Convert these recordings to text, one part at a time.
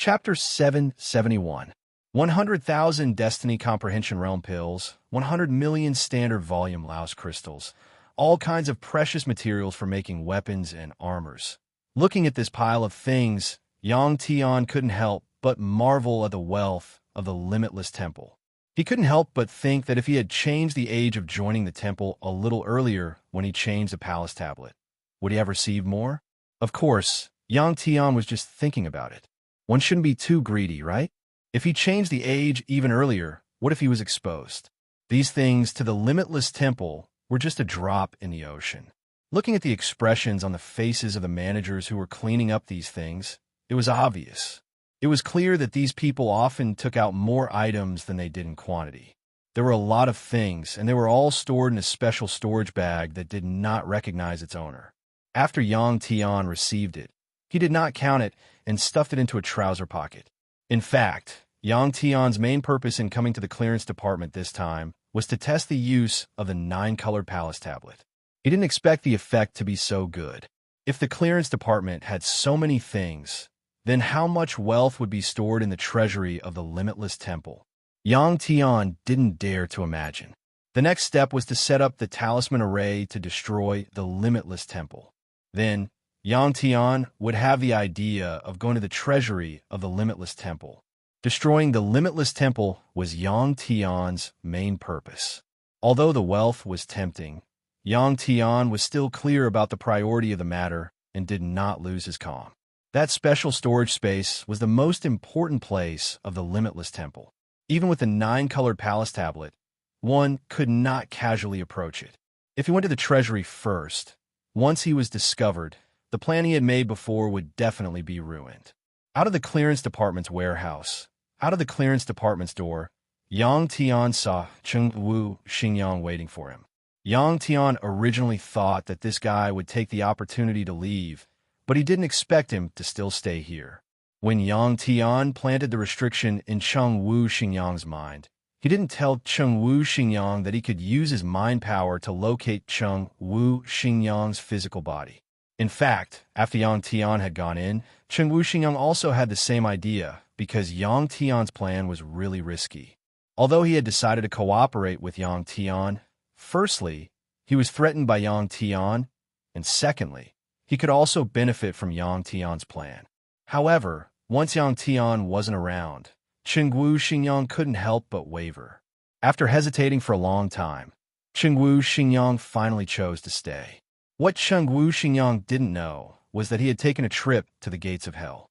Chapter 771. 100,000 Destiny Comprehension Realm Pills, 100 million Standard Volume Laos Crystals, all kinds of precious materials for making weapons and armors. Looking at this pile of things, Yang Tian couldn't help but marvel at the wealth of the limitless temple. He couldn't help but think that if he had changed the age of joining the temple a little earlier when he changed the palace tablet, would he have received more? Of course, Yang Tian was just thinking about it. One shouldn't be too greedy, right? If he changed the age even earlier, what if he was exposed? These things to the limitless temple were just a drop in the ocean. Looking at the expressions on the faces of the managers who were cleaning up these things, it was obvious. It was clear that these people often took out more items than they did in quantity. There were a lot of things, and they were all stored in a special storage bag that did not recognize its owner. After Yang Tian received it, he did not count it and stuffed it into a trouser pocket. In fact, Yang Tian's main purpose in coming to the clearance department this time was to test the use of the 9-colored palace tablet. He didn't expect the effect to be so good. If the clearance department had so many things, then how much wealth would be stored in the treasury of the limitless temple? Yang Tian didn't dare to imagine. The next step was to set up the talisman array to destroy the limitless temple. Then, Yang Tian would have the idea of going to the treasury of the limitless temple. Destroying the limitless temple was Yang Tian's main purpose. Although the wealth was tempting, Yang Tian was still clear about the priority of the matter and did not lose his calm. That special storage space was the most important place of the limitless temple. Even with the 9-colored palace tablet, one could not casually approach it. If he went to the treasury first, once he was discovered, the plan he had made before would definitely be ruined. Out of the clearance department's warehouse, out of the clearance department's door, Yang Tian saw Chengwu Xingyang waiting for him. Yang Tian originally thought that this guy would take the opportunity to leave, but he didn't expect him to still stay here. When Yang Tian planted the restriction in Chengwu Xingyang's mind, he didn't tell Chengwu Xingyang that he could use his mind power to locate Chengwu Xingyang's physical body. In fact, after Yang Tian had gone in, Chengwu Xingyang also had the same idea because Yang Tian's plan was really risky. Although he had decided to cooperate with Yang Tian, firstly, he was threatened by Yang Tian, and secondly, he could also benefit from Yang Tian's plan. However, once Yang Tian wasn't around, Chengwu Xingyang couldn't help but waver. After hesitating for a long time, Chengwu Xingyang finally chose to stay. What Chengwu Xingyang didn't know was that he had taken a trip to the gates of hell.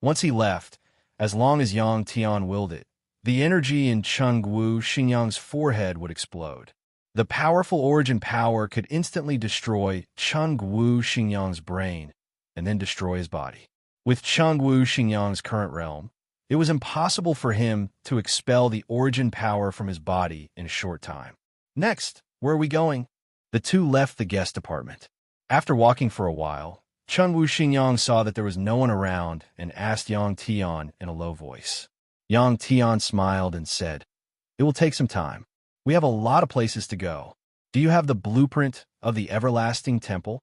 Once he left, as long as Yang Tian willed it, the energy in Chengwu Xingyang's forehead would explode. The powerful origin power could instantly destroy Chengwu Xingyang's brain and then destroy his body. With Chengwu Xingyang's current realm, it was impossible for him to expel the origin power from his body in a short time. Next, where are we going? The two left the guest apartment. After walking for a while, Chengwu Xingyang saw that there was no one around and asked Yang Tian in a low voice. Yang Tian smiled and said, "It will take some time. We have a lot of places to go. Do you have the blueprint of the everlasting temple?"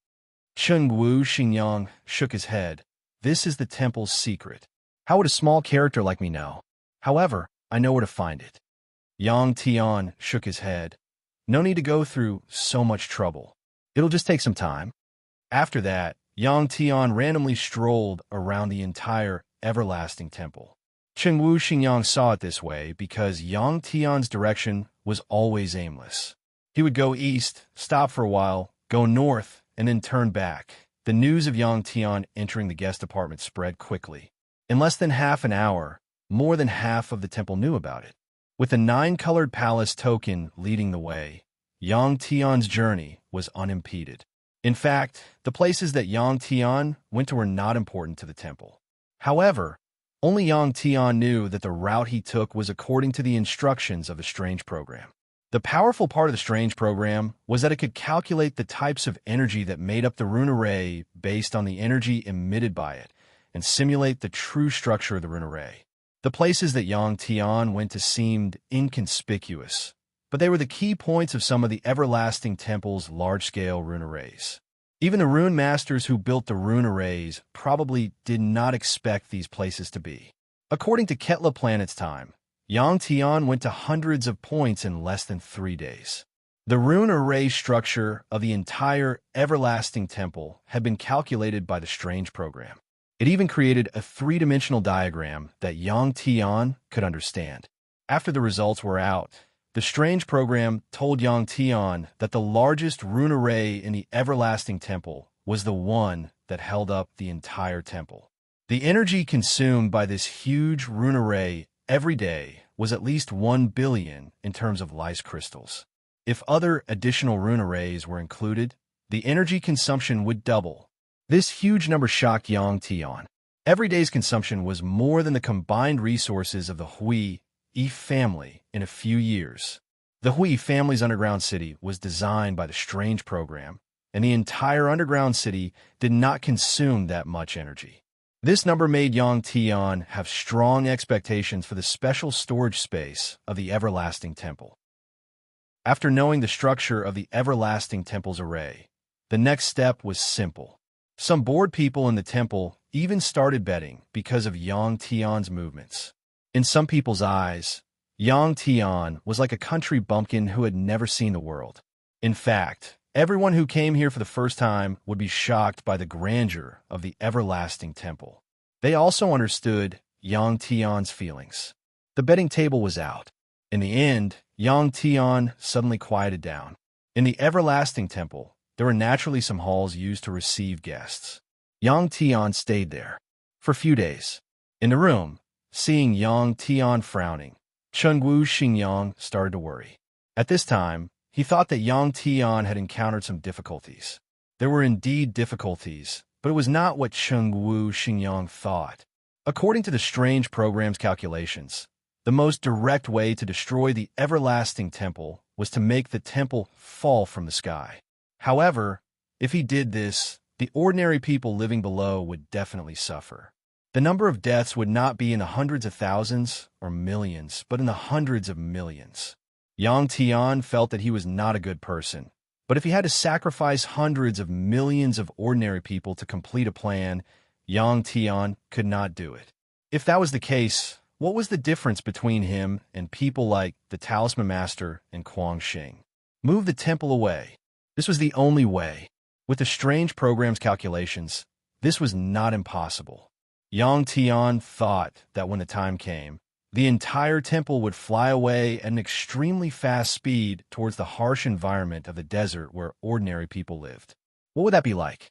Chengwu Xingyang shook his head. "This is the temple's secret. How would a small character like me know? However, I know where to find it." Yang Tian shook his head. "No need to go through so much trouble. It'll just take some time." After that, Yang Tian randomly strolled around the entire everlasting temple. Chengwu Xingyang saw it this way because Yang Tian's direction was always aimless. He would go east, stop for a while, go north, and then turn back. The news of Yang Tian entering the guest apartment spread quickly. In less than half an hour, more than half of the temple knew about it. With the 9-colored palace token leading the way, Yang Tian's journey was unimpeded. In fact, the places that Yang Tian went to were not important to the temple. However, only Yang Tian knew that the route he took was according to the instructions of the Strange program. The powerful part of the Strange program was that it could calculate the types of energy that made up the rune array based on the energy emitted by it, and simulate the true structure of the rune array. The places that Yang Tian went to seemed inconspicuous, but they were the key points of some of the everlasting temple's large-scale rune arrays. Even the rune masters who built the rune arrays probably did not expect these places to be. According to Ketla Planet's time, Yang Tian went to hundreds of points in less than 3 days. The rune array structure of the entire everlasting temple had been calculated by the strange program. It even created a 3-dimensional diagram that Yang Tian could understand. After the results were out, the strange program told Yang Tian that the largest rune array in the everlasting temple was the one that held up the entire temple. The energy consumed by this huge rune array every day was at least 1 billion in terms of lice crystals. If other additional rune arrays were included, the energy consumption would double. This huge number shocked Yang Tian. Every day's consumption was more than the combined resources of the Hui family in a few years. The Hui family's underground city was designed by the strange program, and the entire underground city did not consume that much energy. This number made Yang Tian have strong expectations for the special storage space of the everlasting temple. After knowing the structure of the everlasting temple's array, the next step was simple. Some bored people in the temple even started betting because of Yang Tian's movements. In some people's eyes, Yang Tian was like a country bumpkin who had never seen the world. In fact, everyone who came here for the first time would be shocked by the grandeur of the everlasting temple. They also understood Yang Tian's feelings. The betting table was out. In the end, Yang Tian suddenly quieted down. In the everlasting temple, there were naturally some halls used to receive guests. Yang Tian stayed there for a few days. In the room, seeing Yang Tian frowning, Chengwu Xingyang started to worry. At this time, he thought that Yang Tian had encountered some difficulties. There were indeed difficulties, but it was not what Chengwu Xingyang thought. According to the strange program's calculations, the most direct way to destroy the everlasting temple was to make the temple fall from the sky. However, if he did this, the ordinary people living below would definitely suffer. The number of deaths would not be in the hundreds of thousands or millions, but in the hundreds of millions. Yang Tian felt that he was not a good person, but if he had to sacrifice hundreds of millions of ordinary people to complete a plan, Yang Tian could not do it. If that was the case, what was the difference between him and people like the Talisman Master and Kuang Xing? Move the temple away. This was the only way. With the strange program's calculations, this was not impossible. Yang Tian thought that when the time came, the entire temple would fly away at an extremely fast speed towards the harsh environment of the desert where ordinary people lived. What would that be like?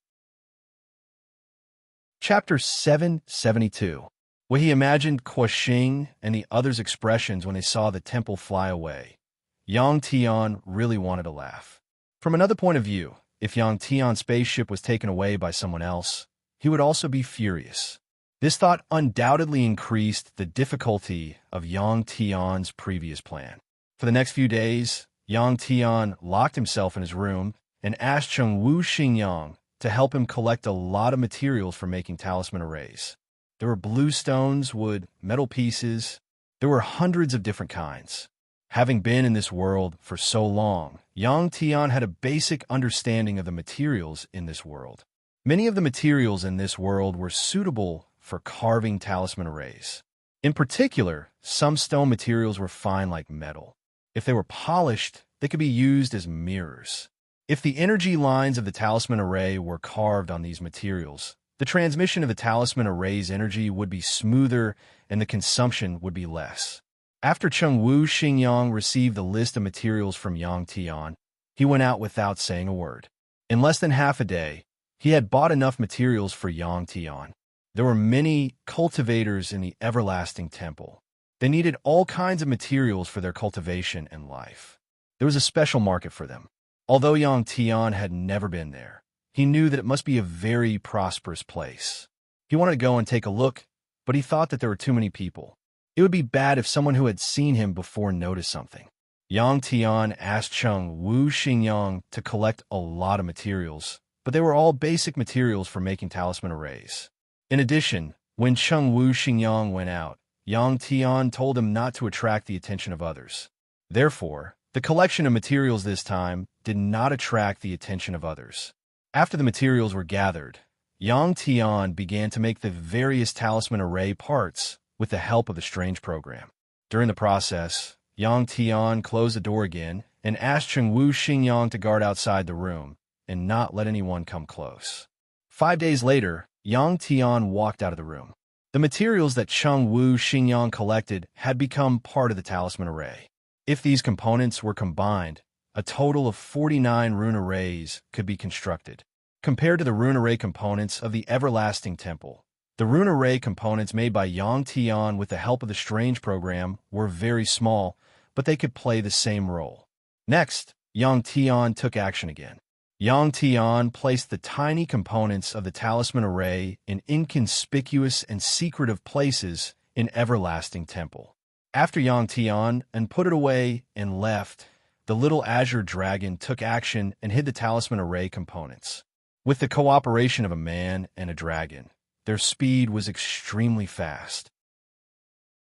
Chapter 772. What he imagined Kuo Xing and the others' expressions when they saw the temple fly away. Yang Tian really wanted to laugh. From another point of view, if Yang Tian's spaceship was taken away by someone else, he would also be furious. This thought undoubtedly increased the difficulty of Yang Tian's previous plan. For the next few days, Yang Tian locked himself in his room and asked Chengwu Xingyang to help him collect a lot of materials for making talisman arrays. There were blue stones, wood, metal pieces. There were hundreds of different kinds. Having been in this world for so long, Yang Tian had a basic understanding of the materials in this world. Many of the materials in this world were suitable for carving talisman arrays. In particular, some stone materials were fine like metal. If they were polished, they could be used as mirrors. If the energy lines of the talisman array were carved on these materials, the transmission of the talisman array's energy would be smoother and the consumption would be less. After Chengwu Xingyang received the list of materials from Yang Tian, he went out without saying a word. In less than half a day, he had bought enough materials for Yang Tian. There were many cultivators in the everlasting temple. They needed all kinds of materials for their cultivation and life. There was a special market for them. Although Yang Tian had never been there, he knew that it must be a very prosperous place. He wanted to go and take a look, but he thought that there were too many people. It would be bad if someone who had seen him before noticed something. Yang Tian asked Chengwu Xingyang to collect a lot of materials, but they were all basic materials for making talisman arrays. In addition, when Chengwu Xingyang went out, Yang Tian told him not to attract the attention of others. Therefore, the collection of materials this time did not attract the attention of others. After the materials were gathered, Yang Tian began to make the various talisman array parts with the help of the strange program. During the process, Yang Tian closed the door again and asked Chengwu Xingyang to guard outside the room and not let anyone come close. 5 days later, Yang Tian walked out of the room. The materials that Chengwu Xingyang collected had become part of the talisman array. If these components were combined, a total of 49 rune arrays could be constructed. Compared to the rune array components of the Everlasting Temple, the rune array components made by Yang Tian with the help of the strange program were very small, but they could play the same role. Next, Yang Tian took action again. Yang Tian placed the tiny components of the talisman array in inconspicuous and secretive places in Everlasting Temple. After Yang Tian and put it away and left, the little azure dragon took action and hid the talisman array components. With the cooperation of a man and a dragon, their speed was extremely fast.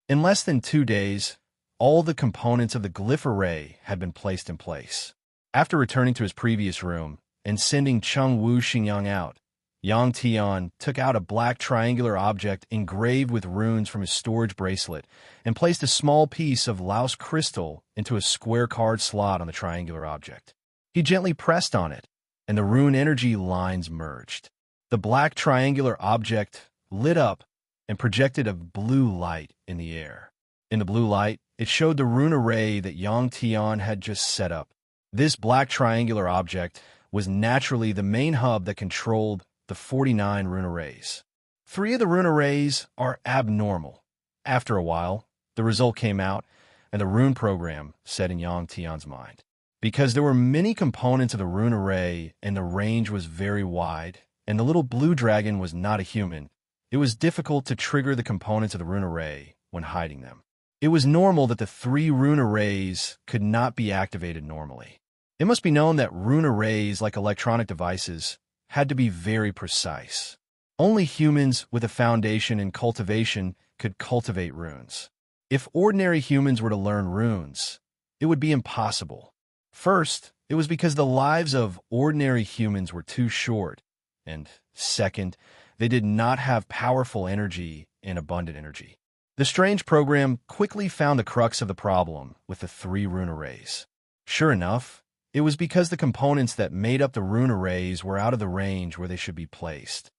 In less than 2 days, all the components of the glyph array had been placed in place. After returning to his previous room and sending Chengwu Xingyang out, Yang Tian took out a black triangular object engraved with runes from his storage bracelet and placed a small piece of Laos crystal into a square card slot on the triangular object. He gently pressed on it, and the rune energy lines merged. The black triangular object lit up and projected a blue light in the air. In the blue light, it showed the rune array that Yang Tian had just set up. This black triangular object was naturally the main hub that controlled the 49 rune arrays. 3 of the rune arrays are abnormal. After a while, the result came out, and the rune program set in Yang Tian's mind. Because there were many components of the rune array and the range was very wide, and the little blue dragon was not a human, it was difficult to trigger the components of the rune array when hiding them. It was normal that the 3 rune arrays could not be activated normally. It must be known that rune arrays, like electronic devices, had to be very precise. Only humans with a foundation in cultivation could cultivate runes. If ordinary humans were to learn runes, it would be impossible. First, it was because the lives of ordinary humans were too short, and second, they did not have powerful energy and abundant energy. The strange program quickly found the crux of the problem with the 3 rune arrays. Sure enough, it was because the components that made up the rune arrays were out of the range where they should be placed.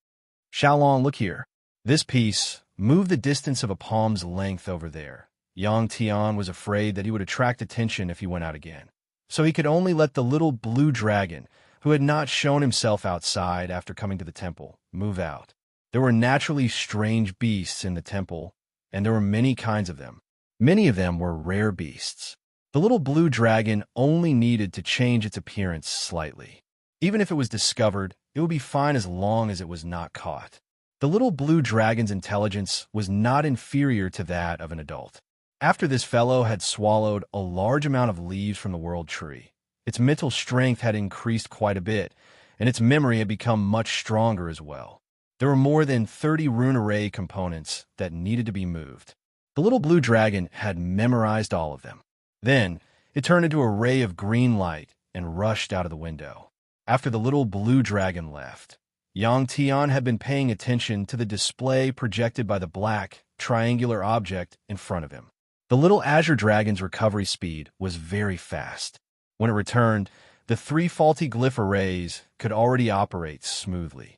Xiaolong, look here. This piece moved the distance of a palm's length over there. Yang Tian was afraid that he would attract attention if he went out again. So he could only let the little blue dragon, who had not shown himself outside after coming to the temple, move out. There were naturally strange beasts in the temple, and there were many kinds of them. Many of them were rare beasts. The little blue dragon only needed to change its appearance slightly. Even if it was discovered, it would be fine as long as it was not caught. The little blue dragon's intelligence was not inferior to that of an adult. After this fellow had swallowed a large amount of leaves from the world tree, its mental strength had increased quite a bit, and its memory had become much stronger as well. There were more than 30 rune array components that needed to be moved. The little blue dragon had memorized all of them. Then, it turned into a ray of green light and rushed out of the window. After the little blue dragon left, Yang Tian had been paying attention to the display projected by the black, triangular object in front of him. The little azure dragon's recovery speed was very fast. When it returned, the 3 faulty glyph arrays could already operate smoothly.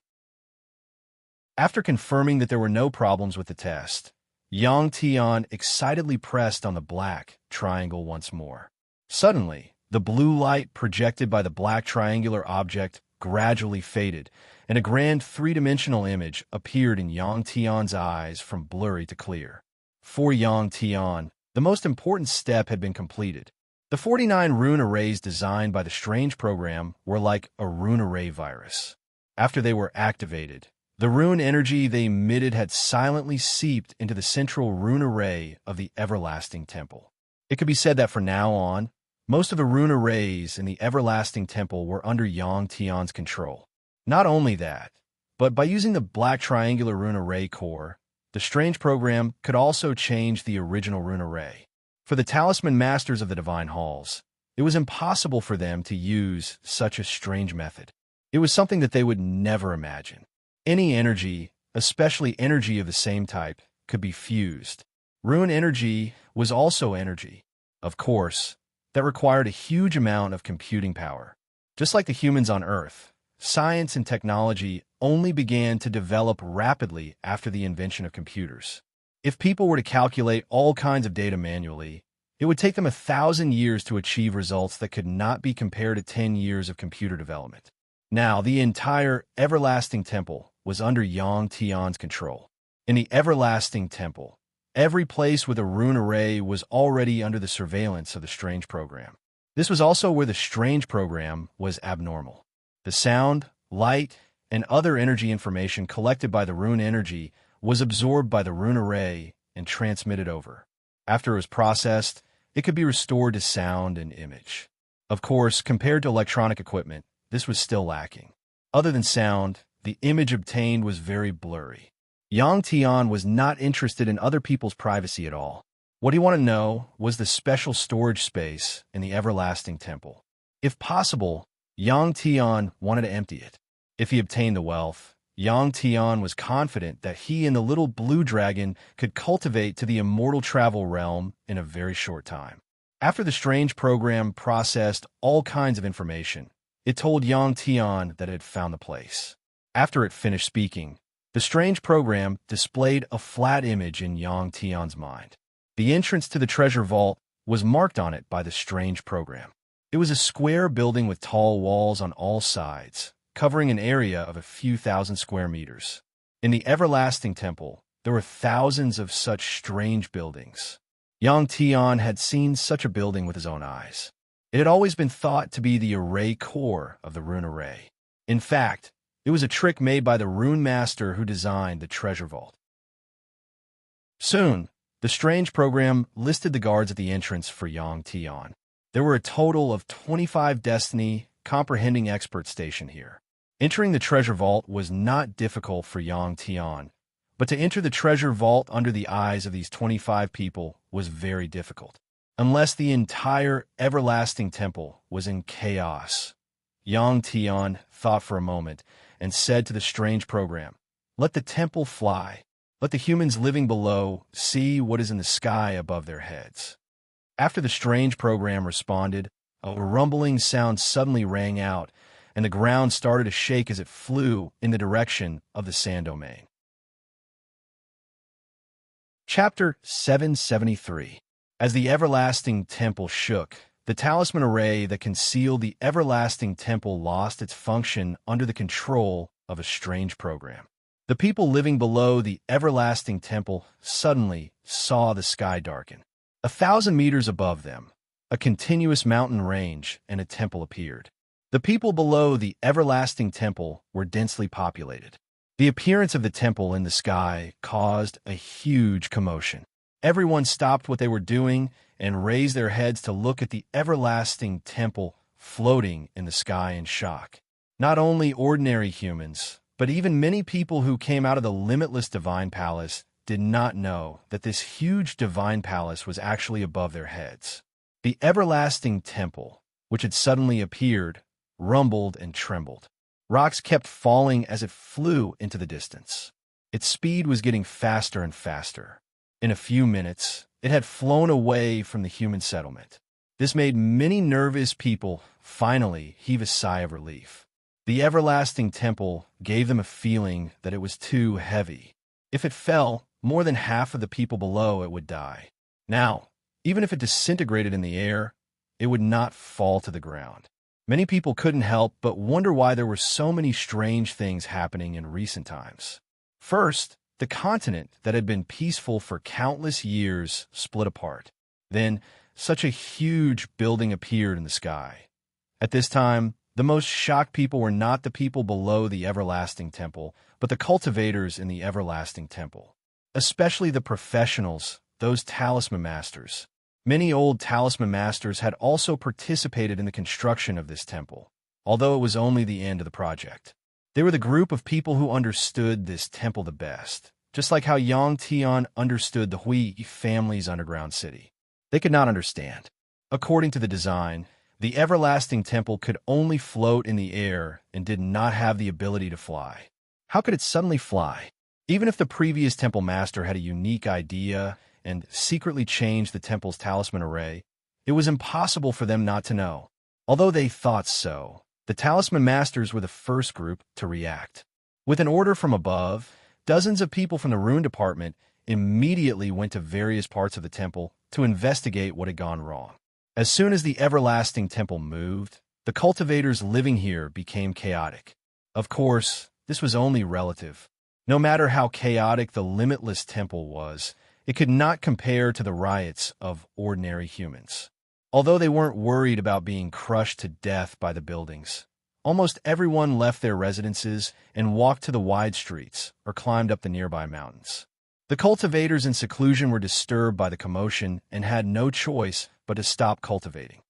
After confirming that there were no problems with the test, Yang Tian excitedly pressed on the black triangle once more. Suddenly, the blue light projected by the black triangular object gradually faded, and a grand 3-dimensional image appeared in Yang Tian's eyes from blurry to clear. For Yang Tian, the most important step had been completed. The 49 rune arrays designed by the strange program were like a rune array virus. After they were activated, the rune energy they emitted had silently seeped into the central rune array of the Everlasting Temple. It could be said that from now on, most of the rune arrays in the Everlasting Temple were under Yang Tian's control. Not only that, but by using the black triangular rune array core, the strange program could also change the original rune array. For the talisman masters of the divine halls, it was impossible for them to use such a strange method. It was something that they would never imagine. Any energy, especially energy of the same type, could be fused. Rune energy was also energy, of course, that required a huge amount of computing power. Just like the humans on Earth, science and technology only began to develop rapidly after the invention of computers. If people were to calculate all kinds of data manually, it would take them 1,000 years to achieve results that could not be compared to 10 years of computer development. Now, the entire Everlasting Temple was under Yang Tian's control. In the Everlasting Temple, every place with a rune array was already under the surveillance of the Strange Program. This was also where the Strange Program was abnormal. The sound, light, and other energy information collected by the rune energy was absorbed by the rune array and transmitted over. After it was processed, it could be restored to sound and image. Of course, compared to electronic equipment, this was still lacking. Other than sound, the image obtained was very blurry. Yang Tian was not interested in other people's privacy at all. What he wanted to know was the special storage space in the Everlasting Temple. If possible, Yang Tian wanted to empty it. If he obtained the wealth, Yang Tian was confident that he and the little blue dragon could cultivate to the immortal travel realm in a very short time. After the Strange Program processed all kinds of information, it told Yang Tian that it had found the place. After it finished speaking, the Strange Program displayed a flat image in Yang Tian's mind. The entrance to the treasure vault was marked on it by the Strange Program. It was a square building with tall walls on all sides, covering an area of a few thousand square meters. In the Everlasting Temple, there were thousands of such strange buildings. Yang Tian had seen such a building with his own eyes. It had always been thought to be the array core of the rune array. In fact, it was a trick made by the rune master who designed the treasure vault. Soon, the Strange Program listed the guards at the entrance for Yang Tian. There were a total of 25 Destiny comprehending experts stationed here. Entering the treasure vault was not difficult for Yang Tian, but to enter the treasure vault under the eyes of these 25 people was very difficult. Unless the entire Everlasting Temple was in chaos. Yang Tian thought for a moment and said to the Strange Program, "Let the temple fly. Let the humans living below see what is in the sky above their heads." After the Strange Program responded, a rumbling sound suddenly rang out, and the ground started to shake as it flew in the direction of the sand domain. Chapter 773. As the Everlasting Temple shook, the talisman array that concealed the Everlasting Temple lost its function under the control of a Strange Program. The people living below the Everlasting Temple suddenly saw the sky darken. 1,000 meters above them, a continuous mountain range and a temple appeared. The people below the Everlasting Temple were densely populated. The appearance of the temple in the sky caused a huge commotion. Everyone stopped what they were doing and raised their heads to look at the Everlasting Temple floating in the sky in shock. Not only ordinary humans, but even many people who came out of the limitless Divine Palace did not know that this huge Divine Palace was actually above their heads. The Everlasting Temple, which had suddenly appeared, rumbled and trembled. Rocks kept falling as it flew into the distance. Its speed was getting faster and faster. In a few minutes, it had flown away from the human settlement. This made many nervous people finally heave a sigh of relief. The Everlasting Temple gave them a feeling that it was too heavy. If it fell, more than half of the people below it would die. Now, even if it disintegrated in the air, it would not fall to the ground. Many people couldn't help but wonder why there were so many strange things happening in recent times. First, the continent that had been peaceful for countless years split apart. Then, such a huge building appeared in the sky. At this time, the most shocked people were not the people below the Everlasting Temple, but the cultivators in the Everlasting Temple. Especially the professionals, those talisman masters. Many old talisman masters had also participated in the construction of this temple, although it was only the end of the project. They were the group of people who understood this temple the best, just like how Yang Tian understood the Hui family's underground city. They could not understand. According to the design, The everlasting temple could only float in the air and did not have the ability to fly. How could it suddenly fly? Even if the previous temple master had a unique idea and secretly changed the temple's talisman array, it was impossible for them not to know. Although they thought so, the talisman masters were the first group to react. With an order from above, dozens of people from the rune department immediately went to various parts of the temple to investigate what had gone wrong. As soon as the everlasting temple moved, the cultivators living here became chaotic. Of course, this was only relative. No matter how chaotic the limitless temple was, it could not compare to the riots of ordinary humans. Although they weren't worried about being crushed to death by the buildings, almost everyone left their residences and walked to the wide streets or climbed up the nearby mountains. The cultivators in seclusion were disturbed by the commotion and had no choice but to stop cultivating.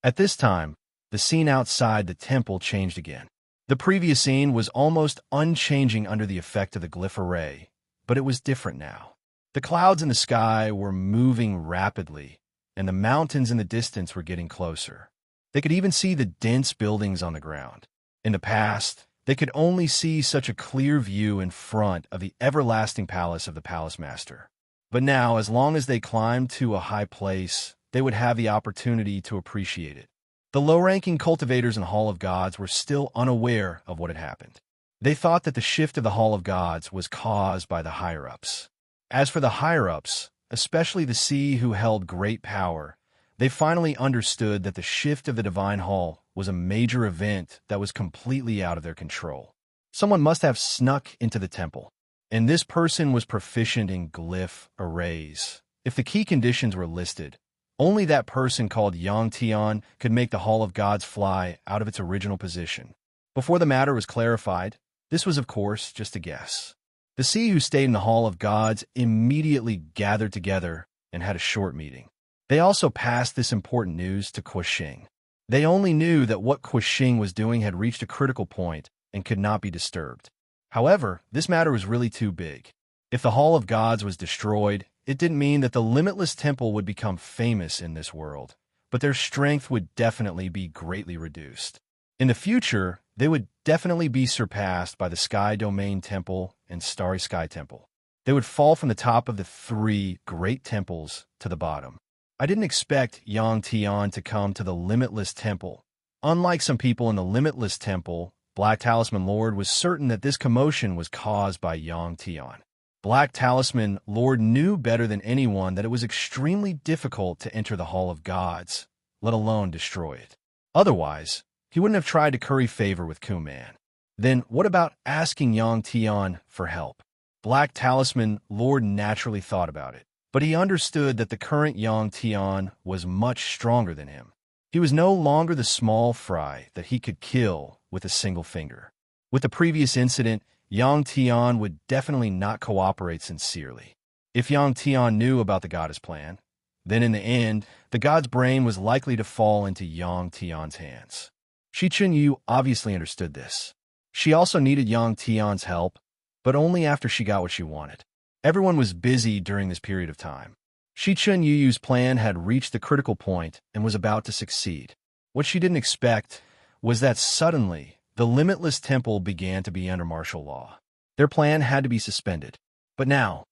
At this time, the scene outside the temple changed again. The previous scene was almost unchanging under the effect of the glyph array, but it was different now. The clouds in the sky were moving rapidly, and the mountains in the distance were getting closer. They could even see the dense buildings on the ground. In the past, they could only see such a clear view in front of the everlasting palace of the palace master. But now, as long as they climbed to a high place, they would have the opportunity to appreciate it. The low-ranking cultivators in Hall of Gods were still unaware of what had happened. They thought that the shift of the Hall of Gods was caused by the higher-ups. As for the higher-ups, especially the sea who held great power, they finally understood that the shift of the Divine Hall was a major event that was completely out of their control. Someone must have snuck into the temple, and this person was proficient in glyph arrays. If the key conditions were listed, only that person called Yang Tian could make the Hall of Gods fly out of its original position. Before the matter was clarified, this was of course just a guess. The sea who stayed in the Hall of Gods immediately gathered together and had a short meeting. They also passed this important news to Kuo-Shing. They only knew that what Kuo-Shing was doing had reached a critical point and could not be disturbed. However, this matter was really too big. If the Hall of Gods was destroyed, it didn't mean that the limitless temple would become famous in this world, but their strength would definitely be greatly reduced. In the future, they would definitely be surpassed by the Sky Domain Temple and Starry Sky Temple. They would fall from the top of the three great temples to the bottom. I didn't expect Yang Tian to come to the Limitless Temple. Unlike some people in the Limitless Temple, Black Talisman Lord was certain that this commotion was caused by Yang Tian. Black Talisman Lord knew better than anyone that it was extremely difficult to enter the Hall of Gods, let alone destroy it. Otherwise, he wouldn't have tried to curry favor with Kuman. Then what about asking Yang Tian for help? Black Talisman Lord naturally thought about it, but he understood that the current Yang Tian was much stronger than him. He was no longer the small fry that he could kill with a single finger. With the previous incident, Yang Tian would definitely not cooperate sincerely. If Yang Tian knew about the goddess plan, then in the end, the god's brain was likely to fall into Yang Tian's hands. Shi Chunyu obviously understood this. She also needed Yang Tian's help, but only after she got what she wanted. Everyone was busy during this period of time. Shi Chunyu's plan had reached the critical point and was about to succeed. What she didn't expect was that suddenly, the Limitless Temple began to be under martial law. Their plan had to be suspended. But now,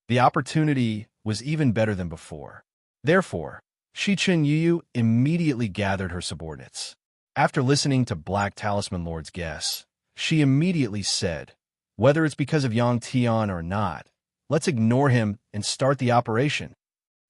the opportunity was even better than before. Therefore, Shi Chunyu immediately gathered her subordinates. After listening to Black Talisman Lord's guess, she immediately said, "Whether it's because of Yang Tian or not, let's ignore him and start the operation."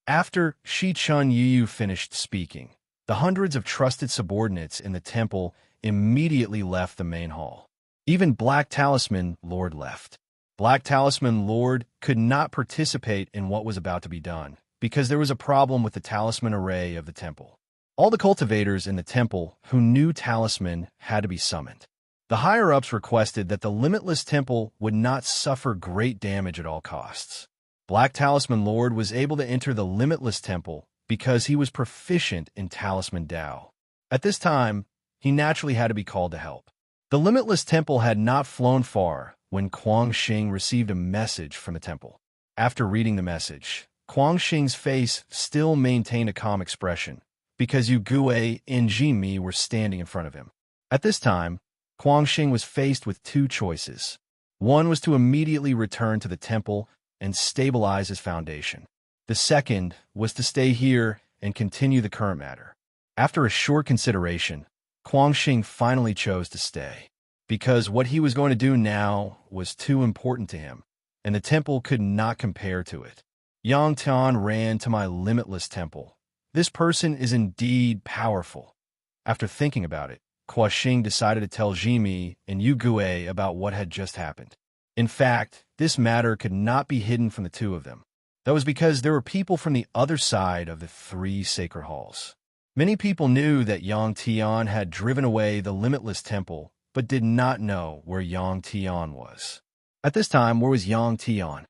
After Shi Chunyu finished speaking, the hundreds of trusted subordinates in the temple immediately left the main hall. Even Black Talisman Lord left. Black Talisman Lord could not participate in what was about to be done, because there was a problem with the talisman array of the temple. All the cultivators in the temple who knew talisman had to be summoned. The higher-ups requested that the Limitless Temple would not suffer great damage at all costs. Black Talisman Lord was able to enter the Limitless Temple because he was proficient in Talisman Dao. At this time, he naturally had to be called to help. The Limitless Temple had not flown far when Kuo-Shing received a message from the temple. After reading the message, Kuang Xing's face still maintained a calm expression, because Yu Gue and Jimi were standing in front of him. At this time, Kuang Xing was faced with two choices. One was to immediately return to the temple and stabilize his foundation. The second was to stay here and continue the current matter. After a short consideration, Kuang Xing finally chose to stay, because what he was going to do now was too important to him, and the temple could not compare to it. Yang Tian ran to my limitless temple. This person is indeed powerful. After thinking about it, Kuang Xing decided to tell Jimi and Yu Gue about what had just happened. In fact, this matter could not be hidden from the two of them. That was because there were people from the other side of the three sacred halls. Many people knew that Yang Tian had driven away the limitless temple, but did not know where Yang Tian was. At this time, where was Yang Tian?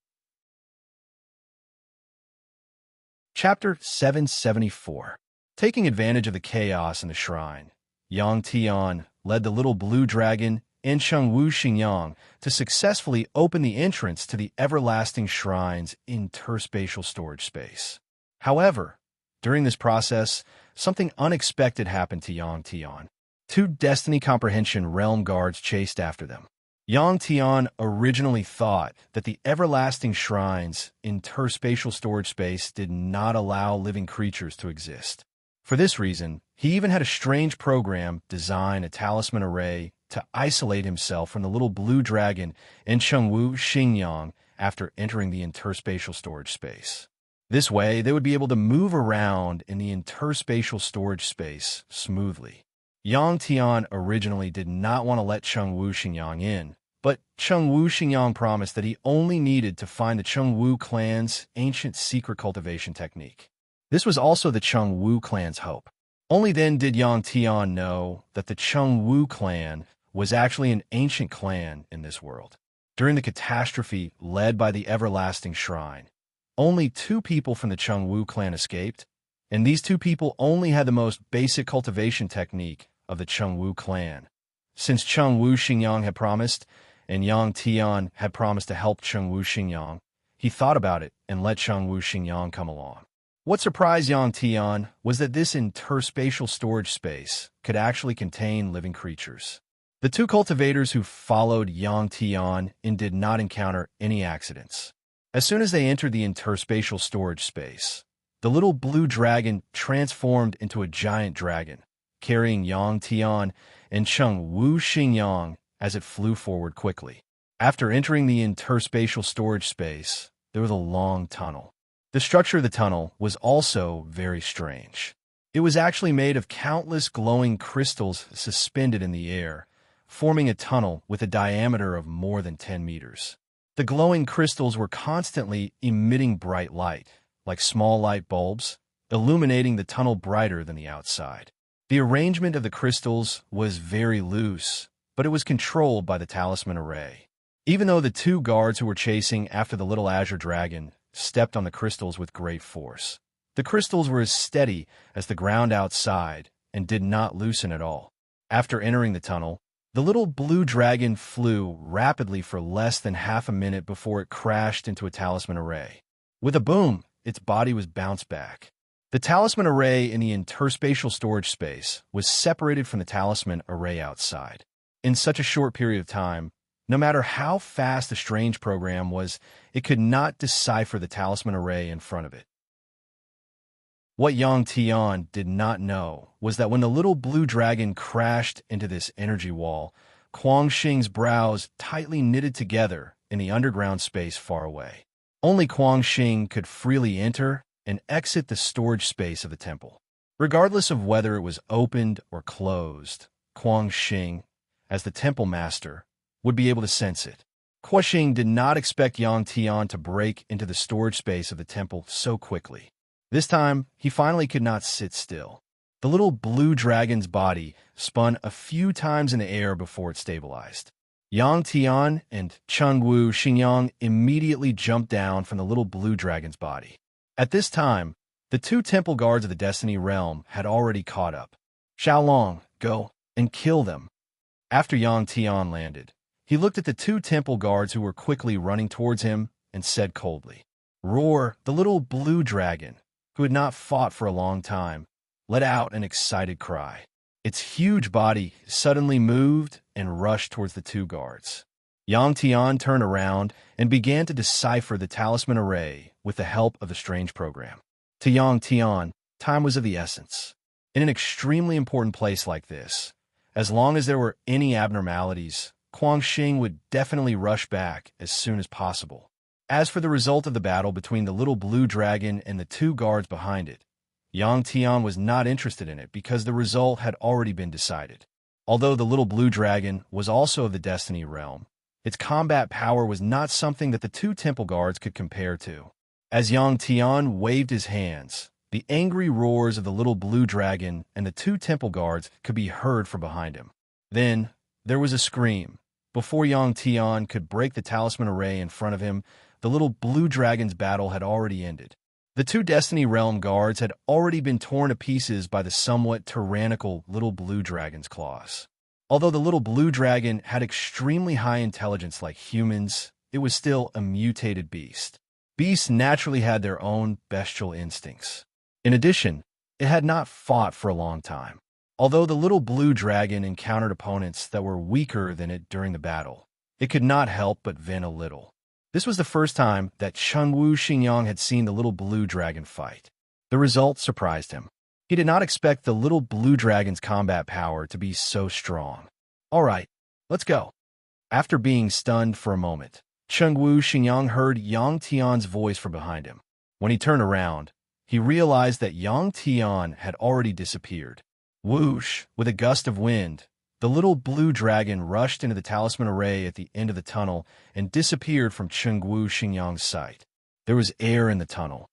Chapter 774. Taking advantage of the chaos in the shrine, Yang Tian led the little blue dragon and Chengwu Xingyang to successfully open the entrance to the everlasting shrine's interspatial storage space. However, during this process, something unexpected happened to Yang Tian. Two Destiny Comprehension Realm guards chased after them. Yang Tian originally thought that the everlasting shrine's interspatial storage space did not allow living creatures to exist. For this reason, he even had a strange program design a talisman array to isolate himself from the little blue dragon and Chengwu Xingyang after entering the interspatial storage space. This way, they would be able to move around in the interspatial storage space smoothly. Yang Tian originally did not want to let Chengwu Xingyang in, but Chengwu Xingyang promised that he only needed to find the Chengwu clan's ancient secret cultivation technique. This was also the Chengwu clan's hope. Only then did Yang Tian know that the Chengwu clan was actually an ancient clan in this world. During the catastrophe led by the everlasting shrine, only two people from the Chengwu clan escaped, and these two people only had the most basic cultivation technique of the Chengwu clan. Since Chengwu Xingyang had promised, and Yang Tian had promised to help Chengwu Xingyang, he thought about it and let Chengwu Xingyang come along. What surprised Yang Tian was that this interspatial storage space could actually contain living creatures. The two cultivators who followed Yang Tian and did not encounter any accidents. As soon as they entered the interspatial storage space, the little blue dragon transformed into a giant dragon, carrying Yang Tian and Chengwu Xingyang as it flew forward quickly. After entering the interspatial storage space, there was a long tunnel. The structure of the tunnel was also very strange. It was actually made of countless glowing crystals suspended in the air, forming a tunnel with a diameter of more than 10 meters. The glowing crystals were constantly emitting bright light, like small light bulbs, illuminating the tunnel brighter than the outside. The arrangement of the crystals was very loose, but it was controlled by the talisman array. Even though the two guards who were chasing after the little azure dragon stepped on the crystals with great force, the crystals were as steady as the ground outside and did not loosen at all. After entering the tunnel, the little blue dragon flew rapidly for less than half a minute before it crashed into a talisman array. With a boom, its body was bounced back. The talisman array in the interspatial storage space was separated from the talisman array outside. In such a short period of time, no matter how fast the strange program was, it could not decipher the talisman array in front of it. What Yang Tian did not know was that when the little blue dragon crashed into this energy wall, Kuang Xing's brows tightly knitted together in the underground space far away. Only Kuang Xing could freely enter and exit the storage space of the temple. Regardless of whether it was opened or closed, Kuang Xing, as the temple master, would be able to sense it. Kuang Xing did not expect Yang Tian to break into the storage space of the temple so quickly. This time, he finally could not sit still. The little blue dragon's body spun a few times in the air before it stabilized. Yang Tian and Chengwu Xingyang immediately jumped down from the little blue dragon's body. At this time, the two temple guards of the Destiny Realm had already caught up. Xiaolong, go and kill them. After Yang Tian landed, he looked at the two temple guards who were quickly running towards him and said coldly, Roar, the little blue dragon, who had not fought for a long time, let out an excited cry. Its huge body suddenly moved and rushed towards the two guards. Yang Tian turned around and began to decipher the talisman array with the help of the strange program. To Yang Tian, time was of the essence. In an extremely important place like this, as long as there were any abnormalities, Guangxing would definitely rush back as soon as possible. As for the result of the battle between the little blue dragon and the two guards behind it, Yang Tian was not interested in it because the result had already been decided. Although the little blue dragon was also of the Destiny realm, its combat power was not something that the two temple guards could compare to. As Yang Tian waved his hands, the angry roars of the little blue dragon and the two temple guards could be heard from behind him. Then, there was a scream. Before Yang Tian could break the talisman array in front of him, the little blue dragon's battle had already ended. The two Destiny Realm guards had already been torn to pieces by the somewhat tyrannical little blue dragon's claws. Although the little blue dragon had extremely high intelligence like humans, it was still a mutated beast. Beasts naturally had their own bestial instincts. In addition, it had not fought for a long time. Although the little blue dragon encountered opponents that were weaker than it during the battle, it could not help but vent a little. This was the first time that Chengwu Xingyang had seen the little blue dragon fight. The result surprised him. He did not expect the little blue dragon's combat power to be so strong. All right, let's go. After being stunned for a moment, Chengwu Xingyang heard Yang Tian's voice from behind him. When he turned around, he realized that Yang Tian had already disappeared. Whoosh! With a gust of wind, the little blue dragon rushed into the talisman array at the end of the tunnel and disappeared from Chengwu Xingyang's sight. There was air in the tunnel.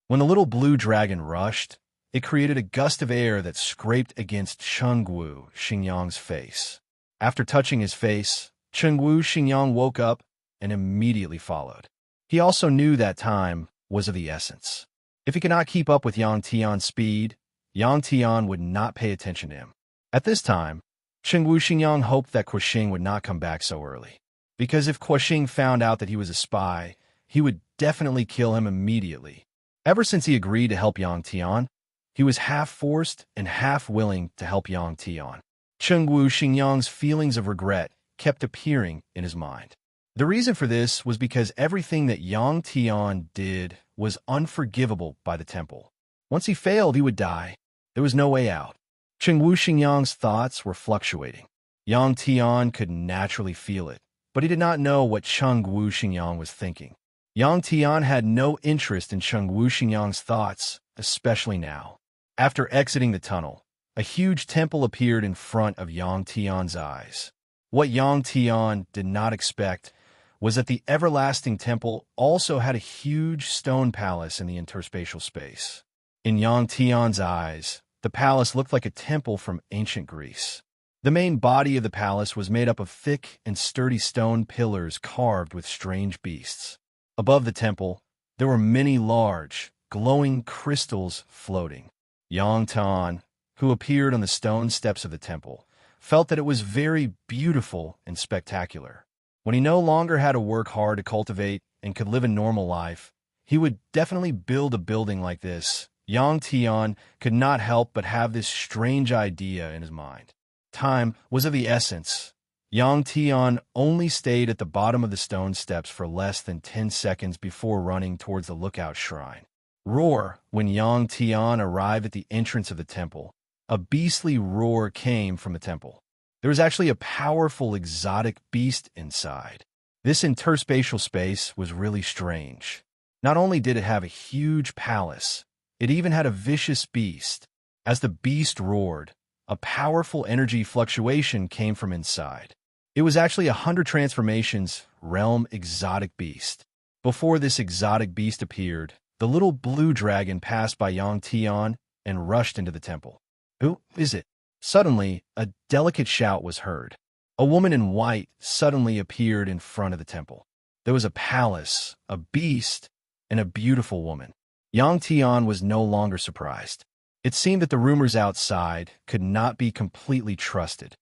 When the little blue dragon rushed, it created a gust of air that scraped against Chengwu Xingyang's face. After touching his face, Chengwu Xingyang woke up and immediately followed. He also knew that time was of the essence. If he could not keep up with Yang Tian's speed, Yang Tian would not pay attention to him. At this time, Chengwu Xingyang hoped that Guoxing would not come back so early, because if Guoxing found out that he was a spy, he would definitely kill him immediately. Ever since he agreed to help Yang Tian, he was half forced and half willing to help Yang Tian. Chengwu Xingyang's feelings of regret kept appearing in his mind. The reason for this was because everything that Yang Tian did was unforgivable by the temple. Once he failed, he would die. There was no way out. Chengwu Xingyang's thoughts were fluctuating. Yang Tian could naturally feel it, but he did not know what Chengwu Xingyang was thinking. Yang Tian had no interest in Chengwu Xingyang's thoughts, especially now. After exiting the tunnel, a huge temple appeared in front of Yang Tian's eyes. What Yang Tian did not expect was that the everlasting temple also had a huge stone palace in the interspatial space. In Yang Tian's eyes, the palace looked like a temple from ancient Greece. The main body of the palace was made up of thick and sturdy stone pillars carved with strange beasts. Above the temple, there were many large, glowing crystals floating. Yang Tian, who appeared on the stone steps of the temple, felt that it was very beautiful and spectacular. When he no longer had to work hard to cultivate and could live a normal life, he would definitely build a building like this. Yang Tian could not help but have this strange idea in his mind. Time was of the essence. Yang Tian only stayed at the bottom of the stone steps for less than 10 seconds before running towards the lookout shrine. Roar! When Yang Tian arrived at the entrance of the temple, a beastly roar came from the temple. There was actually a powerful exotic beast inside. This interspatial space was really strange. Not only did it have a huge palace, it even had a vicious beast. As the beast roared, a powerful energy fluctuation came from inside. It was actually 100 transformations realm exotic beast. Before this exotic beast appeared, the little blue dragon passed by Yang Tian and rushed into the temple. Who is it? Suddenly, a delicate shout was heard. A woman in white suddenly appeared in front of the temple. There was a palace, a beast, and a beautiful woman. Yang Tian was no longer surprised. It seemed that the rumors outside could not be completely trusted.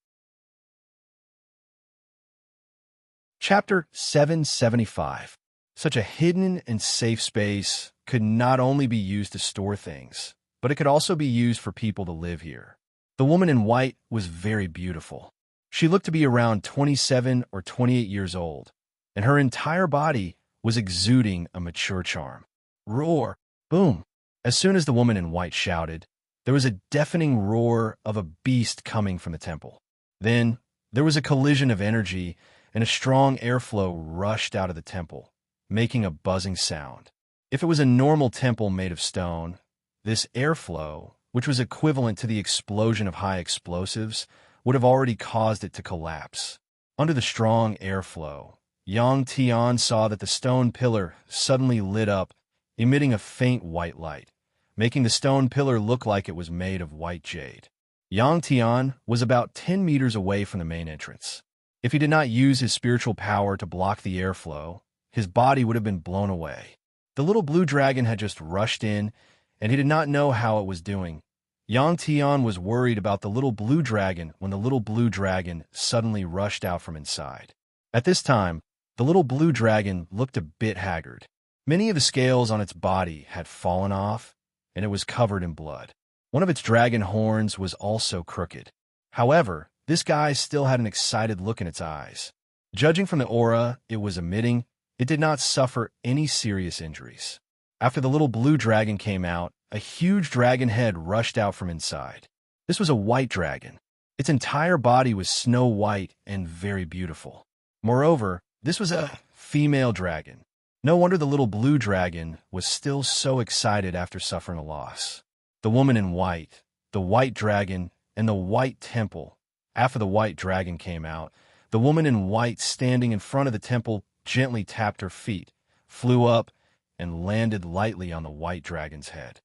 Chapter 775. Such a hidden and safe space could not only be used to store things, but it could also be used for people to live here. The woman in white was very beautiful. She looked to be around 27 or 28 years old, and her entire body was exuding a mature charm. Roar! Boom! As soon as the woman in white shouted, there was a deafening roar of a beast coming from the temple. Then, there was a collision of energy, and a strong airflow rushed out of the temple, making a buzzing sound. If it was a normal temple made of stone, this airflow, which was equivalent to the explosion of high explosives, would have already caused it to collapse. Under the strong airflow, Yang Tian saw that the stone pillar suddenly lit up, emitting a faint white light, making the stone pillar look like it was made of white jade. Yang Tian was about 10 meters away from the main entrance. If he did not use his spiritual power to block the airflow, his body would have been blown away. The little blue dragon had just rushed in, and he did not know how it was doing. Yang Tian was worried about the little blue dragon when the little blue dragon suddenly rushed out from inside. At this time, the little blue dragon looked a bit haggard. Many of the scales on its body had fallen off, and it was covered in blood. One of its dragon horns was also crooked. However, this guy still had an excited look in its eyes. Judging from the aura it was emitting, it did not suffer any serious injuries. After the little blue dragon came out, a huge dragon head rushed out from inside. This was a white dragon. Its entire body was snow white and very beautiful. Moreover, this was a female dragon. No wonder the little blue dragon was still so excited after suffering a loss. The woman in white, the white dragon, and the white temple. After the white dragon came out, the woman in white standing in front of the temple gently tapped her feet, flew up, and landed lightly on the white dragon's head.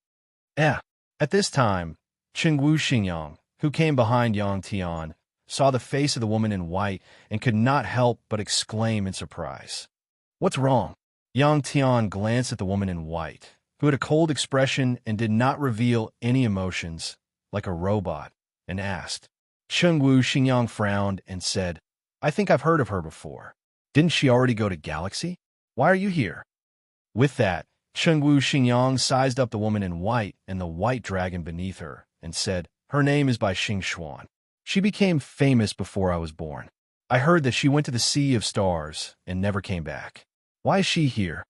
At this time, Chengwu Xingyang, who came behind Yang Tian, saw the face of the woman in white and could not help but exclaim in surprise. "What's wrong?" Yang Tian glanced at the woman in white, who had a cold expression and did not reveal any emotions, like a robot, and asked. Chengwu Xingyang frowned and said, "I think I've heard of her before. Didn't she already go to Galaxy? Why are you here?" With that, Chengwu Xingyang sized up the woman in white and the white dragon beneath her and said, "Her name is by Xingxuan. She became famous before I was born. I heard that she went to the Sea of Stars and never came back. Why is she here?"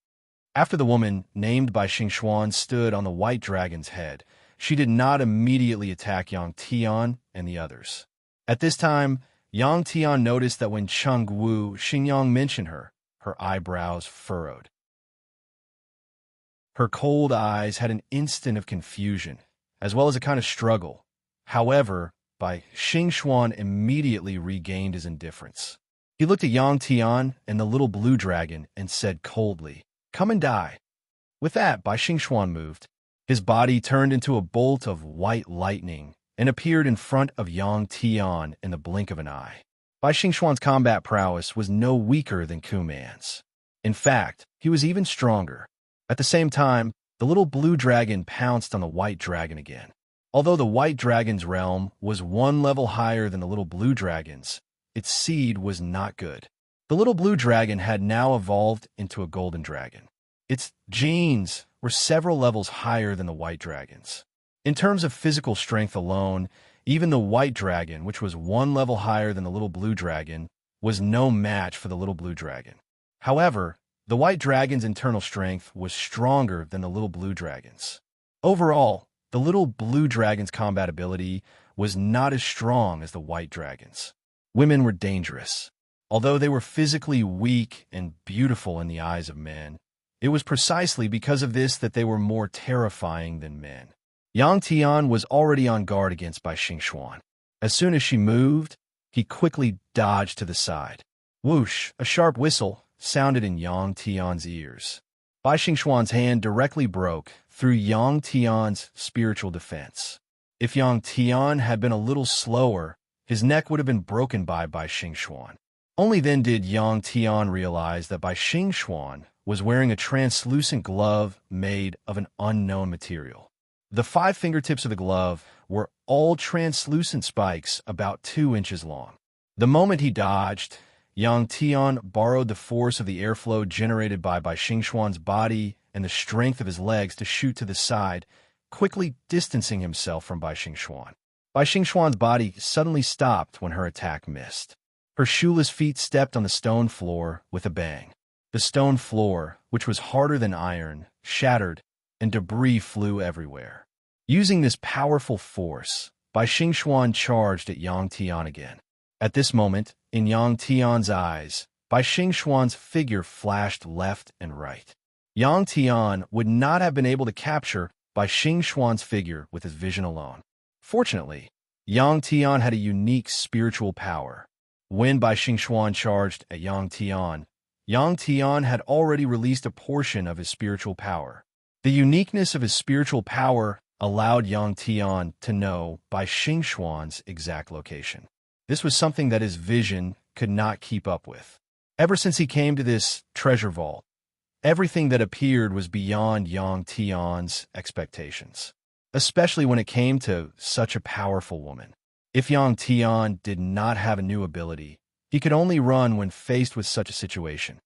After the woman, named by Xingxuan, stood on the white dragon's head, she did not immediately attack Yang Tian and the others. At this time, Yang Tian noticed that when Chengwu Xingyang mentioned her, her eyebrows furrowed. Her cold eyes had an instant of confusion, as well as a kind of struggle. However, Bai Xingxuan immediately regained his indifference. He looked at Yang Tian and the little blue dragon and said coldly, "Come and die." With that, Bai Xingxuan moved. His body turned into a bolt of white lightning and appeared in front of Yang Tian in the blink of an eye. Bai Xingxuan's combat prowess was no weaker than Kuman's. In fact, he was even stronger. At the same time, the little blue dragon pounced on the white dragon again. Although the white dragon's realm was one level higher than the little blue dragon's, its seed was not good. The little blue dragon had now evolved into a golden dragon. Its genes were several levels higher than the white dragon's. In terms of physical strength alone, even the white dragon, which was one level higher than the little blue dragon, was no match for the little blue dragon. However, the white dragon's internal strength was stronger than the little blue dragon's. Overall, the little blue dragon's combat ability was not as strong as the white dragon's. Women were dangerous. Although they were physically weak and beautiful in the eyes of men, it was precisely because of this that they were more terrifying than men. Yang Tian was already on guard against Bai Xingxuan. As soon as she moved, he quickly dodged to the side. Whoosh! A sharp whistle sounded in Yang Tian's ears. Bai Xingxuan's hand directly broke through Yang Tian's spiritual defense. If Yang Tian had been a little slower, his neck would have been broken by Bai Xingxuan. Only then did Yang Tian realize that Bai Xingxuan was wearing a translucent glove made of an unknown material. The 5 fingertips of the glove were all translucent spikes about 2 inches long. The moment he dodged, Yang Tian borrowed the force of the airflow generated by Xingxuan's body and the strength of his legs to shoot to the side, quickly distancing himself from Xingxuan. Xingxuan's body suddenly stopped when her attack missed. Her shoeless feet stepped on the stone floor with a bang. The stone floor, which was harder than iron, shattered, and debris flew everywhere. Using this powerful force, Xingxuan charged at Yang Tian again. At this moment, in Yang Tian's eyes, Xingxuan's figure flashed left and right. Yang Tian would not have been able to capture Xingxuan's figure with his vision alone. Fortunately, Yang Tian had a unique spiritual power. When Xingxuan charged at Yang Tian had already released a portion of his spiritual power. The uniqueness of his spiritual power allowed Yang Tian to know Xingxuan's exact location. This was something that his vision could not keep up with. Ever since he came to this treasure vault, everything that appeared was beyond Yang Tian's expectations, especially when it came to such a powerful woman. If Yang Tian did not have a new ability, he could only run when faced with such a situation.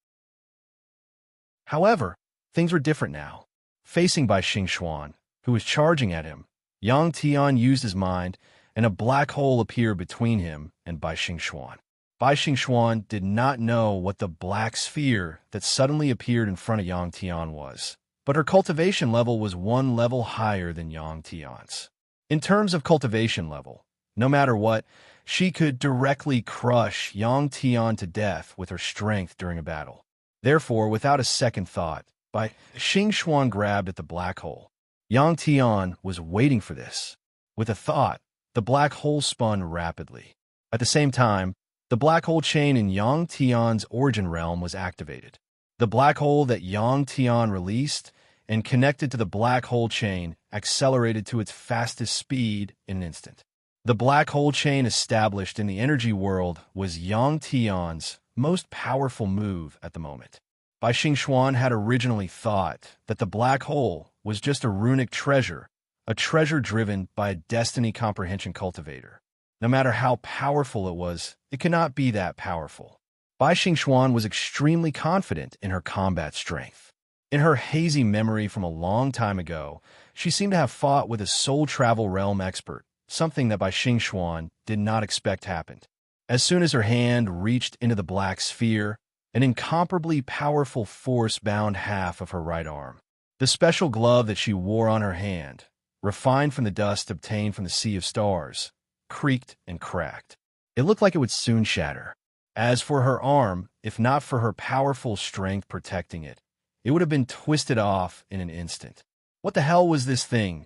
However, things were different now. Facing Xingxuan, who was charging at him, Yang Tian used his mind, and a black hole appeared between him and Xingxuan. Xingxuan did not know what the black sphere that suddenly appeared in front of Yang Tian was, but her cultivation level was one level higher than Yang Tian's. In terms of cultivation level, no matter what, she could directly crush Yang Tian to death with her strength during a battle. Therefore, without a second thought, Xingxuan grabbed at the black hole. Yang Tian was waiting for this. With a thought, the black hole spun rapidly. At the same time, the black hole chain in Yang Tian's origin realm was activated. The black hole that Yang Tian released and connected to the black hole chain accelerated to its fastest speed in an instant. The black hole chain established in the energy world was Yang Tian's most powerful move at the moment. Xingxuan had originally thought that the black hole was just a runic treasure, a treasure driven by a destiny comprehension cultivator. No matter how powerful it was, it could not be that powerful. Xingxuan was extremely confident in her combat strength. In her hazy memory from a long time ago, she seemed to have fought with a soul travel realm expert, something that Xingxuan did not expect happened. As soon as her hand reached into the black sphere, an incomparably powerful force bound half of her right arm. The special glove that she wore on her hand, refined from the dust obtained from the sea of stars, creaked and cracked. It looked like it would soon shatter. As for her arm, if not for her powerful strength protecting it, it would have been twisted off in an instant. What the hell was this thing?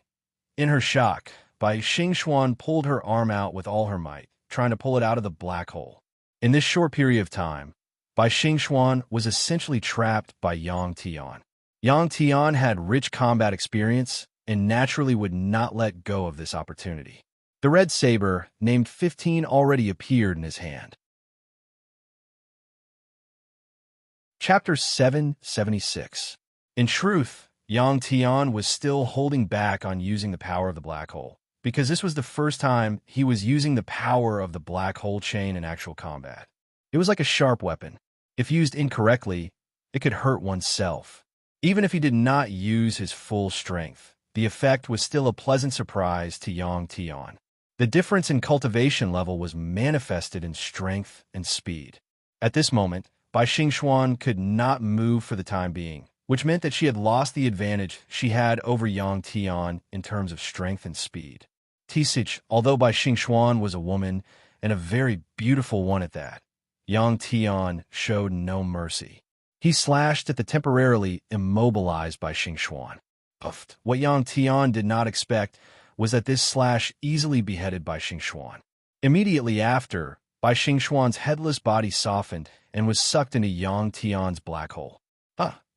In her shock, Xingxuan pulled her arm out with all her might, trying to pull it out of the black hole. In this short period of time, Xingxuan was essentially trapped by Yang Tian. Yang Tian had rich combat experience and naturally would not let go of this opportunity. The red saber, named 15, already appeared in his hand. Chapter 776. In truth, Yang Tian was still holding back on using the power of the black hole, because this was the first time he was using the power of the black hole chain in actual combat. It was like a sharp weapon. If used incorrectly, it could hurt oneself. Even if he did not use his full strength, the effect was still a pleasant surprise to Yang Tian. The difference in cultivation level was manifested in strength and speed. At this moment, Xingxuan could not move for the time being, which meant that she had lost the advantage she had over Yang Tian in terms of strength and speed. Tisich, although Xingxuan was a woman, and a very beautiful one at that, Yang Tian showed no mercy. He slashed at the temporarily immobilized Xingxuan. What Yang Tian did not expect was that this slash easily beheaded Xingxuan. Immediately after, Xingxuan's headless body softened and was sucked into Yang Tian's black hole.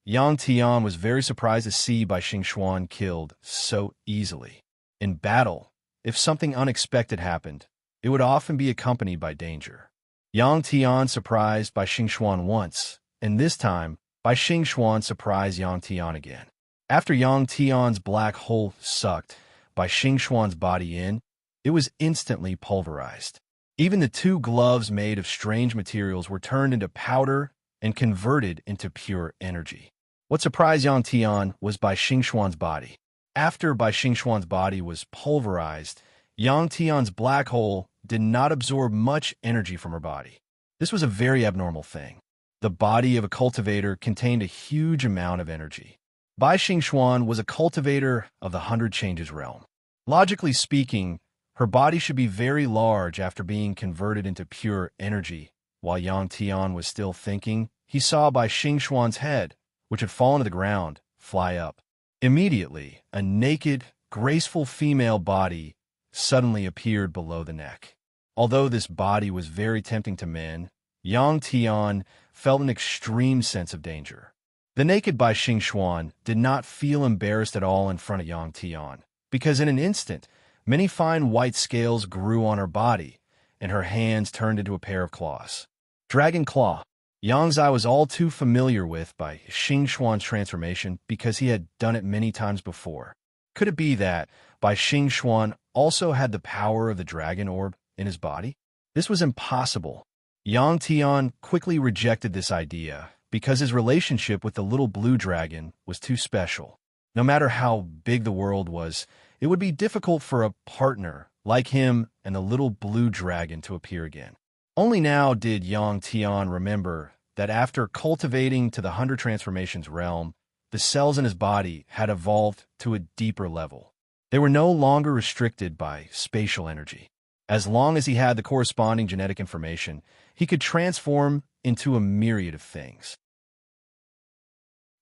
Yang Tian was very surprised to see Xingxuan killed so easily. In battle, if something unexpected happened, it would often be accompanied by danger. Yang Tian surprised Xingxuan once, and this time, Xingxuan surprised Yang Tian again. After Yang Tian's black hole sucked Xingxuan's body in, it was instantly pulverized. Even the two gloves made of strange materials were turned into powder and converted into pure energy. What surprised Yang Tian was Bai Xingxuan's body. After Bai Xingxuan's body was pulverized, Yang Tian's black hole did not absorb much energy from her body. This was a very abnormal thing. The body of a cultivator contained a huge amount of energy. Bai Xingxuan was a cultivator of the Hundred Changes realm. Logically speaking, her body should be very large after being converted into pure energy. While Yang Tian was still thinking, he saw Bai Xingxuan's head, which had fallen to the ground, fly up. Immediately, a naked, graceful female body suddenly appeared below the neck. Although this body was very tempting to men, Yang Tian felt an extreme sense of danger. The naked Bai Xingxuan did not feel embarrassed at all in front of Yang Tian, because in an instant, many fine white scales grew on her body, and her hands turned into a pair of claws. Dragon Claw. Yang Zai was all too familiar with Bai Xingxuan's transformation because he had done it many times before. Could it be that Bai Xingxuan also had the power of the dragon orb in his body? This was impossible. Yang Tian quickly rejected this idea because his relationship with the little blue dragon was too special. No matter how big the world was, it would be difficult for a partner like him and the little blue dragon to appear again. Only now did Yang Tian remember that after cultivating to the 100 Transformations realm, the cells in his body had evolved to a deeper level. They were no longer restricted by spatial energy. As long as he had the corresponding genetic information, he could transform into a myriad of things.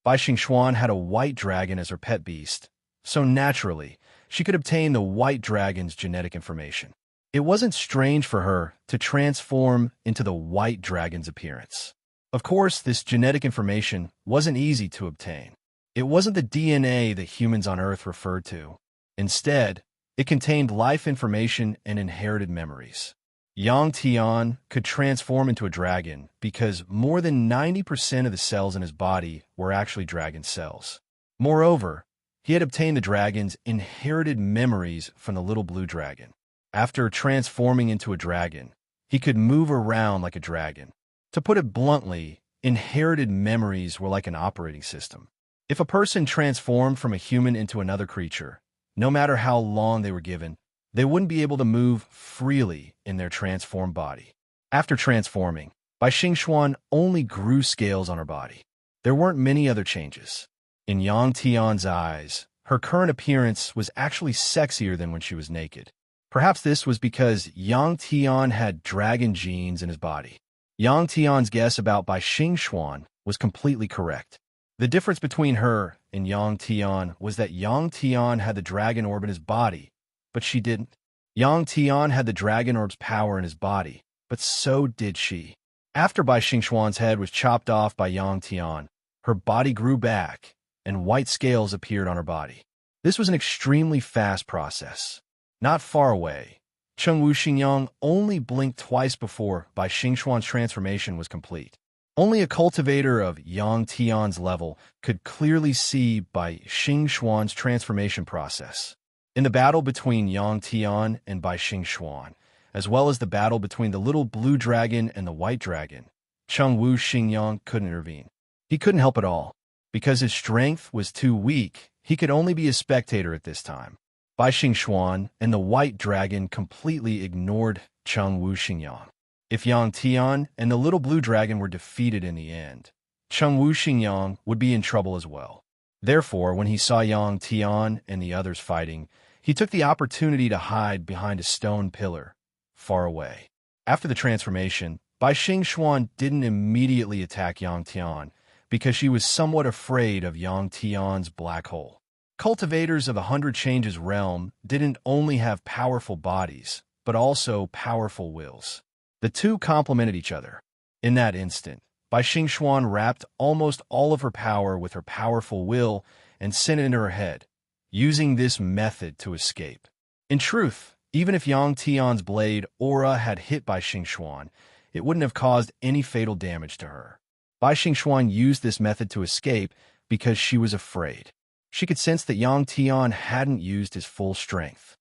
Bai Xingxuan had a white dragon as her pet beast, so naturally, she could obtain the white dragon's genetic information. It wasn't strange for her to transform into the white dragon's appearance. Of course, this genetic information wasn't easy to obtain. It wasn't the DNA that humans on Earth referred to. Instead, it contained life information and inherited memories. Yang Tian could transform into a dragon because more than 90% of the cells in his body were actually dragon cells. Moreover, he had obtained the dragon's inherited memories from the little blue dragon. After transforming into a dragon, he could move around like a dragon. To put it bluntly, inherited memories were like an operating system. If a person transformed from a human into another creature, no matter how long they were given, they wouldn't be able to move freely in their transformed body. After transforming, Bai Xingxuan only grew scales on her body. There weren't many other changes. In Yang Tian's eyes, her current appearance was actually sexier than when she was naked. Perhaps this was because Yang Tian had dragon genes in his body. Yang Tian's guess about Bai Xingxuan was completely correct. The difference between her and Yang Tian was that Yang Tian had the dragon orb in his body, but she didn't. Yang Tian had the dragon orb's power in his body, but so did she. After Bai Xingxuan's head was chopped off by Yang Tian, her body grew back, and white scales appeared on her body. This was an extremely fast process. Not far away, Chengwu Xingyang only blinked twice before Bai Xingxuan's transformation was complete. Only a cultivator of Yang Tian's level could clearly see Bai Xingxuan's transformation process. In the battle between Yang Tian and Bai Xingxuan, as well as the battle between the little blue dragon and the white dragon, Chengwu Xingyang couldn't intervene. He couldn't help at all. Because his strength was too weak, he could only be a spectator at this time. Bai Xingxuan and the white dragon completely ignored Chengwu Xingyang. If Yang Tian and the little blue dragon were defeated in the end, Chengwu Xingyang would be in trouble as well. Therefore, when he saw Yang Tian and the others fighting, he took the opportunity to hide behind a stone pillar, far away. After the transformation, Bai Xingxuan didn't immediately attack Yang Tian because she was somewhat afraid of Yang Tian's black hole. Cultivators of the 100 Changes realm didn't only have powerful bodies, but also powerful wills. The two complemented each other. In that instant, Bai Xingxuan wrapped almost all of her power with her powerful will and sent it into her head, using this method to escape. In truth, even if Yang Tian's blade aura had hit Bai Xingxuan, it wouldn't have caused any fatal damage to her. Bai Xingxuan used this method to escape because she was afraid. She could sense that Yang Tian hadn't used his full strength.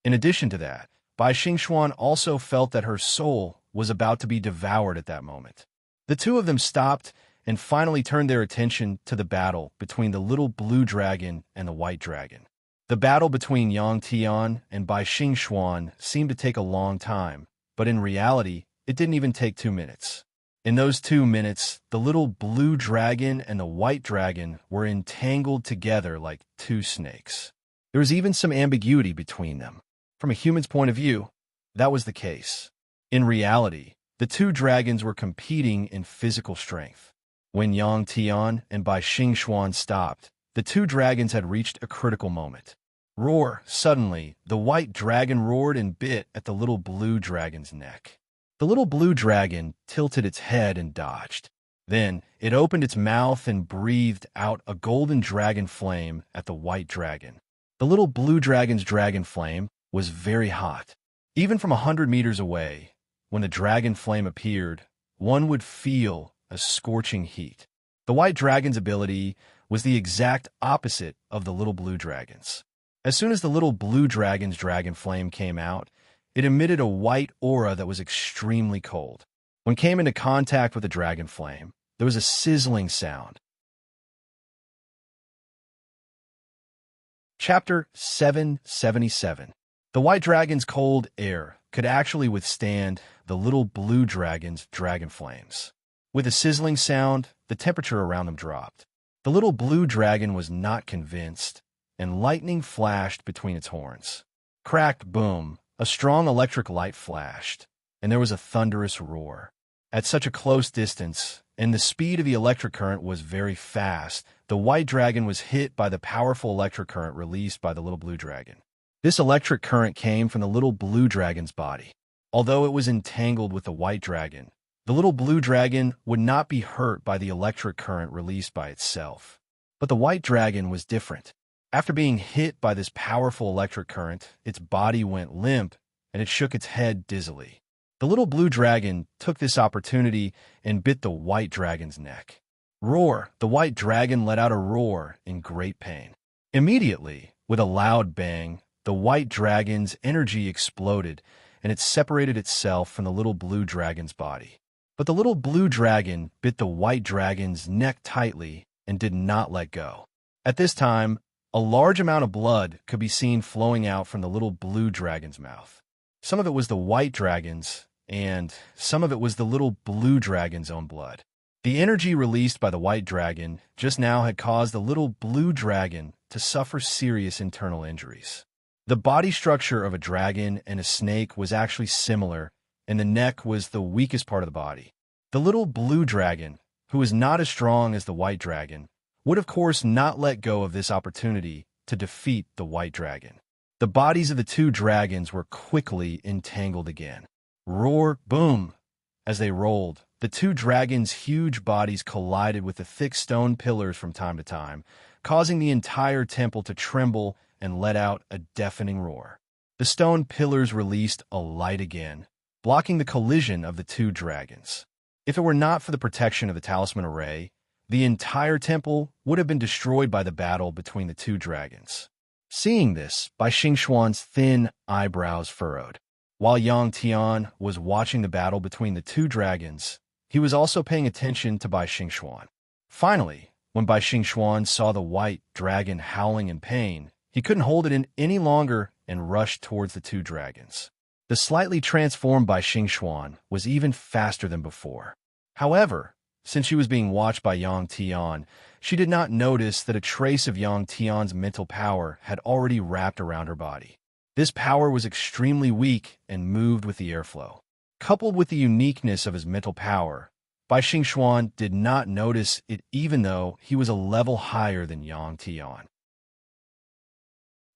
In addition to that, Bai Xingxuan also felt that her soul was about to be devoured at that moment. The two of them stopped and finally turned their attention to the battle between the little blue dragon and the white dragon. The battle between Yang Tian and Bai Xingxuan seemed to take a long time, but in reality, it didn't even take 2 minutes. In those 2 minutes, the little blue dragon and the white dragon were entangled together like two snakes. There was even some ambiguity between them. From a human's point of view, that was the case. In reality, the two dragons were competing in physical strength. When Yang Tian and Bai Xingxuan stopped, the two dragons had reached a critical moment. Roar! Suddenly, the white dragon roared and bit at the little blue dragon's neck. The little blue dragon tilted its head and dodged. Then, it opened its mouth and breathed out a golden dragon flame at the white dragon. The little blue dragon's dragon flame was very hot. Even from 100 meters away, when the dragon flame appeared, one would feel a scorching heat. The white dragon's ability was the exact opposite of the little blue dragon's. As soon as the little blue dragon's dragon flame came out, it emitted a white aura that was extremely cold. When it came into contact with the dragon flame, there was a sizzling sound. Chapter 777. The white dragon's cold air could actually withstand the little blue dragon's dragon flames. With a sizzling sound, the temperature around them dropped. The little blue dragon was not convinced, and lightning flashed between its horns. Crack, boom, a strong electric light flashed, and there was a thunderous roar. At such a close distance, and the speed of the electric current was very fast, the white dragon was hit by the powerful electric current released by the little blue dragon. This electric current came from the little blue dragon's body. Although it was entangled with the white dragon, the little blue dragon would not be hurt by the electric current released by itself. But the white dragon was different. After being hit by this powerful electric current, its body went limp and it shook its head dizzily. The little blue dragon took this opportunity and bit the white dragon's neck. Roar! The white dragon let out a roar in great pain. Immediately, with a loud bang, the white dragon's energy exploded and it separated itself from the little blue dragon's body. But the little blue dragon bit the white dragon's neck tightly and did not let go. At this time, a large amount of blood could be seen flowing out from the little blue dragon's mouth. Some of it was the white dragon's, and some of it was the little blue dragon's own blood. The energy released by the white dragon just now had caused the little blue dragon to suffer serious internal injuries. The body structure of a dragon and a snake was actually similar, and the neck was the weakest part of the body. The little blue dragon, who was not as strong as the white dragon, would of course not let go of this opportunity to defeat the white dragon. The bodies of the two dragons were quickly entangled again. Roar, boom! As they rolled, the two dragons' huge bodies collided with the thick stone pillars from time to time, causing the entire temple to tremble and let out a deafening roar. The stone pillars released a light again, blocking the collision of the two dragons. If it were not for the protection of the talisman array, the entire temple would have been destroyed by the battle between the two dragons. Seeing this, Bai Xingxuan's thin eyebrows furrowed. While Yang Tian was watching the battle between the two dragons, he was also paying attention to Bai Xingxuan. Finally, when Bai Xingxuan saw the white dragon howling in pain, he couldn't hold it in any longer and rushed towards the two dragons. The slightly transformed Bai Xingxuan was even faster than before. However, since she was being watched by Yang Tian, she did not notice that a trace of Yang Tian's mental power had already wrapped around her body. This power was extremely weak and moved with the airflow. Coupled with the uniqueness of his mental power, Bai Xingxuan did not notice it even though he was a level higher than Yang Tian.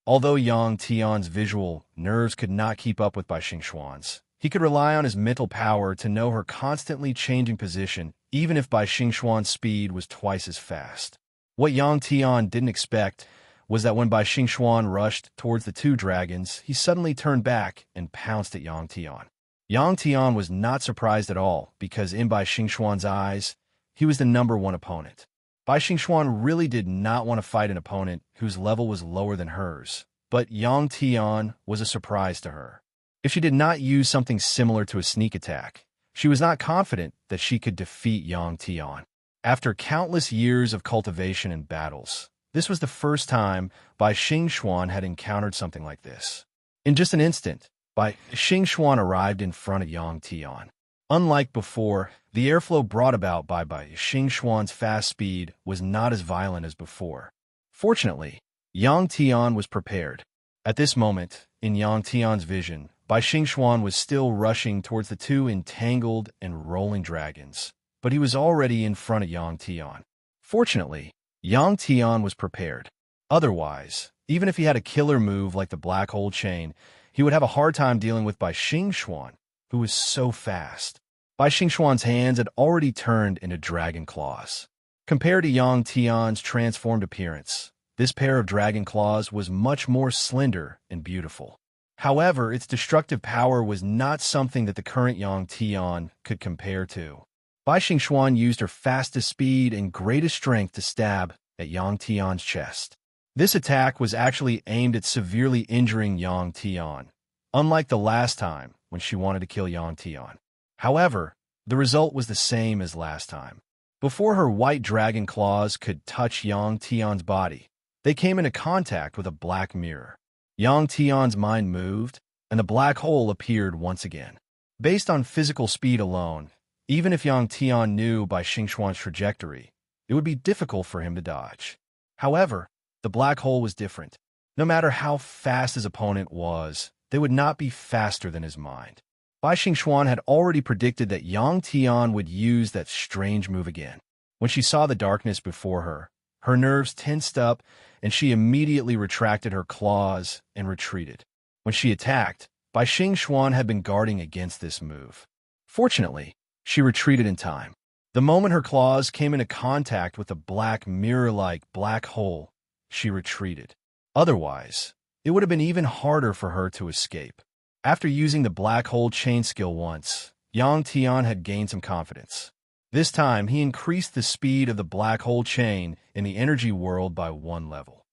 Although Yang Tian's visual nerves could not keep up with Bai Xingxuan's, he could rely on his mental power to know her constantly changing position, even if Bai Xingxuan's speed was twice as fast. What Yang Tian didn't expect was that when Bai Xingxuan rushed towards the two dragons, he suddenly turned back and pounced at Yang Tian. Yang Tian was not surprised at all, because in Bai Xingxuan's eyes, he was the #1 opponent. Bai Xingxuan really did not want to fight an opponent whose level was lower than hers, but Yang Tian was a surprise to her. If she did not use something similar to a sneak attack, she was not confident that she could defeat Yang Tian. After countless years of cultivation and battles, this was the first time Bai Xingxuan had encountered something like this. In just an instant, Bai Xingxuan arrived in front of Yang Tian. Unlike before, the airflow brought about by Bai Xingxuan's fast speed was not as violent as before. Fortunately, Yang Tian was prepared. At this moment, in Yang Tian's vision, Bai Xingxuan was still rushing towards the two entangled and rolling dragons, but he was already in front of Yang Tian. Fortunately, Yang Tian was prepared. Otherwise, even if he had a killer move like the black hole chain, he would have a hard time dealing with Bai Xingxuan, who was so fast. Bai Xingxuan's hands had already turned into dragon claws. Compared to Yang Tian's transformed appearance, this pair of dragon claws was much more slender and beautiful. However, its destructive power was not something that the current Yang Tian could compare to. Bai Xingxuan used her fastest speed and greatest strength to stab at Yang Tian's chest. This attack was actually aimed at severely injuring Yang Tian, unlike the last time when she wanted to kill Yang Tian. However, the result was the same as last time. Before her white dragon claws could touch Yang Tian's body, they came into contact with a black mirror. Yang Tian's mind moved, and the black hole appeared once again. Based on physical speed alone, even if Yang Tian knew Bai Xingxuan's trajectory, it would be difficult for him to dodge. However, the black hole was different. No matter how fast his opponent was, they would not be faster than his mind. Bai Xingxuan had already predicted that Yang Tian would use that strange move again. When she saw the darkness before her, her nerves tensed up, and she immediately retracted her claws and retreated. When she attacked, Bai Xingxuan had been guarding against this move. Fortunately, she retreated in time. The moment her claws came into contact with the black mirror-like black hole, she retreated. Otherwise, it would have been even harder for her to escape. After using the black hole chain skill once, Yang Tian had gained some confidence. This time, he increased the speed of the black hole chain in the energy world by 1 level.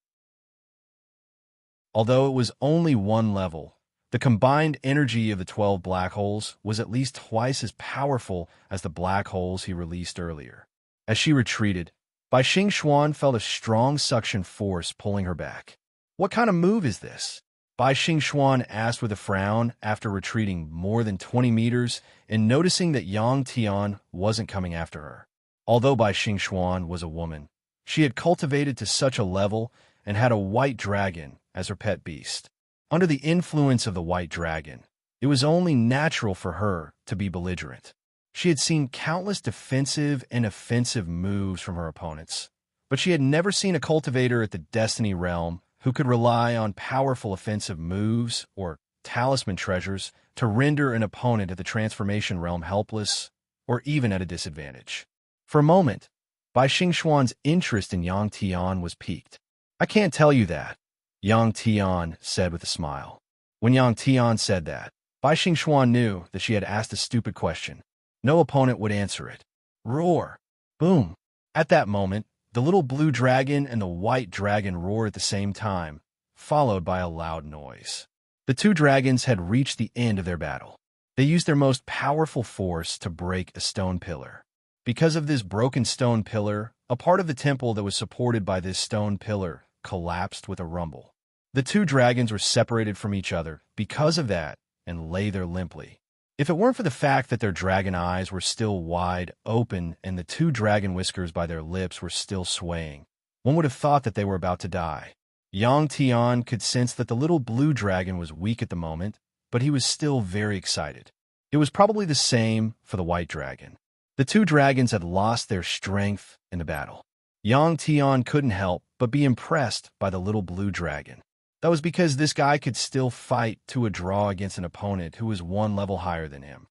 Although it was only 1 level, the combined energy of the 12 black holes was at least twice as powerful as the black holes he released earlier. As she retreated, Bai Xingxuan felt a strong suction force pulling her back. "What kind of move is this?" Bai Xingxuan asked with a frown after retreating more than 20 meters and noticing that Yang Tian wasn't coming after her. Although Bai Xingxuan was a woman, she had cultivated to such a level and had a white dragon as her pet beast. Under the influence of the white dragon, it was only natural for her to be belligerent. She had seen countless defensive and offensive moves from her opponents, but she had never seen a cultivator at the Destiny realm who could rely on powerful offensive moves or talisman treasures to render an opponent at the transformation realm helpless or even at a disadvantage. For a moment, Bai Xingxuan's interest in Yang Tian was piqued. "I can't tell you that," Yang Tian said with a smile. When Yang Tian said that, Bai Xingxuan knew that she had asked a stupid question. No opponent would answer it. Roar! Boom! At that moment, the little blue dragon and the white dragon roared at the same time, followed by a loud noise. The two dragons had reached the end of their battle. They used their most powerful force to break a stone pillar. Because of this broken stone pillar, a part of the temple that was supported by this stone pillar collapsed with a rumble. The two dragons were separated from each other because of that and lay there limply. If it weren't for the fact that their dragon eyes were still wide open and the two dragon whiskers by their lips were still swaying, one would have thought that they were about to die. Yang Tian could sense that the little blue dragon was weak at the moment, but he was still very excited. It was probably the same for the white dragon. The two dragons had lost their strength in the battle. Yang Tian couldn't help but be impressed by the little blue dragon. That was because this guy could still fight to a draw against an opponent who was 1 level higher than him.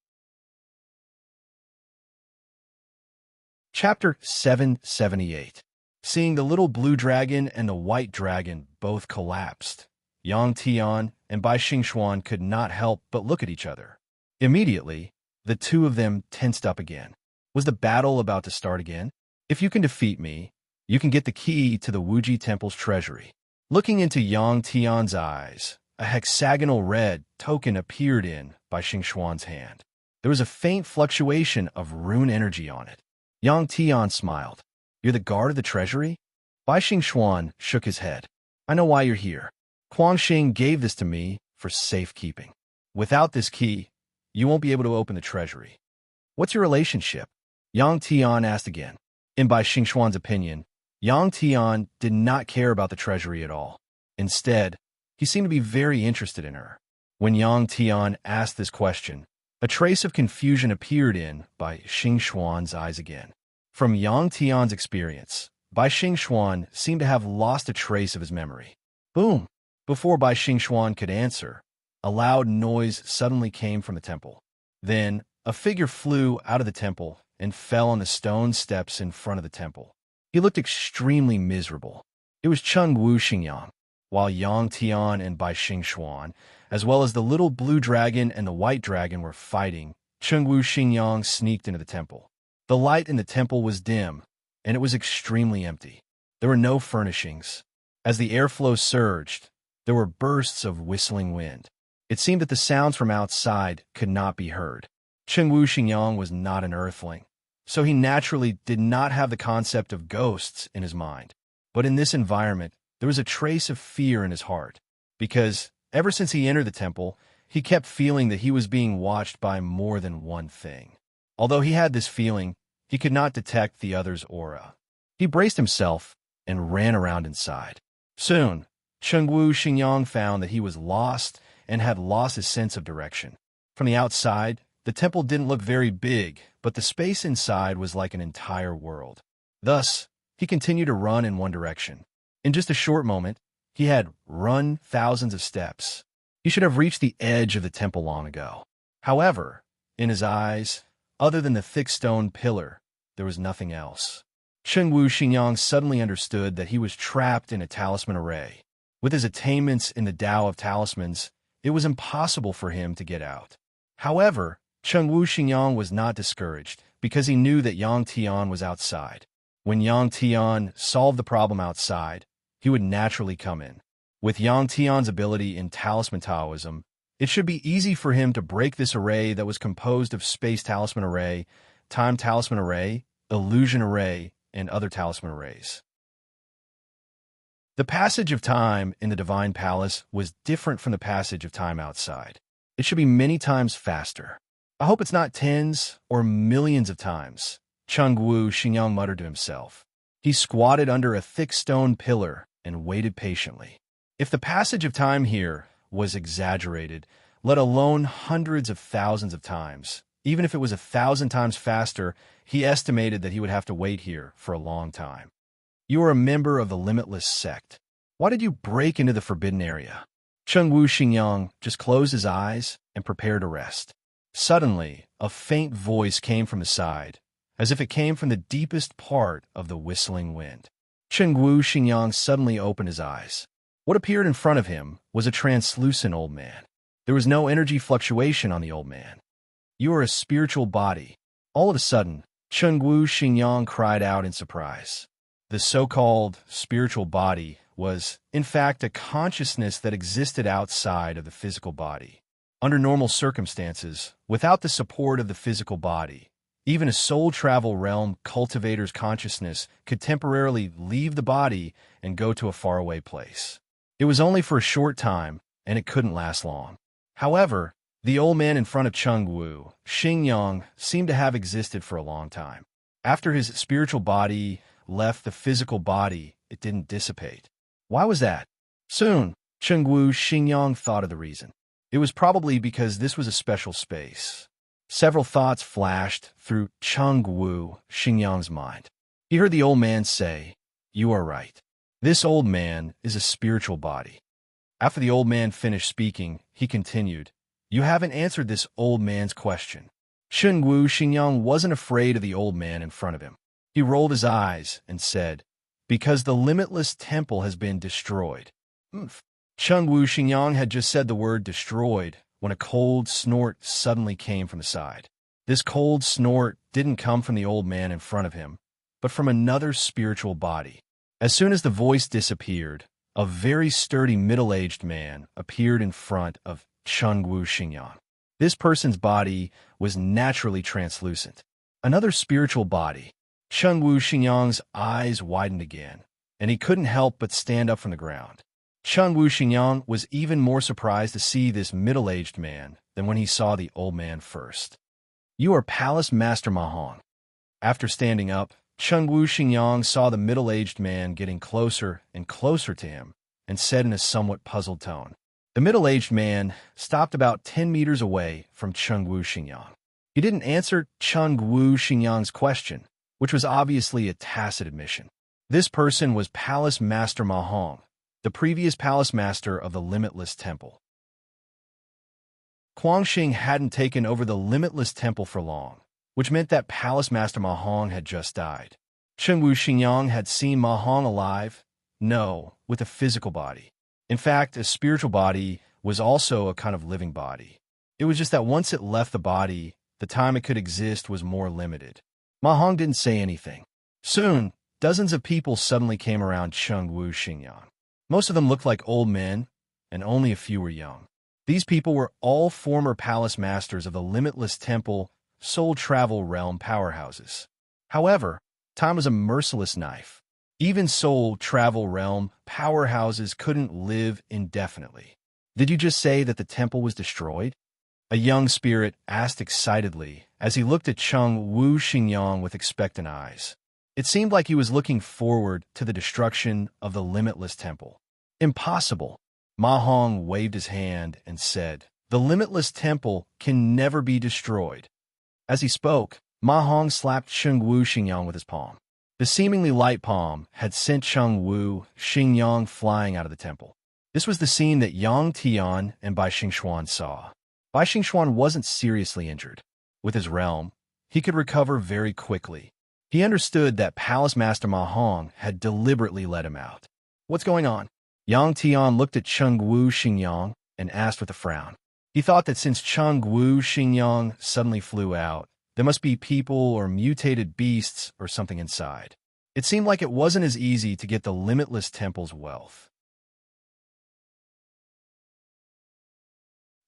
Chapter 778. Seeing the little blue dragon and the white dragon both collapsed, Yang Tian and Bai Xingxuan could not help but look at each other. Immediately, the two of them tensed up again. Was the battle about to start again? If you can defeat me, you can get the key to the Wuji Temple's treasury. Looking into Yang Tian's eyes, a hexagonal red token appeared in Bai Xingxuan's hand. There was a faint fluctuation of rune energy on it. Yang Tian smiled. "You're the guard of the treasury?" Bai Xingxuan shook his head. "I know why you're here. Guangxing gave this to me for safekeeping. Without this key, you won't be able to open the treasury." "What's your relationship?" Yang Tian asked again. In Bai Xingxuan's opinion, Yang Tian did not care about the treasury at all. Instead, he seemed to be very interested in her. When Yang Tian asked this question, a trace of confusion appeared in Bai Xingxuan's eyes again. From Yang Tian's experience, Bai Xingxuan seemed to have lost a trace of his memory. Boom! Before Bai Xingxuan could answer, a loud noise suddenly came from the temple. Then, a figure flew out of the temple and fell on the stone steps in front of the temple. He looked extremely miserable. It was Cheng Wu Xingyang. While Yang Tian and Bai Xingxuan, as well as the little blue dragon and the white dragon, were fighting, Cheng Wu Xingyang sneaked into the temple. The light in the temple was dim, and it was extremely empty. There were no furnishings. As the airflow surged, there were bursts of whistling wind. It seemed that the sounds from outside could not be heard. Cheng Wu Xingyang was not an earthling, so he naturally did not have the concept of ghosts in his mind. But in this environment, there was a trace of fear in his heart, because ever since he entered the temple, he kept feeling that he was being watched by more than one thing. Although he had this feeling, he could not detect the other's aura. He braced himself and ran around inside. Soon, Cheng Wu Xingyang found that he was lost and had lost his sense of direction. From the outside, the temple didn't look very big, but the space inside was like an entire world. Thus, he continued to run in one direction. In just a short moment, he had run thousands of steps. He should have reached the edge of the temple long ago. However, in his eyes, other than the thick stone pillar, there was nothing else. Cheng Wu Xingyang suddenly understood that he was trapped in a talisman array. With his attainments in the Tao of talismans, it was impossible for him to get out. However, Cheng Wu Xingyang was not discouraged, because he knew that Yang Tian was outside. When Yang Tian solved the problem outside, he would naturally come in. With Yang Tian's ability in talisman Taoism, it should be easy for him to break this array that was composed of space talisman array, time talisman array, illusion array, and other talisman arrays. The passage of time in the Divine Palace was different from the passage of time outside. It should be many times faster. I hope it's not tens or millions of times, Cheng Wu Xingyang muttered to himself. He squatted under a thick stone pillar and waited patiently. If the passage of time here was exaggerated, let alone hundreds of thousands of times, even if it was 1,000 times faster, he estimated that he would have to wait here for a long time. You are a member of the Limitless sect. Why did you break into the forbidden area? Cheng Wu Xingyang just closed his eyes and prepared to rest. Suddenly, a faint voice came from the side, as if it came from the deepest part of the whistling wind. Cheng Wu Xingyang suddenly opened his eyes. What appeared in front of him was a translucent old man. There was no energy fluctuation on the old man. You are a spiritual body. All of a sudden, Cheng Wu Xingyang cried out in surprise. The so-called spiritual body was, in fact, a consciousness that existed outside of the physical body. Under normal circumstances, without the support of the physical body, even a soul travel realm cultivator's consciousness could temporarily leave the body and go to a faraway place. It was only for a short time, and it couldn't last long. However, the old man in front of Cheng Wu Xingyang seemed to have existed for a long time. After his spiritual body left the physical body, it didn't dissipate. Why was that? Soon, Cheng Wu Xingyang thought of the reason. It was probably because this was a special space. Several thoughts flashed through Cheng Wu Xingyang's mind. He heard the old man say, "You are right. This old man is a spiritual body." After the old man finished speaking, he continued, "You haven't answered this old man's question." Cheng Wu Xingyang wasn't afraid of the old man in front of him. He rolled his eyes and said, "Because the limitless temple has been destroyed." Cheng Wu Xingyang had just said the word destroyed when a cold snort suddenly came from the side. This cold snort didn't come from the old man in front of him, but from another spiritual body. As soon as the voice disappeared, a very sturdy middle-aged man appeared in front of Chengwu Xingyang. This person's body was naturally translucent. Another spiritual body. Chengwu Xingyang's eyes widened again, and he couldn't help but stand up from the ground. Chengwu Xingyang was even more surprised to see this middle-aged man than when he saw the old man first. "You are Palace Master Ma Hong." After standing up, Chengwu Xingyang saw the middle-aged man getting closer and closer to him and said in a somewhat puzzled tone. The middle-aged man stopped about 10 meters away from Chengwu Xingyang. He didn't answer Chengwu Xingyang's question, which was obviously a tacit admission. This person was Palace Master Ma Hong, the previous Palace Master of the Limitless Temple. Guangxing hadn't taken over the Limitless Temple for long, which meant that Palace Master Ma Hong had just died. Chengwu Xingyang had seen Ma Hong alive, no, with a physical body. In fact, a spiritual body was also a kind of living body. It was just that once it left the body, the time it could exist was more limited. Ma Hong didn't say anything. Soon, dozens of people suddenly came around Chengwu Xingyang. Most of them looked like old men, and only a few were young. These people were all former palace masters of the Limitless Temple, Soul Travel Realm powerhouses. However, time was a merciless knife. Even Soul Travel Realm powerhouses couldn't live indefinitely. "Did you just say that the temple was destroyed?" A young spirit asked excitedly as he looked at Chengwu Xingyang with expectant eyes. It seemed like he was looking forward to the destruction of the Limitless Temple. "Impossible." Ma Hong waved his hand and said, "The Limitless Temple can never be destroyed." As he spoke, Ma Hong slapped Chengwu Xingyang with his palm. The seemingly light palm had sent Chengwu Xingyang flying out of the temple. This was the scene that Yang Tian and Bai Xingxuan saw. Bai Xingxuan wasn't seriously injured. With his realm, he could recover very quickly. He understood that Palace Master Ma Hong had deliberately let him out. "What's going on?" Yang Tian looked at Chengwu Xingyang and asked with a frown. He thought that since Chengwu Xingyang suddenly flew out, there must be people or mutated beasts or something inside. It seemed like it wasn't as easy to get the Limitless Temple's wealth.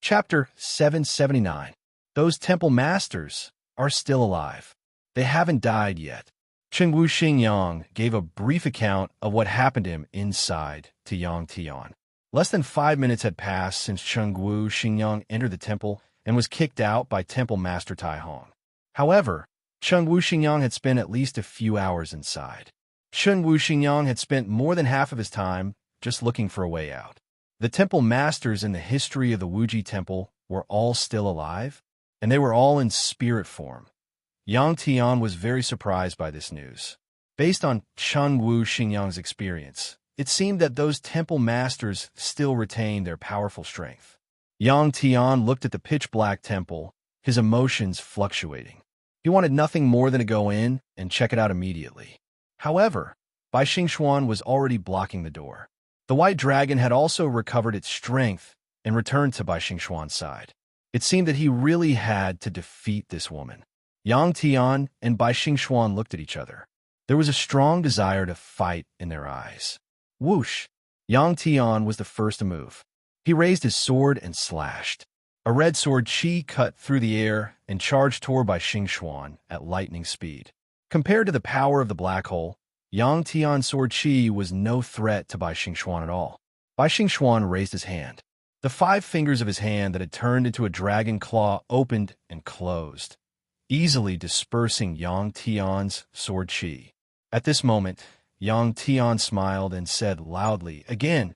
Chapter 779. Those temple masters are still alive. They haven't died yet. Chengwu Xingyang gave a brief account of what happened to him inside to Yang Tian. Less than 5 minutes had passed since Chengwu Xingyang entered the temple and was kicked out by Temple Master Tai Hong. However, Chengwu Xingyang had spent at least a few hours inside. Chengwu Xingyang had spent more than half of his time just looking for a way out. The temple masters in the history of the Wuji Temple were all still alive, and they were all in spirit form. Yang Tian was very surprised by this news. Based on Chengwu Xingyang's experience, it seemed that those temple masters still retained their powerful strength. Yang Tian looked at the pitch-black temple, his emotions fluctuating. He wanted nothing more than to go in and check it out immediately. However, Bai Xingxuan was already blocking the door. The white dragon had also recovered its strength and returned to Bai Xingxuan's side. It seemed that he really had to defeat this woman. Yang Tian and Bai Xingxuan looked at each other. There was a strong desire to fight in their eyes. Whoosh! Yang Tian was the first to move. He raised his sword and slashed. A red sword chi cut through the air and charged toward Bai Xingxuan at lightning speed. Compared to the power of the black hole, Yang Tian's sword chi was no threat to Bai Xingxuan at all. Bai Xingxuan raised his hand. The 5 fingers of his hand that had turned into a dragon claw opened and closed, easily dispersing Yang Tian's sword chi. At this moment, Yang Tian smiled and said loudly, "Again."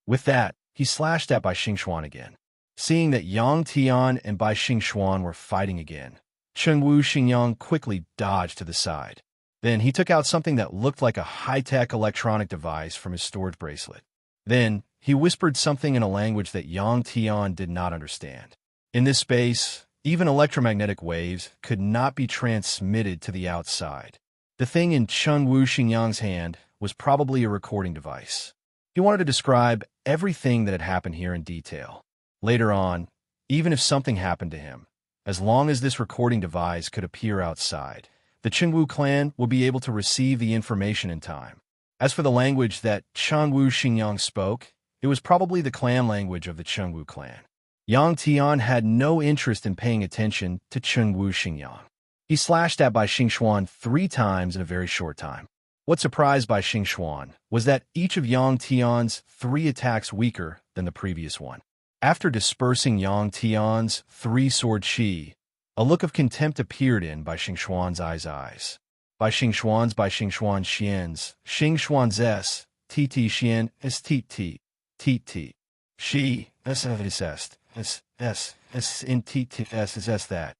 With that, he slashed at Bai Xingxuan again. Seeing that Yang Tian and Bai Xingxuan were fighting again, Chengwu Xingyang quickly dodged to the side. Then he took out something that looked like a high-tech electronic device from his storage bracelet. Then he whispered something in a language that Yang Tian did not understand. In this space, even electromagnetic waves could not be transmitted to the outside. The thing in Chengwu Xingyang's hand was probably a recording device. He wanted to describe everything that had happened here in detail. Later on, even if something happened to him, as long as this recording device could appear outside, the Chengwu clan would be able to receive the information in time. As for the language that Chengwu Xingyang spoke, it was probably the clan language of the Chengwu clan. Yang Tian had no interest in paying attention to Chengwu Xingyang. He slashed at Bai Xingxuan 3 times in a very short time. What surprised Bai Xingxuan was that each of Yang Tian's 3 attacks weaker than the previous one. After dispersing Yang Tian's 3-sword qi, a look of contempt appeared in Bai Xingxuan's eyes. Bai Xingxuan Xian's, Xingxuan's S, TT Xian, S TT, TT. She, S est, S in TT, S is S that.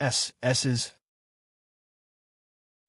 S is.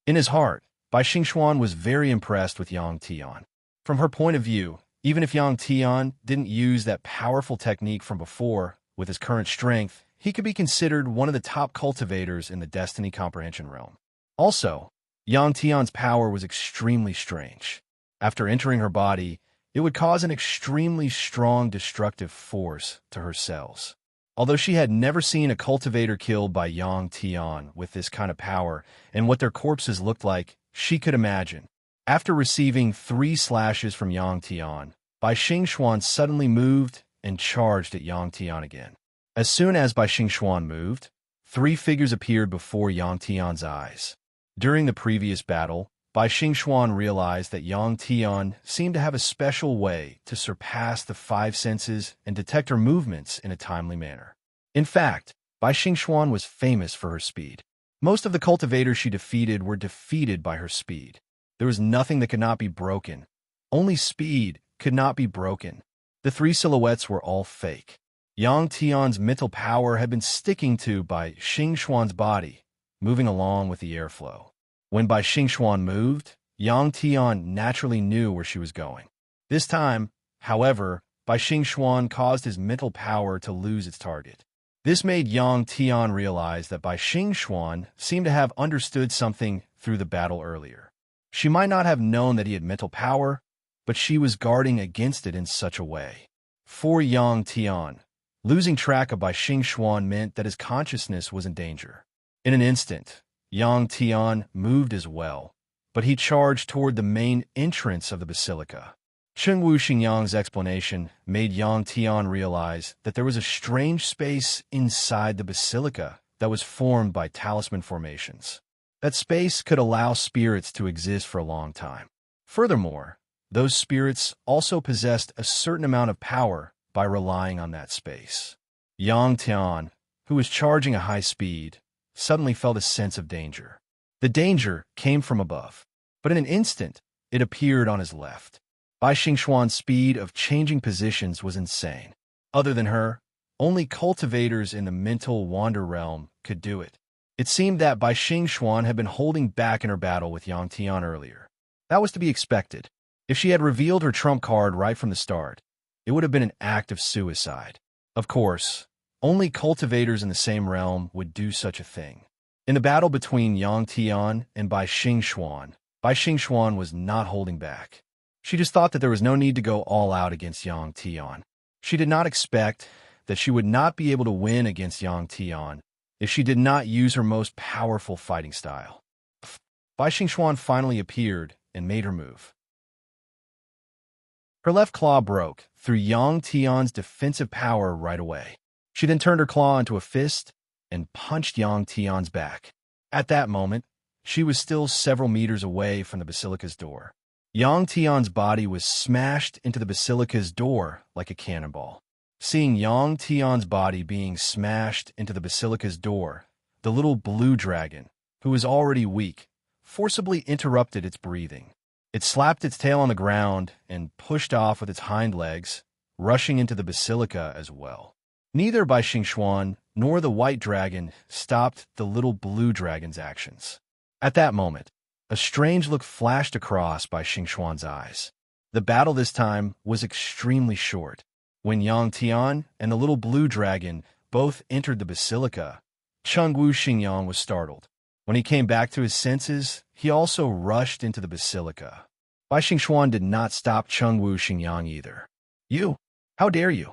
In his heart, Bai Xingxuan was very impressed with Yang Tian. From her point of view, even if Yang Tian didn't use that powerful technique from before, with his current strength, he could be considered one of the top cultivators in the Destiny Comprehension realm. Also, Yang Tian's power was extremely strange. After entering her body, it would cause an extremely strong destructive force to her cells. Although she had never seen a cultivator killed by Yang Tian with this kind of power and what their corpses looked like, she could imagine. After receiving 3 slashes from Yang Tian, Bai Xingxuan suddenly moved and charged at Yang Tian again. As soon as Bai Xingxuan moved, 3 figures appeared before Yang Tian's eyes. During the previous battle, Bai Xingxuan realized that Yang Tian seemed to have a special way to surpass the 5 senses and detect her movements in a timely manner. In fact, Bai Xingxuan was famous for her speed. Most of the cultivators she defeated were defeated by her speed. There was nothing that could not be broken. Only speed could not be broken. The 3 silhouettes were all fake. Yang Tian's mental power had been sticking to Bai Xingxuan's body, moving along with the airflow. When Bai Xingxuan moved, Yang Tian naturally knew where she was going. This time, however, Bai Xingxuan caused his mental power to lose its target. This made Yang Tian realize that Bai Xingxuan seemed to have understood something through the battle earlier. She might not have known that he had mental power, but she was guarding against it in such a way. For Yang Tian, losing track of Bai Xingxuan meant that his consciousness was in danger. In an instant, Yang Tian moved as well, but he charged toward the main entrance of the basilica. Chengwu Xingyang's explanation made Yang Tian realize that there was a strange space inside the basilica that was formed by talisman formations. That space could allow spirits to exist for a long time. Furthermore, those spirits also possessed a certain amount of power by relying on that space. Yang Tian, who was charging at high speed, suddenly felt a sense of danger. The danger came from above, but in an instant, it appeared on his left. Bai Xingxuan's speed of changing positions was insane. Other than her, only cultivators in the mental wander realm could do it. It seemed that Bai Xingxuan had been holding back in her battle with Yang Tian earlier. That was to be expected. If she had revealed her trump card right from the start, it would have been an act of suicide. Of course, only cultivators in the same realm would do such a thing. In the battle between Yang Tian and Bai Xingxuan was not holding back. She just thought that there was no need to go all out against Yang Tian. She did not expect that she would not be able to win against Yang Tian if she did not use her most powerful fighting style. Bai Xingxuan finally appeared and made her move. Her left claw broke through Yang Tian's defensive power right away. She then turned her claw into a fist and punched Yang Tian's back. At that moment, she was still several meters away from the basilica's door. Yang Tian's body was smashed into the basilica's door like a cannonball. Seeing Yang Tian's body being smashed into the basilica's door, the little blue dragon, who was already weak, forcibly interrupted its breathing. It slapped its tail on the ground and pushed off with its hind legs, rushing into the basilica as well. Neither Bai Xingxuan nor the white dragon stopped the little blue dragon's actions. At that moment, a strange look flashed across Bai Xingxuan's eyes. The battle this time was extremely short. When Yang Tian and the little blue dragon both entered the basilica, Chengwu Xingyang was startled. When he came back to his senses, he also rushed into the basilica. Bai Xingxuan did not stop Chengwu Xingyang either. "You! How dare you!"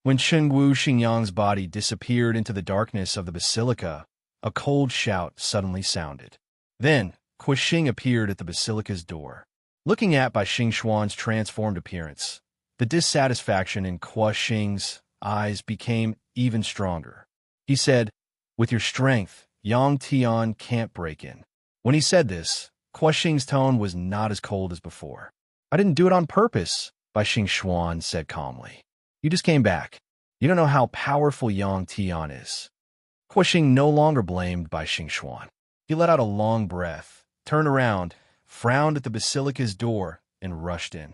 When Chengwu Xingyang's body disappeared into the darkness of the basilica, a cold shout suddenly sounded. Then, Kuixing appeared at the basilica's door. Looking at by Xing Xuan's transformed appearance, the dissatisfaction in Kuo Xing's eyes became even stronger. He said, "With your strength, Yang Tian can't break in." When he said this, Kuo Xing's tone was not as cold as before. "I didn't do it on purpose," Bai Xing Xuan said calmly. "You just came back. You don't know how powerful Yang Tian is." Kuo Xing no longer blamed Bai Xing Xuan. He let out a long breath, turned around, frowned at the basilica's door, and rushed in.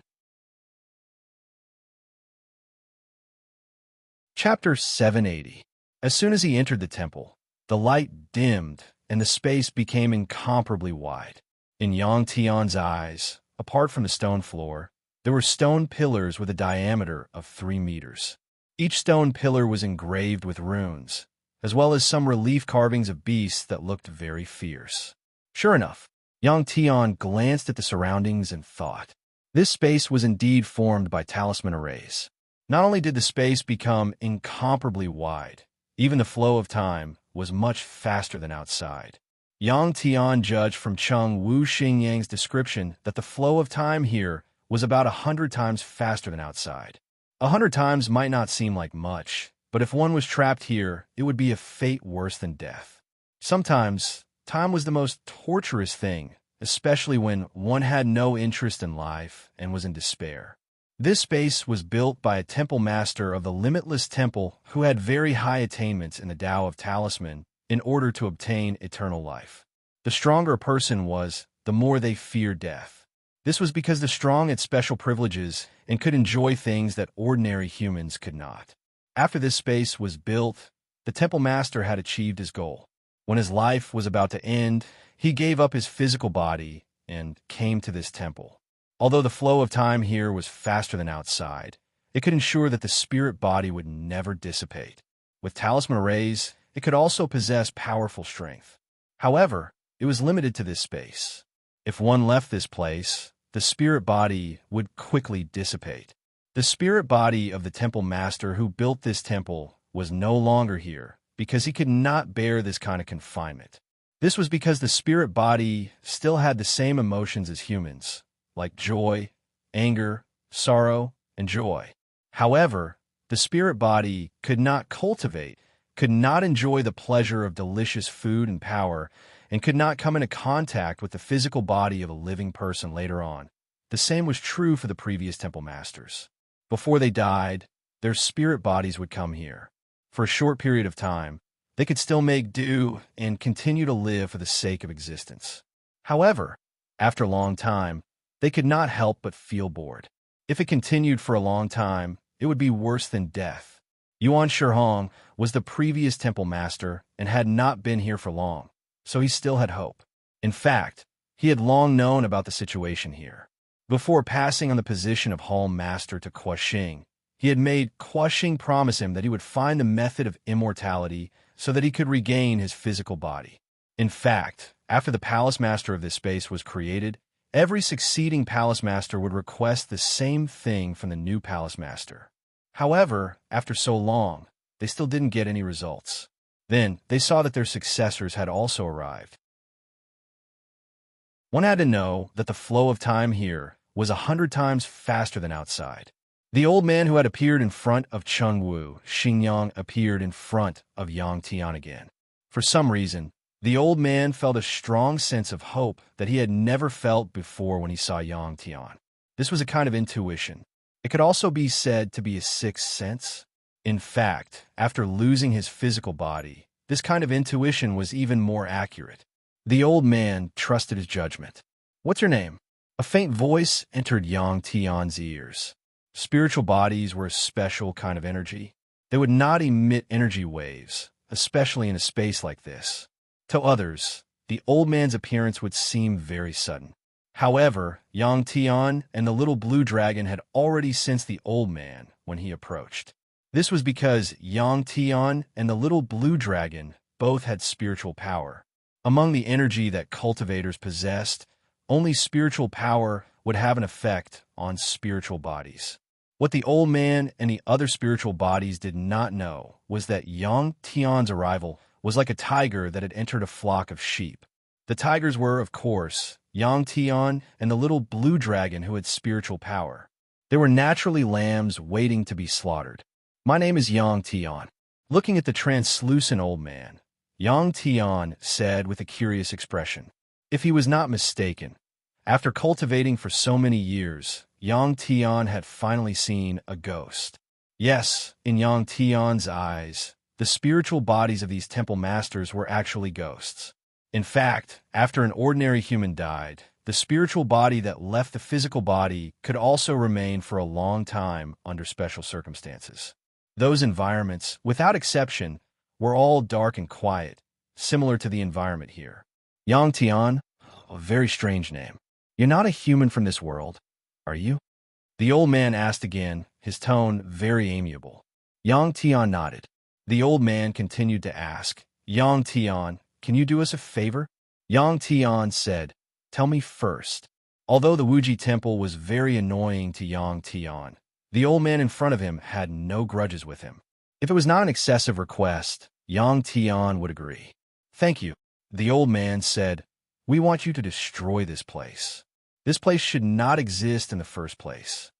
Chapter 780. As soon as he entered the temple, the light dimmed and the space became incomparably wide. In Yang Tian's eyes, apart from the stone floor, there were stone pillars with a diameter of 3 meters. Each stone pillar was engraved with runes, as well as some relief carvings of beasts that looked very fierce. Sure enough, Yang Tian glanced at the surroundings and thought, this space was indeed formed by talisman arrays. Not only did the space become incomparably wide, even the flow of time was much faster than outside. Yang Tian judged from Cheng Wu Xingyang's description that the flow of time here was about 100 times faster than outside. 100 times might not seem like much, but if one was trapped here, it would be a fate worse than death. Sometimes, time was the most torturous thing, especially when one had no interest in life and was in despair. This space was built by a temple master of the Limitless Temple who had very high attainments in the Tao of Talisman in order to obtain eternal life. The stronger a person was, the more they feared death. This was because the strong had special privileges and could enjoy things that ordinary humans could not. After this space was built, the temple master had achieved his goal. When his life was about to end, he gave up his physical body and came to this temple. Although the flow of time here was faster than outside, it could ensure that the spirit body would never dissipate. With talisman arrays, it could also possess powerful strength. However, it was limited to this space. If one left this place, the spirit body would quickly dissipate. The spirit body of the temple master who built this temple was no longer here because he could not bear this kind of confinement. This was because the spirit body still had the same emotions as humans, like joy, anger, sorrow, and joy. However, the spirit body could not cultivate, could not enjoy the pleasure of delicious food and power, and could not come into contact with the physical body of a living person later on. The same was true for the previous temple masters. Before they died, their spirit bodies would come here. For a short period of time, they could still make do and continue to live for the sake of existence. However, after a long time, they could not help but feel bored. If it continued for a long time, it would be worse than death. Yuan Shihong was the previous temple master and had not been here for long, so he still had hope. In fact, he had long known about the situation here. Before passing on the position of hall master to Kuo Xing, he had made Kuo Xing promise him that he would find the method of immortality so that he could regain his physical body. In fact, after the palace master of this space was created, every succeeding palace master would request the same thing from the new palace master. However, after so long, they still didn't get any results. Then, they saw that their successors had also arrived. One had to know that the flow of time here was 100 times faster than outside. The old man who had appeared in front of Cheng Wu Xingyang appeared in front of Yang Tian again. For some reason, the old man felt a strong sense of hope that he had never felt before when he saw Yang Tian. This was a kind of intuition. It could also be said to be a sixth sense. In fact, after losing his physical body, this kind of intuition was even more accurate. The old man trusted his judgment. "What's your name?" A faint voice entered Yang Tian's ears. Spiritual bodies were a special kind of energy. They would not emit energy waves, especially in a space like this. To others, the old man's appearance would seem very sudden. However, Yang Tian and the little blue dragon had already sensed the old man when he approached. This was because Yang Tian and the little blue dragon both had spiritual power. Among the energy that cultivators possessed, only spiritual power would have an effect on spiritual bodies. What the old man and the other spiritual bodies did not know was that Yang Tian's arrival was like a tiger that had entered a flock of sheep. The tigers were, of course, Yang Tian, and the little blue dragon who had spiritual power. They were naturally lambs waiting to be slaughtered. My name is Yang Tian. Looking at the translucent old man, Yang Tian said with a curious expression. If he was not mistaken, after cultivating for so many years, Yang Tian had finally seen a ghost. Yes, in Yang Tian's eyes, the spiritual bodies of these temple masters were actually ghosts. In fact, after an ordinary human died, the spiritual body that left the physical body could also remain for a long time under special circumstances. Those environments, without exception, were all dark and quiet, similar to the environment here. Yang Tian, a very strange name. You're not a human from this world, are you? The old man asked again, his tone very amiable. Yang Tian nodded. The old man continued to ask, Yang Tian, can you do us a favor? Yang Tian said, tell me first. Although the Wuji temple was very annoying to Yang Tian, the old man in front of him had no grudges with him. If it was not an excessive request, Yang Tian would agree. Thank you. The old man said, we want you to destroy this place. This place should not exist in the first place.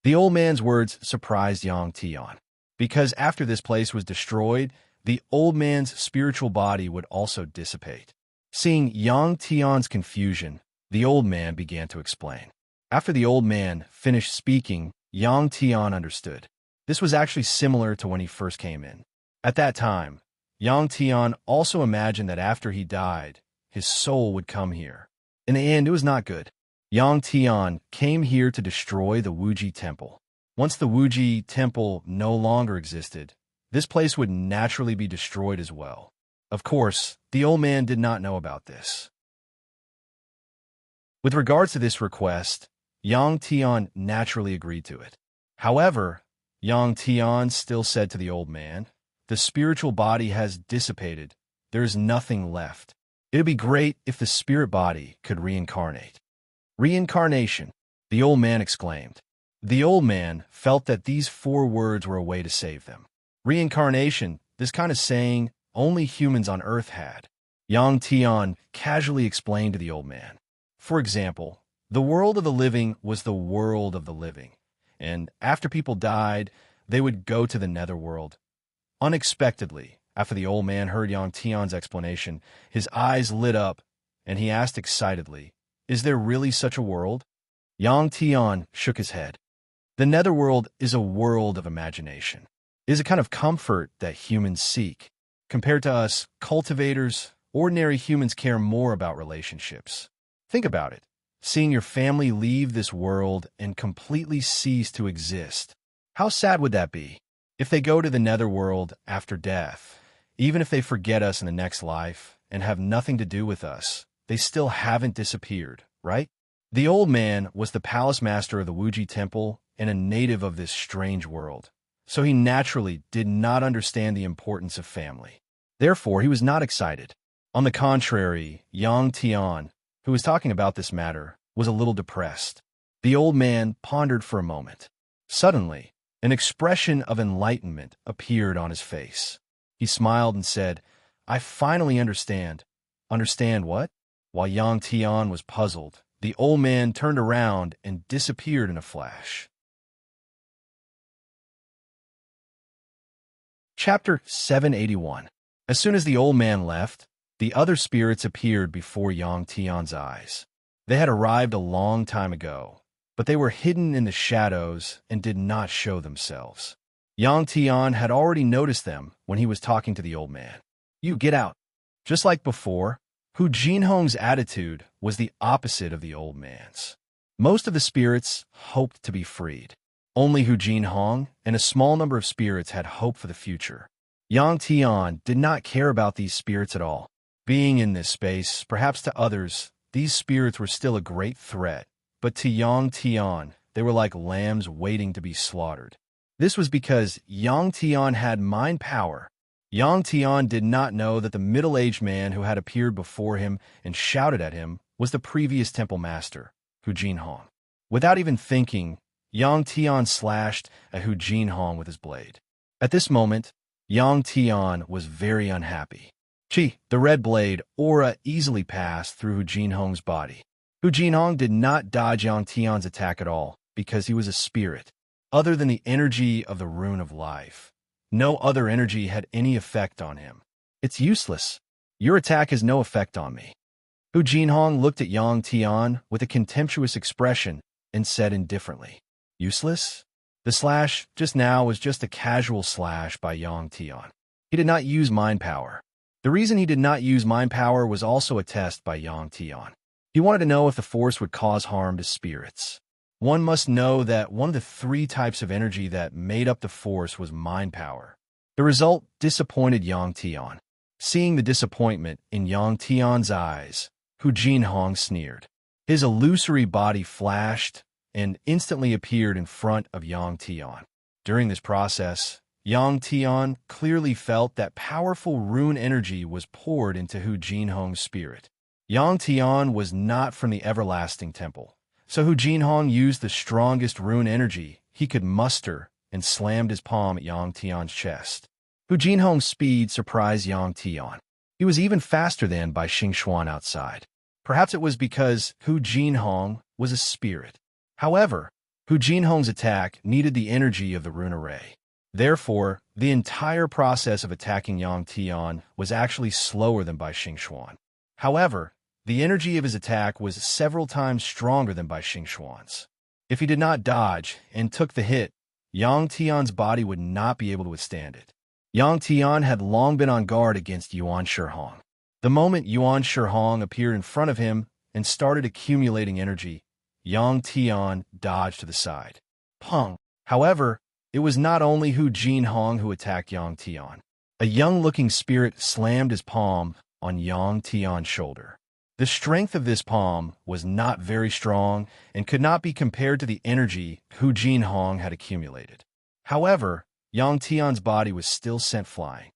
The old man's words surprised Yang Tian, because after this place was destroyed, the old man's spiritual body would also dissipate. Seeing Yang Tian's confusion, the old man began to explain. After the old man finished speaking, Yang Tian understood. This was actually similar to when he first came in. At that time, Yang Tian also imagined that after he died, his soul would come here. In the end, it was not good. Yang Tian came here to destroy the Wuji temple. Once the Wuji temple no longer existed, this place would naturally be destroyed as well. Of course, the old man did not know about this. With regards to this request, Yang Tian naturally agreed to it. However, Yang Tian still said to the old man, the spiritual body has dissipated. There is nothing left. It would be great if the spirit body could reincarnate. Reincarnation, the old man exclaimed. The old man felt that these 4 words were a way to save them. Reincarnation, this kind of saying, only humans on Earth had. Yang Tian casually explained to the old man. For example, the world of the living was the world of the living, and after people died, they would go to the netherworld. Unexpectedly, after the old man heard Yang Tian's explanation, his eyes lit up, and he asked excitedly, is there really such a world? Yang Tian shook his head. The netherworld is a world of imagination. It is a kind of comfort that humans seek. Compared to us, cultivators, ordinary humans care more about relationships. Think about it. Seeing your family leave this world and completely cease to exist. How sad would that be? If they go to the netherworld after death, even if they forget us in the next life and have nothing to do with us, they still haven't disappeared, right? The old man was the palace master of the Wuji temple and a native of this strange world, so he naturally did not understand the importance of family. Therefore, he was not excited. On the contrary, Yang Tian, who was talking about this matter, was a little depressed. The old man pondered for a moment. Suddenly, an expression of enlightenment appeared on his face. He smiled and said, I finally understand. Understand what? While Yang Tian was puzzled, the old man turned around and disappeared in a flash. Chapter 781. As soon as the old man left, the other spirits appeared before Yang Tian's eyes. They had arrived a long time ago, but they were hidden in the shadows and did not show themselves. Yang Tian had already noticed them when he was talking to the old man. You get out. Just like before, Hu Jinhong's attitude was the opposite of the old man's. Most of the spirits hoped to be freed. Only Hu Jinhong and a small number of spirits had hope for the future. Yang Tian did not care about these spirits at all. Being in this space, perhaps to others, these spirits were still a great threat, but to Yang Tian, they were like lambs waiting to be slaughtered. This was because Yang Tian had mind power. Yang Tian did not know that the middle-aged man who had appeared before him and shouted at him was the previous temple master, Hu Jinhong. Without even thinking, Yang Tian slashed at Hu Jinhong with his blade. At this moment, Yang Tian was very unhappy. The red blade aura easily passed through Hu Jinhong's body. Hu Jinhong did not dodge Yang Tian's attack at all because he was a spirit. Other than the energy of the rune of life, no other energy had any effect on him. It's useless. Your attack has no effect on me. Hu Jinhong looked at Yang Tian with a contemptuous expression and said indifferently, "Useless?" The slash just now was just a casual slash by Yang Tian. He did not use mind power. The reason he did not use mind power was also a test by Yang Tian. He wanted to know if the force would cause harm to spirits. One must know that one of the three types of energy that made up the force was mind power. The result disappointed Yang Tian. Seeing the disappointment in Yang Tian's eyes, Hu Jinhong sneered. His illusory body flashed and instantly appeared in front of Yang Tian. During this process, Yang Tian clearly felt that powerful rune energy was poured into Hu Jinhong's spirit. Yang Tian was not from the everlasting temple, so Hu Jinhong used the strongest rune energy he could muster and slammed his palm at Yang Tian's chest. Hu Jinhong's speed surprised Yang Tian. He was even faster than by Xingxuan outside. Perhaps it was because Hu Jinhong was a spirit. However, Hu Jinhong's attack needed the energy of the rune array. Therefore, the entire process of attacking Yang Tian was actually slower than by Xingxuan. However, the energy of his attack was several times stronger than by Xingxuan's. If he did not dodge and took the hit, Yang Tian's body would not be able to withstand it. Yang Tian had long been on guard against Yuan Shihong. The moment Yuan Shihong appeared in front of him and started accumulating energy, Yang Tian dodged to the side. Pung! However, it was not only Hu Jinhong who attacked Yang Tian. A young-looking spirit slammed his palm on Yang Tian's shoulder. The strength of this palm was not very strong and could not be compared to the energy Hu Jinhong had accumulated. However, Yang Tian's body was still sent flying.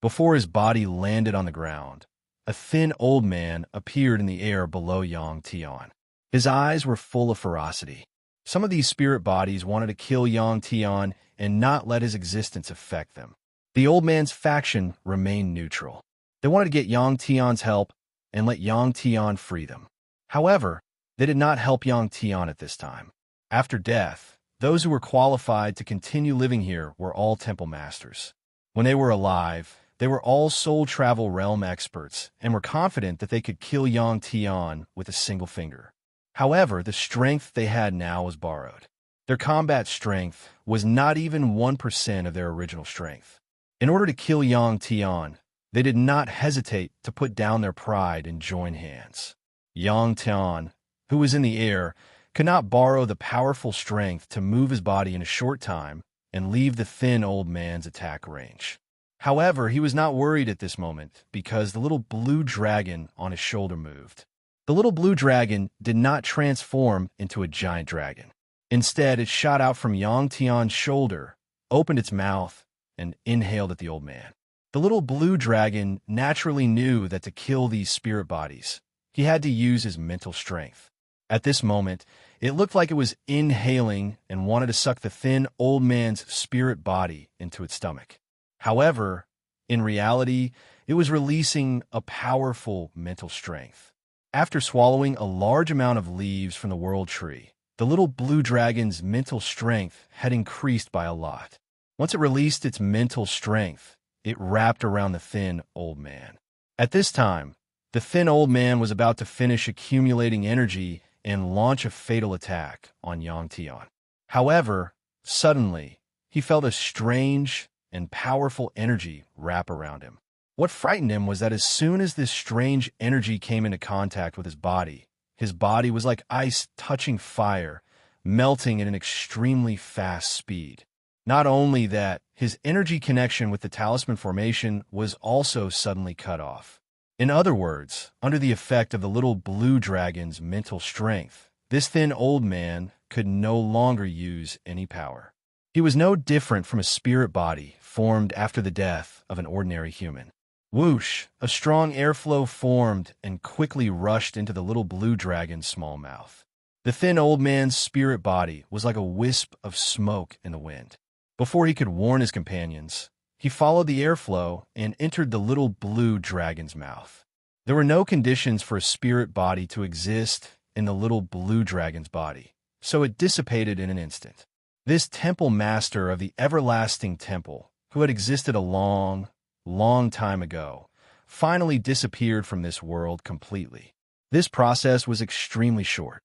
Before his body landed on the ground, a thin old man appeared in the air below Yang Tian. His eyes were full of ferocity. Some of these spirit bodies wanted to kill Yang Tian and not let his existence affect them. The old man's faction remained neutral. They wanted to get Yang Tian's help and let Yang Tian free them. However, they did not help Yang Tian at this time. After death, those who were qualified to continue living here were all temple masters. When they were alive, they were all soul travel realm experts and were confident that they could kill Yang Tian with a single finger. However, the strength they had now was borrowed. Their combat strength was not even 1% of their original strength. In order to kill Yang Tian, they did not hesitate to put down their pride and join hands. Yang Tian, who was in the air, could not borrow the powerful strength to move his body in a short time and leave the thin old man's attack range. However, he was not worried at this moment because the little blue dragon on his shoulder moved. The little blue dragon did not transform into a giant dragon. Instead, it shot out from Yang Tian's shoulder, opened its mouth, and inhaled at the old man. The little blue dragon naturally knew that to kill these spirit bodies, he had to use his mental strength. At this moment, it looked like it was inhaling and wanted to suck the thin old man's spirit body into its stomach. However, in reality, it was releasing a powerful mental strength. After swallowing a large amount of leaves from the world tree, the little blue dragon's mental strength had increased by a lot. Once it released its mental strength, it wrapped around the thin old man. At this time, the thin old man was about to finish accumulating energy and launch a fatal attack on Yang Tian. However, suddenly, he felt a strange and powerful energy wrap around him. What frightened him was that as soon as this strange energy came into contact with his body was like ice touching fire, melting at an extremely fast speed. Not only that, his energy connection with the talisman formation was also suddenly cut off. In other words, under the effect of the little blue dragon's mental strength, this thin old man could no longer use any power. He was no different from a spirit body formed after the death of an ordinary human. Whoosh! A strong airflow formed and quickly rushed into the little blue dragon's small mouth. The thin old man's spirit body was like a wisp of smoke in the wind. Before he could warn his companions, he followed the airflow and entered the little blue dragon's mouth. There were no conditions for a spirit body to exist in the little blue dragon's body, so it dissipated in an instant. This temple master of the everlasting temple, who had existed a long, long time ago, finally disappeared from this world completely. This process was extremely short.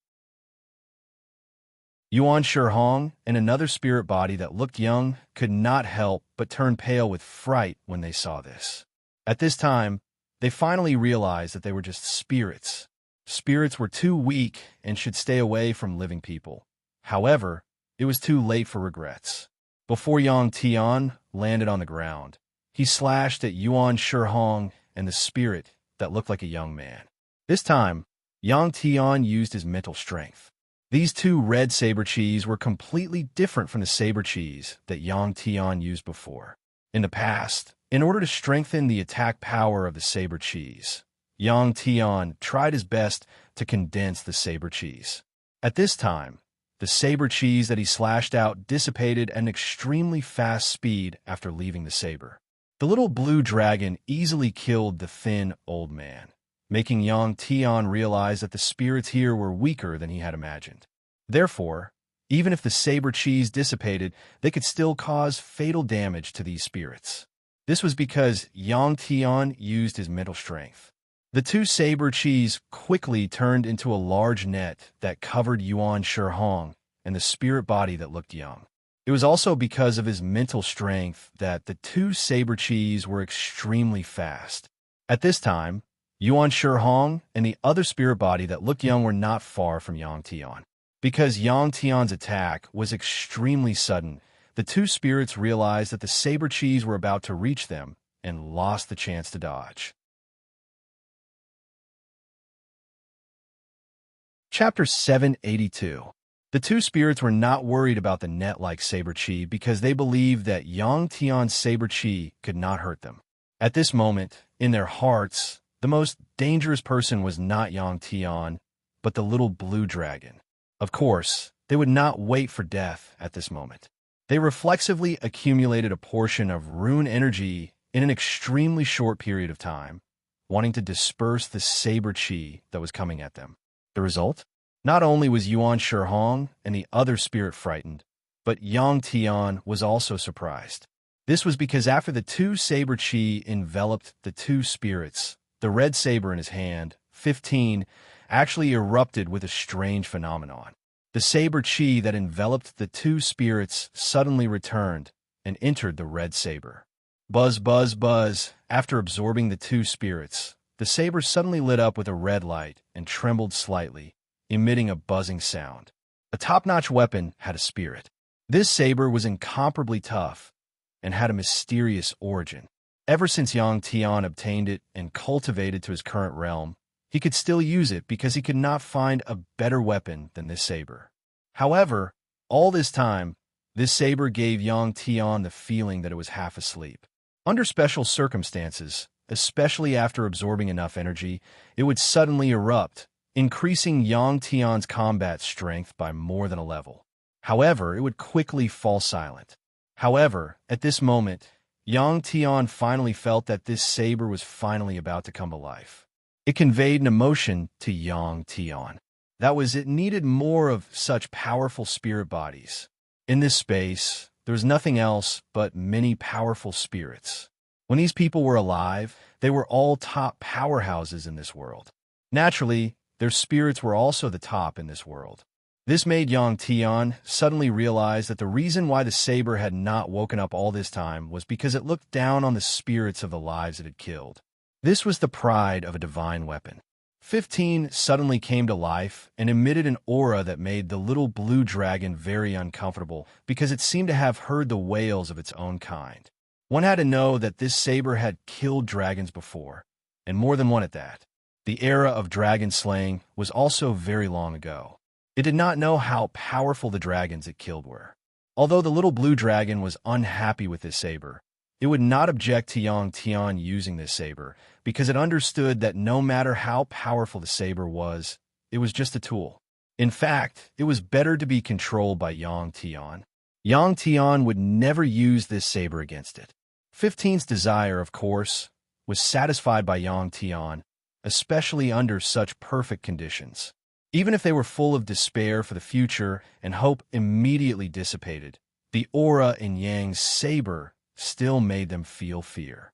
Yuan Shihong and another spirit body that looked young could not help but turn pale with fright when they saw this. At this time, they finally realized that they were just spirits. Spirits were too weak and should stay away from living people. However, it was too late for regrets. Before Yang Tian landed on the ground, he slashed at Yuan Shihong and the spirit that looked like a young man. This time, Yang Tian used his mental strength. These two red saber cheese were completely different from the saber cheese that Yang Tian used before. In the past, in order to strengthen the attack power of the saber cheese, Yang Tian tried his best to condense the saber cheese. At this time, the saber cheese that he slashed out dissipated at an extremely fast speed after leaving the saber. The little blue dragon easily killed the thin old man, making Yang Tian realize that the spirits here were weaker than he had imagined. Therefore, even if the saber cheese dissipated, they could still cause fatal damage to these spirits. This was because Yang Tian used his mental strength. The two saber cheese quickly turned into a large net that covered Yuan Shihong and the spirit body that looked young. It was also because of his mental strength that the two saber cheese were extremely fast. At this time, Yuan Shihong and the other spirit body that looked young were not far from Yang Tian. Because Yang Tian's attack was extremely sudden, the two spirits realized that the saber cheese were about to reach them and lost the chance to dodge. Chapter 782. The two spirits were not worried about the net-like saber chi because they believed that Yang Tian's saber chi could not hurt them. At this moment, in their hearts, the most dangerous person was not Yang Tian, but the little blue dragon. Of course, they would not wait for death at this moment. They reflexively accumulated a portion of rune energy in an extremely short period of time, wanting to disperse the saber chi that was coming at them. The result? Not only was Yuan Shihong and the other spirit frightened, but Yang Tian was also surprised. This was because after the two saber chi enveloped the two spirits, the red saber in his hand, 15, actually erupted with a strange phenomenon. The saber chi that enveloped the two spirits suddenly returned and entered the red saber. Buzz, buzz, buzz. After absorbing the two spirits, the saber suddenly lit up with a red light and trembled slightly, emitting a buzzing sound. A top-notch weapon had a spirit. This saber was incomparably tough and had a mysterious origin. Ever since Yang Tian obtained it and cultivated to his current realm, he could still use it because he could not find a better weapon than this saber. However, all this time, this saber gave Yang Tian the feeling that it was half asleep. Under special circumstances, especially after absorbing enough energy, it would suddenly erupt, increasing Yang Tian's combat strength by more than a level. However, it would quickly fall silent. However, at this moment, Yang Tian finally felt that this saber was finally about to come to life. It conveyed an emotion to Yang Tian. That was, it needed more of such powerful spirit bodies. In this space, there was nothing else but many powerful spirits. When these people were alive, they were all top powerhouses in this world. Naturally, their spirits were also the top in this world. This made Yang Tian suddenly realize that the reason why the saber had not woken up all this time was because it looked down on the spirits of the lives it had killed. This was the pride of a divine weapon. 15 suddenly came to life and emitted an aura that made the little blue dragon very uncomfortable because it seemed to have heard the wails of its own kind. One had to know that this saber had killed dragons before, and more than one at that. The era of dragon slaying was also very long ago. It did not know how powerful the dragons it killed were. Although the little blue dragon was unhappy with this saber, it would not object to Yang Tian using this saber because it understood that no matter how powerful the saber was, it was just a tool. In fact, it was better to be controlled by Yang Tian. Yang Tian would never use this saber against it. 15's desire, of course, was satisfied by Yang Tian, especially under such perfect conditions. Even if they were full of despair for the future and hope immediately dissipated, the aura in Yang's saber still made them feel fear.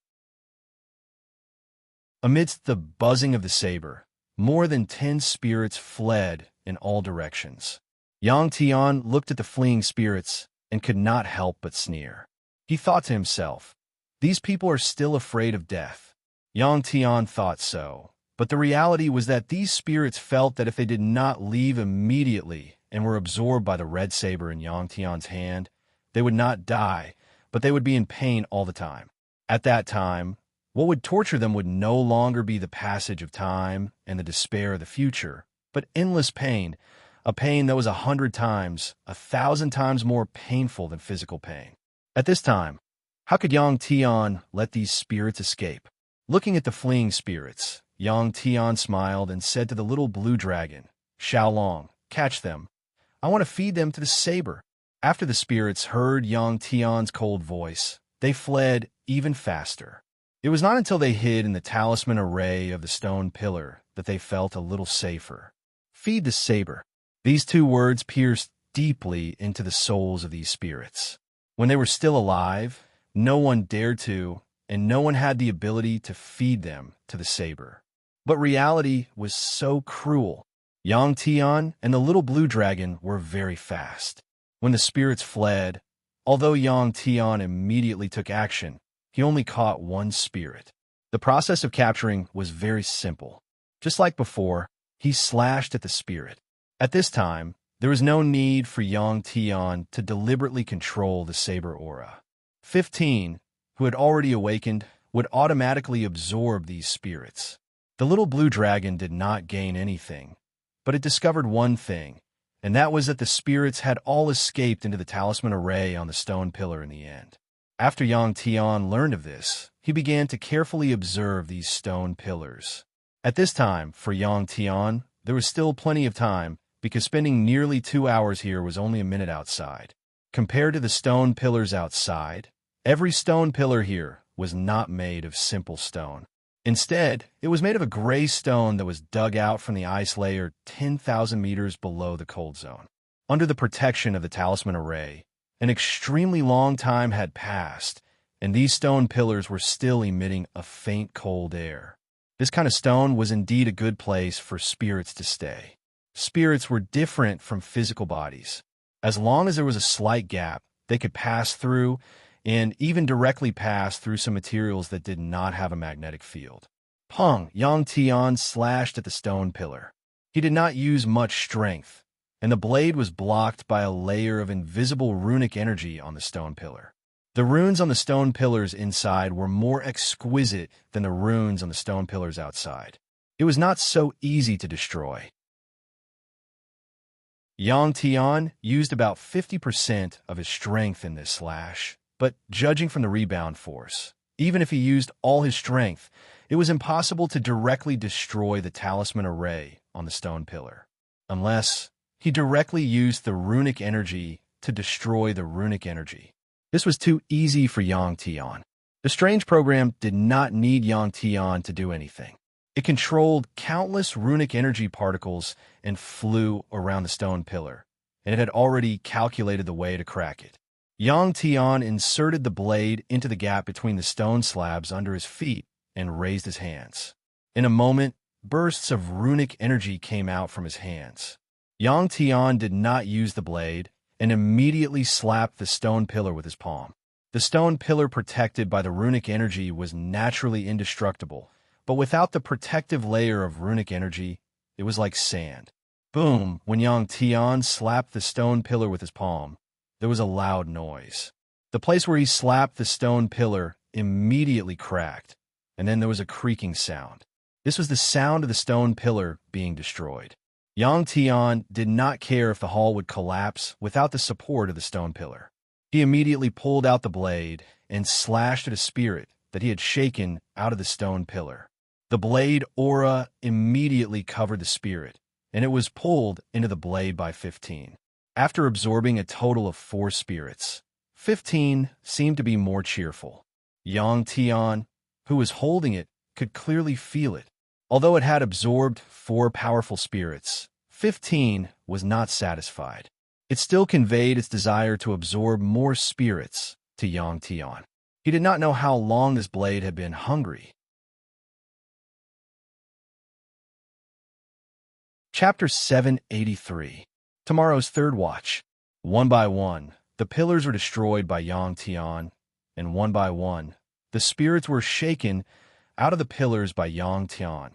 Amidst the buzzing of the saber, more than 10 spirits fled in all directions. Yang Tian looked at the fleeing spirits and could not help but sneer. He thought to himself, "These people are still afraid of death." Yang Tian thought so, but the reality was that these spirits felt that if they did not leave immediately and were absorbed by the red saber in Yang Tian's hand, they would not die, but they would be in pain all the time. At that time, what would torture them would no longer be the passage of time and the despair of the future, but endless pain, a pain that was 100 times, 1,000 times more painful than physical pain. At this time, how could Yang Tian let these spirits escape? Looking at the fleeing spirits, Yang Tian smiled and said to the little blue dragon, "Xiaolong, catch them. I want to feed them to the saber." After the spirits heard Yang Tian's cold voice, they fled even faster. It was not until they hid in the talisman array of the stone pillar that they felt a little safer. Feed the saber. These two words pierced deeply into the souls of these spirits. When they were still alive, no one dared to, and no one had the ability to feed them to the saber. But reality was so cruel. Yang Tian and the little blue dragon were very fast. When the spirits fled, although Yang Tian immediately took action, he only caught one spirit. The process of capturing was very simple. Just like before, he slashed at the spirit. At this time, there was no need for Yang Tian to deliberately control the saber aura. 15, who had already awakened, would automatically absorb these spirits. The little blue dragon did not gain anything, but it discovered one thing, and that was that the spirits had all escaped into the talisman array on the stone pillar in the end. After Yang Tian learned of this, he began to carefully observe these stone pillars. At this time, for Yang Tian, there was still plenty of time, because spending nearly 2 hours here was only a minute outside. Compared to the stone pillars outside, every stone pillar here was not made of simple stone. Instead, it was made of a gray stone that was dug out from the ice layer 10,000 meters below the cold zone. Under the protection of the talisman array, an extremely long time had passed, and these stone pillars were still emitting a faint cold air. This kind of stone was indeed a good place for spirits to stay. Spirits were different from physical bodies. As long as there was a slight gap, they could pass through and even directly pass through some materials that did not have a magnetic field. Peng, Yang Tian slashed at the stone pillar. He did not use much strength, and the blade was blocked by a layer of invisible runic energy on the stone pillar. The runes on the stone pillars inside were more exquisite than the runes on the stone pillars outside. It was not so easy to destroy. Yang Tian used about 50% of his strength in this slash, but judging from the rebound force, even if he used all his strength, it was impossible to directly destroy the talisman array on the stone pillar, unless he directly used the runic energy to destroy the runic energy. This was too easy for Yang Tian. The strange program did not need Yang Tian to do anything. It controlled countless runic energy particles and flew around the stone pillar, and it had already calculated the way to crack it. Yang Tian inserted the blade into the gap between the stone slabs under his feet and raised his hands. In a moment, bursts of runic energy came out from his hands. Yang Tian did not use the blade and immediately slapped the stone pillar with his palm. The stone pillar protected by the runic energy was naturally indestructible, but without the protective layer of runic energy, it was like sand. Boom! When Yang Tian slapped the stone pillar with his palm, there was a loud noise. The place where he slapped the stone pillar immediately cracked, and then there was a creaking sound. This was the sound of the stone pillar being destroyed. Yang Tian did not care if the hall would collapse without the support of the stone pillar. He immediately pulled out the blade and slashed at a spirit that he had shaken out of the stone pillar. The blade aura immediately covered the spirit, and it was pulled into the blade by 15. After absorbing a total of 4 spirits, 15 seemed to be more cheerful. Yang Tian, who was holding it, could clearly feel it. Although it had absorbed 4 powerful spirits, 15 was not satisfied. It still conveyed its desire to absorb more spirits to Yang Tian. He did not know how long this blade had been hungry. Chapter 783. Tomorrow's Third Watch. One by one, the pillars were destroyed by Yang Tian, and one by one, the spirits were shaken out of the pillars by Yang Tian.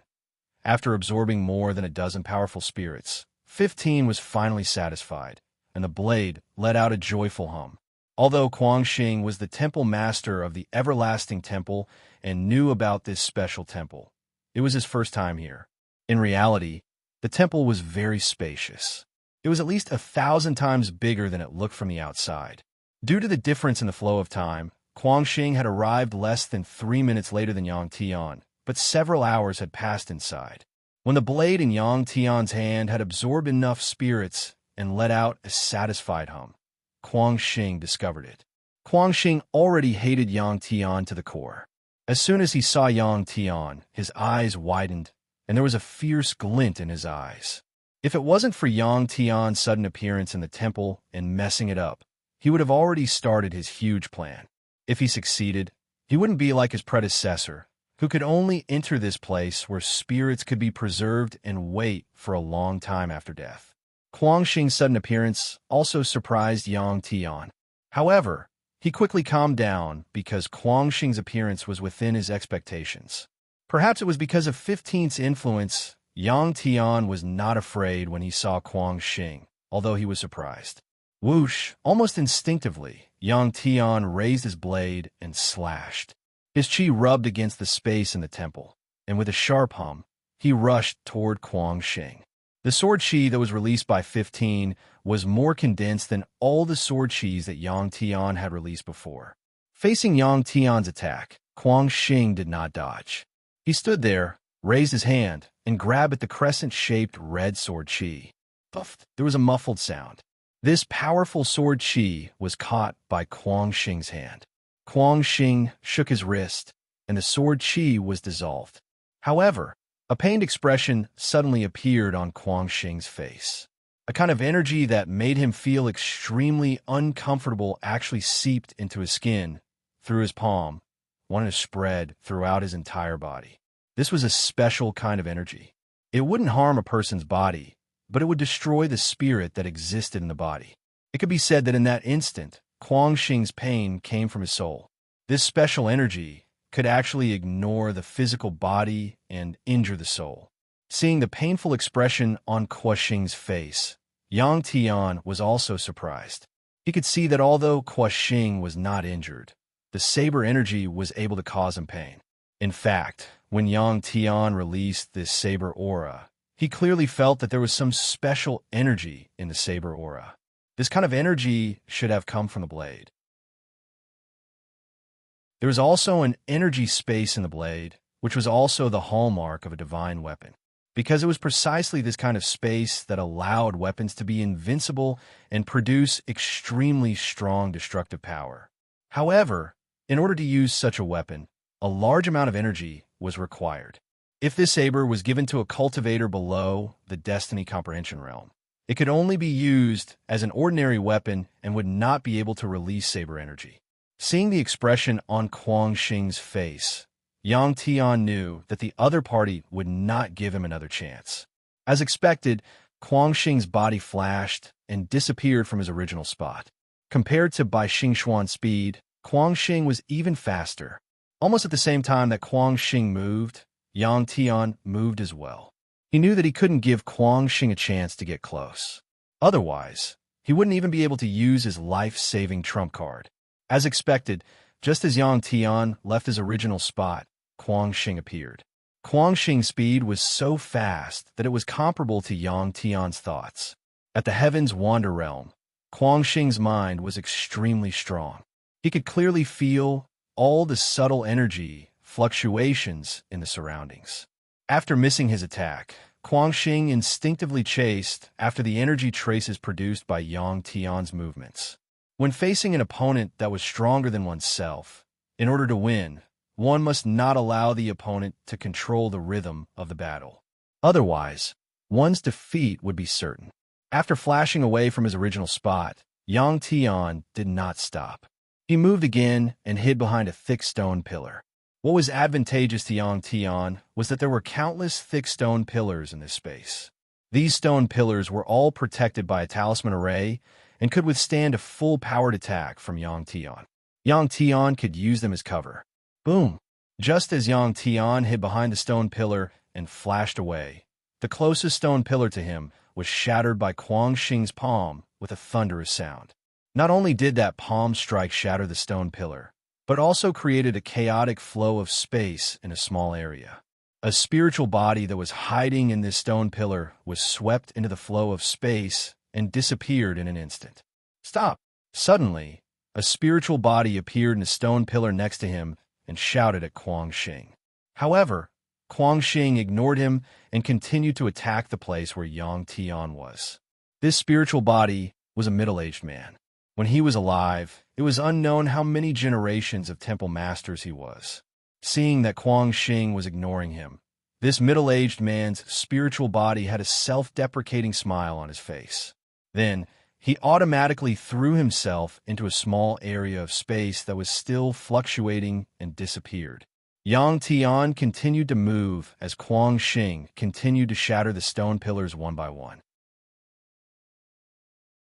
After absorbing more than a dozen powerful spirits, 15 was finally satisfied, and the blade let out a joyful hum. Although Guangxing was the temple master of the everlasting temple and knew about this special temple, it was his first time here. In reality, the temple was very spacious. It was at least 1,000 times bigger than it looked from the outside. Due to the difference in the flow of time, Guangxing had arrived less than 3 minutes later than Yang Tian, but several hours had passed inside. When the blade in Yang Tian's hand had absorbed enough spirits and let out a satisfied hum, Guangxing discovered it. Guangxing already hated Yang Tian to the core. As soon as he saw Yang Tian, his eyes widened, and there was a fierce glint in his eyes. If it wasn't for Yang Tian's sudden appearance in the temple and messing it up, he would have already started his huge plan. If he succeeded, he wouldn't be like his predecessor, who could only enter this place where spirits could be preserved and wait for a long time after death. Guangxing's sudden appearance also surprised Yang Tian. However, he quickly calmed down because Guangxing's appearance was within his expectations. Perhaps it was because of 15's influence, Yang Tian was not afraid when he saw Guangxing, although he was surprised. Whoosh! Almost instinctively, Yang Tian raised his blade and slashed. His chi rubbed against the space in the temple, and with a sharp hum, he rushed toward Guangxing. The sword chi that was released by 15 was more condensed than all the sword chis that Yang Tian had released before. Facing Yang Tian's attack, Guangxing did not dodge. He stood there, raised his hand, and grabbed at the crescent-shaped red sword chi. Puff! There was a muffled sound. This powerful sword chi was caught by Guangxing's hand. Guangxing shook his wrist, and the sword chi was dissolved. However, a pained expression suddenly appeared on Guangxing's face. A kind of energy that made him feel extremely uncomfortable actually seeped into his skin, through his palm, wanted to spread throughout his entire body. This was a special kind of energy. It wouldn't harm a person's body, but it would destroy the spirit that existed in the body. It could be said that in that instant, Guangxing's pain came from his soul. This special energy could actually ignore the physical body and injure the soul. Seeing the painful expression on Guangxing's face, Yang Tian was also surprised. He could see that although Guangxing was not injured, the saber energy was able to cause him pain. In fact, when Yang Tian released this saber aura, he clearly felt that there was some special energy in the saber aura. This kind of energy should have come from the blade. There was also an energy space in the blade, which was also the hallmark of a divine weapon, because it was precisely this kind of space that allowed weapons to be invincible and produce extremely strong destructive power. However, in order to use such a weapon, a large amount of energy was required. If this saber was given to a cultivator below the Destiny Comprehension realm, it could only be used as an ordinary weapon and would not be able to release saber energy. Seeing the expression on Guangxing's face, Yang Tian knew that the other party would not give him another chance. As expected, Guangxing's body flashed and disappeared from his original spot. Compared to Bai Xingxuan's speed, Guangxing was even faster. Almost at the same time that Guangxing moved, Yang Tian moved as well. He knew that he couldn't give Guangxing a chance to get close. Otherwise, he wouldn't even be able to use his life-saving trump card. As expected, just as Yang Tian left his original spot, Guangxing appeared. Guangxing's speed was so fast that it was comparable to Yang Tian's thoughts. At the Heaven's Wander realm, Guangxing's mind was extremely strong. He could clearly feel all the subtle energy fluctuations in the surroundings. After missing his attack, Guangxing instinctively chased after the energy traces produced by Yang Tian's movements. When facing an opponent that was stronger than oneself, in order to win, one must not allow the opponent to control the rhythm of the battle. Otherwise, one's defeat would be certain. After flashing away from his original spot, Yang Tian did not stop. He moved again and hid behind a thick stone pillar. What was advantageous to Yang Tian was that there were countless thick stone pillars in this space. These stone pillars were all protected by a talisman array and could withstand a full-powered attack from Yang Tian. Yang Tian could use them as cover. Boom! Just as Yang Tian hid behind the stone pillar and flashed away, the closest stone pillar to him was shattered by Kuang Xing's palm with a thunderous sound. Not only did that palm strike shatter the stone pillar, but also created a chaotic flow of space in a small area. A spiritual body that was hiding in this stone pillar was swept into the flow of space and disappeared in an instant. Stop! Suddenly, a spiritual body appeared in a stone pillar next to him and shouted at Kuang Xing. However, Kuang Xing ignored him and continued to attack the place where Yang Tian was. This spiritual body was a middle-aged man. When he was alive, it was unknown how many generations of temple masters he was. Seeing that Kuang Xing was ignoring him, this middle-aged man's spiritual body had a self-deprecating smile on his face. Then, he automatically threw himself into a small area of space that was still fluctuating and disappeared. Yang Tian continued to move as Kuang Xing continued to shatter the stone pillars one by one.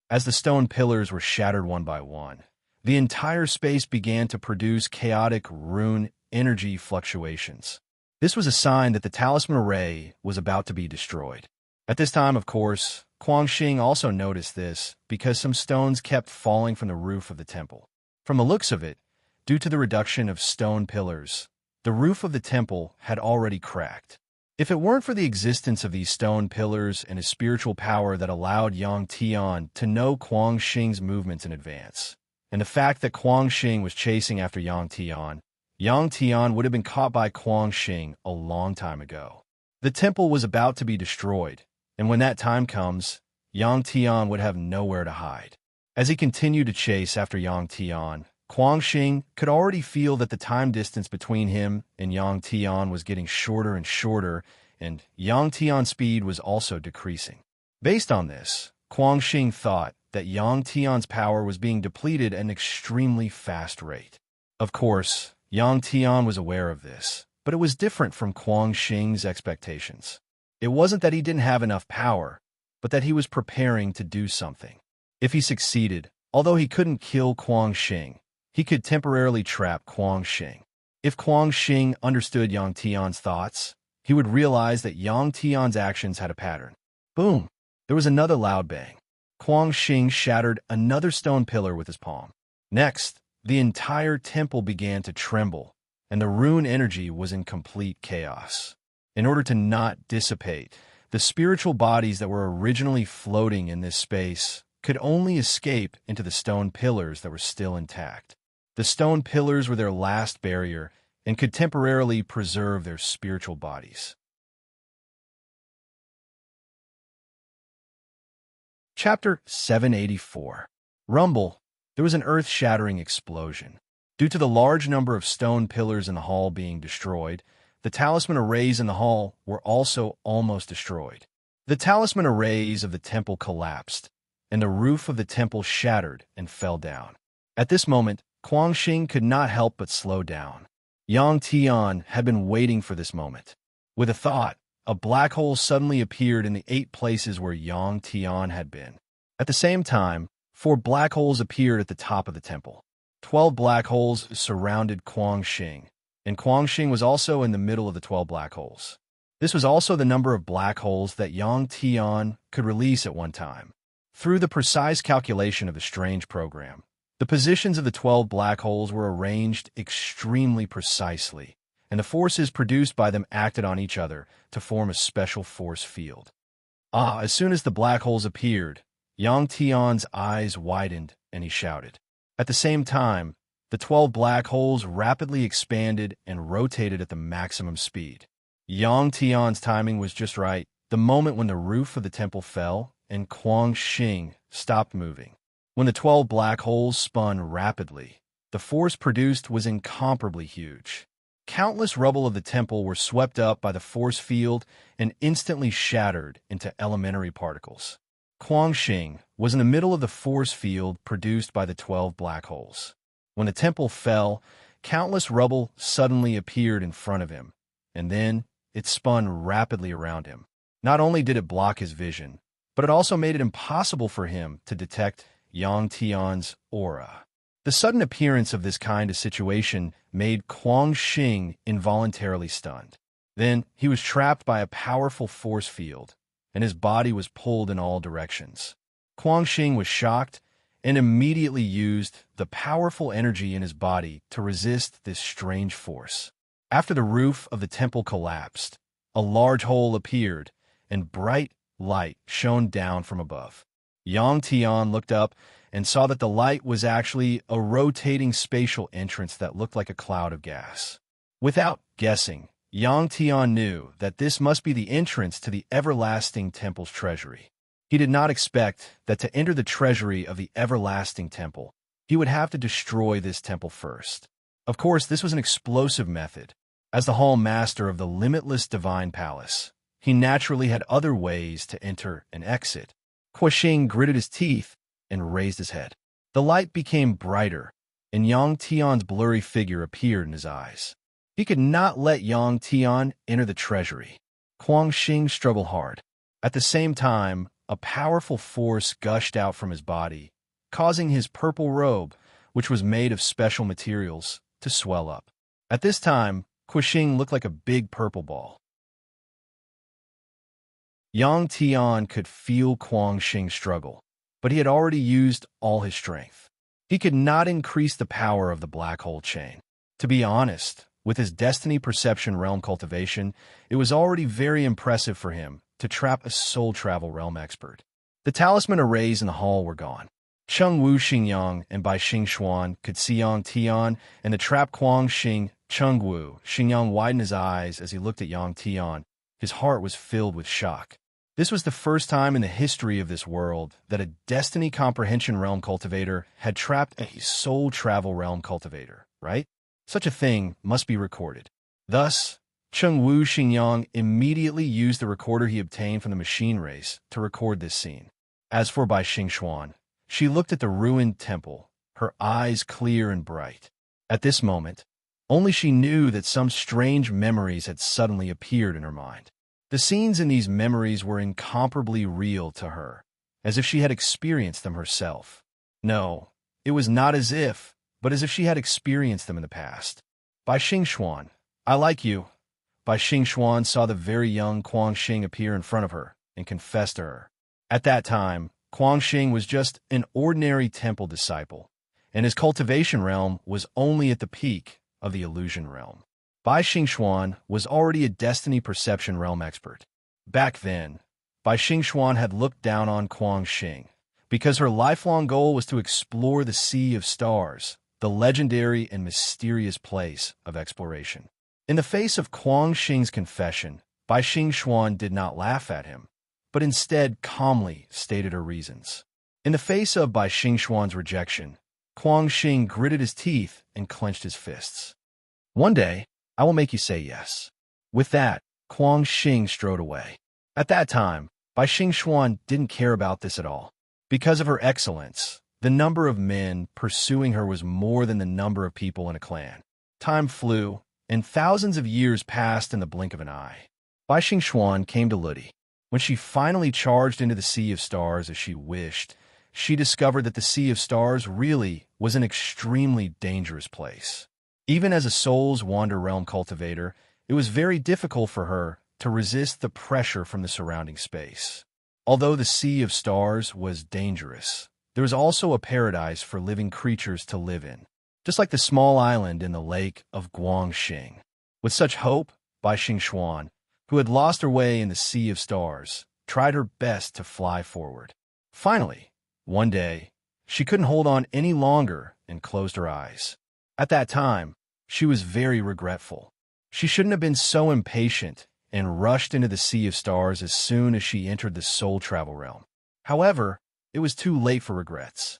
As the stone pillars were shattered one by one, the entire space began to produce chaotic rune energy fluctuations. This was a sign that the talisman array was about to be destroyed. At this time, of course, Kuang Xing also noticed this because some stones kept falling from the roof of the temple. From the looks of it, due to the reduction of stone pillars, the roof of the temple had already cracked. If it weren't for the existence of these stone pillars and a spiritual power that allowed Yang Tian to know Kuang Xing's movements in advance, and the fact that Kuang Xing was chasing after Yang Tian would have been caught by Kuang Xing a long time ago. The temple was about to be destroyed, and when that time comes, Yang Tian would have nowhere to hide. As he continued to chase after Yang Tian, Kuang Xing could already feel that the time distance between him and Yang Tian was getting shorter and shorter, and Yang Tian's speed was also decreasing. Based on this, Kuang Xing thought that Yang Tian's power was being depleted at an extremely fast rate. Of course, Yang Tian was aware of this, but it was different from Kuang Xing's expectations. It wasn't that he didn't have enough power, but that he was preparing to do something. If he succeeded, although he couldn't kill Kuang Xing, he could temporarily trap Kuang Xing. If Kuang Xing understood Yang Tian's thoughts, he would realize that Yang Tian's actions had a pattern. Boom! There was another loud bang. Kuang Xing shattered another stone pillar with his palm. Next, the entire temple began to tremble, and the rune energy was in complete chaos. In order to not dissipate, the spiritual bodies that were originally floating in this space could only escape into the stone pillars that were still intact. The stone pillars were their last barrier and could temporarily preserve their spiritual bodies. Chapter 784. Rumble. There was an earth-shattering explosion. Due to the large number of stone pillars in the hall being destroyed, the talisman arrays in the hall were also almost destroyed. The talisman arrays of the temple collapsed, and the roof of the temple shattered and fell down. At this moment, Kuang Xing could not help but slow down. Yang Tian had been waiting for this moment. With a thought, a black hole suddenly appeared in the 8 places where Yang Tian had been. At the same time, 4 black holes appeared at the top of the temple. 12 black holes surrounded Kuang Xing, and Kuang Xing was also in the middle of the 12 black holes. This was also the number of black holes that Yang Tian could release at one time. Through the precise calculation of the strange program, the positions of the 12 black holes were arranged extremely precisely, and the forces produced by them acted on each other to form a special force field. As soon as the black holes appeared, Yang Tian's eyes widened and he shouted. At the same time, the 12 black holes rapidly expanded and rotated at the maximum speed. Yang Tian's timing was just right, the moment when the roof of the temple fell and Kuang Xing stopped moving. When the 12 black holes spun rapidly, the force produced was incomparably huge. countless rubble of the temple were swept up by the force field and instantly shattered into elementary particles. Kuang Xing was in the middle of the force field produced by the 12 black holes. When the temple fell, countless rubble suddenly appeared in front of him, and then it spun rapidly around him. Not only did it block his vision, but it also made it impossible for him to detect Yang Tian's aura. The sudden appearance of this kind of situation made Kuang Xing involuntarily stunned. Then he was trapped by a powerful force field, and his body was pulled in all directions. Kuang Xing was shocked and immediately used the powerful energy in his body to resist this strange force. After the roof of the temple collapsed, a large hole appeared, and bright light shone down from above. Yang Tian looked up and saw that the light was actually a rotating spatial entrance that looked like a cloud of gas. Without guessing, Yang Tian knew that this must be the entrance to the everlasting temple's treasury. He did not expect that to enter the treasury of the everlasting temple, he would have to destroy this temple first. Of course, this was an explosive method. As the hall master of the limitless divine palace, he naturally had other ways to enter and exit. Kuang gritted his teeth and raised his head. The light became brighter, and Yang Tian's blurry figure appeared in his eyes. He could not let Yang Tian enter the treasury. Kuang Xing struggled hard. At the same time, a powerful force gushed out from his body, causing his purple robe, which was made of special materials, to swell up. At this time, Kuang looked like a big purple ball. Yang Tian could feel Kuang Xing struggle, but he had already used all his strength. He could not increase the power of the black hole chain. To be honest, with his destiny perception realm cultivation, it was already very impressive for him to trap a soul travel realm expert. The talisman arrays in the hall were gone. Cheng Wu Xingyang and Bai Xingxuan could see Yang Tian, and the trapped Kuang Xing. Cheng Wu Xingyang widened his eyes as he looked at Yang Tian. His heart was filled with shock. This was the first time in the history of this world that a destiny comprehension realm cultivator had trapped a soul travel realm cultivator, right? Such a thing must be recorded. Thus, Cheng Wu Xingyang immediately used the recorder he obtained from the machine race to record this scene. As for Bai Xingxuan, she looked at the ruined temple, her eyes clear and bright. At this moment, only she knew that some strange memories had suddenly appeared in her mind. The scenes in these memories were incomparably real to her, as if she had experienced them herself. No, it was not as if, but as if she had experienced them in the past. Bai Xingxuan, I like you. Bai Xingxuan saw the very young Kuang Xing appear in front of her and confessed to her. At that time, Kuang Xing was just an ordinary temple disciple, and his cultivation realm was only at the peak of the illusion realm. Bai Xingxuan was already a destiny perception realm expert. Back then, Bai Xingxuan had looked down on Kuang Xing because her lifelong goal was to explore the Sea of Stars, the legendary and mysterious place of exploration. In the face of Kuang Xing's confession, Bai Xingxuan did not laugh at him, but instead calmly stated her reasons. In the face of Bai Xingxuan's rejection, Kuang Xing gritted his teeth and clenched his fists. One day, I will make you say yes. With that, Kuang Xing strode away. At that time, Bai Xingxuan didn't care about this at all. Because of her excellence, the number of men pursuing her was more than the number of people in a clan. Time flew, and thousands of years passed in the blink of an eye. Bai Xingxuan came to Ludi. When she finally charged into the Sea of Stars as she wished, she discovered that the Sea of Stars really was an extremely dangerous place. Even as a Soul's Wander Realm cultivator, it was very difficult for her to resist the pressure from the surrounding space. Although the Sea of Stars was dangerous, there was also a paradise for living creatures to live in, just like the small island in the lake of Guangxing. With such hope, Bai Xingxuan, who had lost her way in the Sea of Stars, tried her best to fly forward. Finally, one day, she couldn't hold on any longer and closed her eyes. At that time, she was very regretful. She shouldn't have been so impatient and rushed into the Sea of Stars as soon as she entered the soul travel realm. However, it was too late for regrets.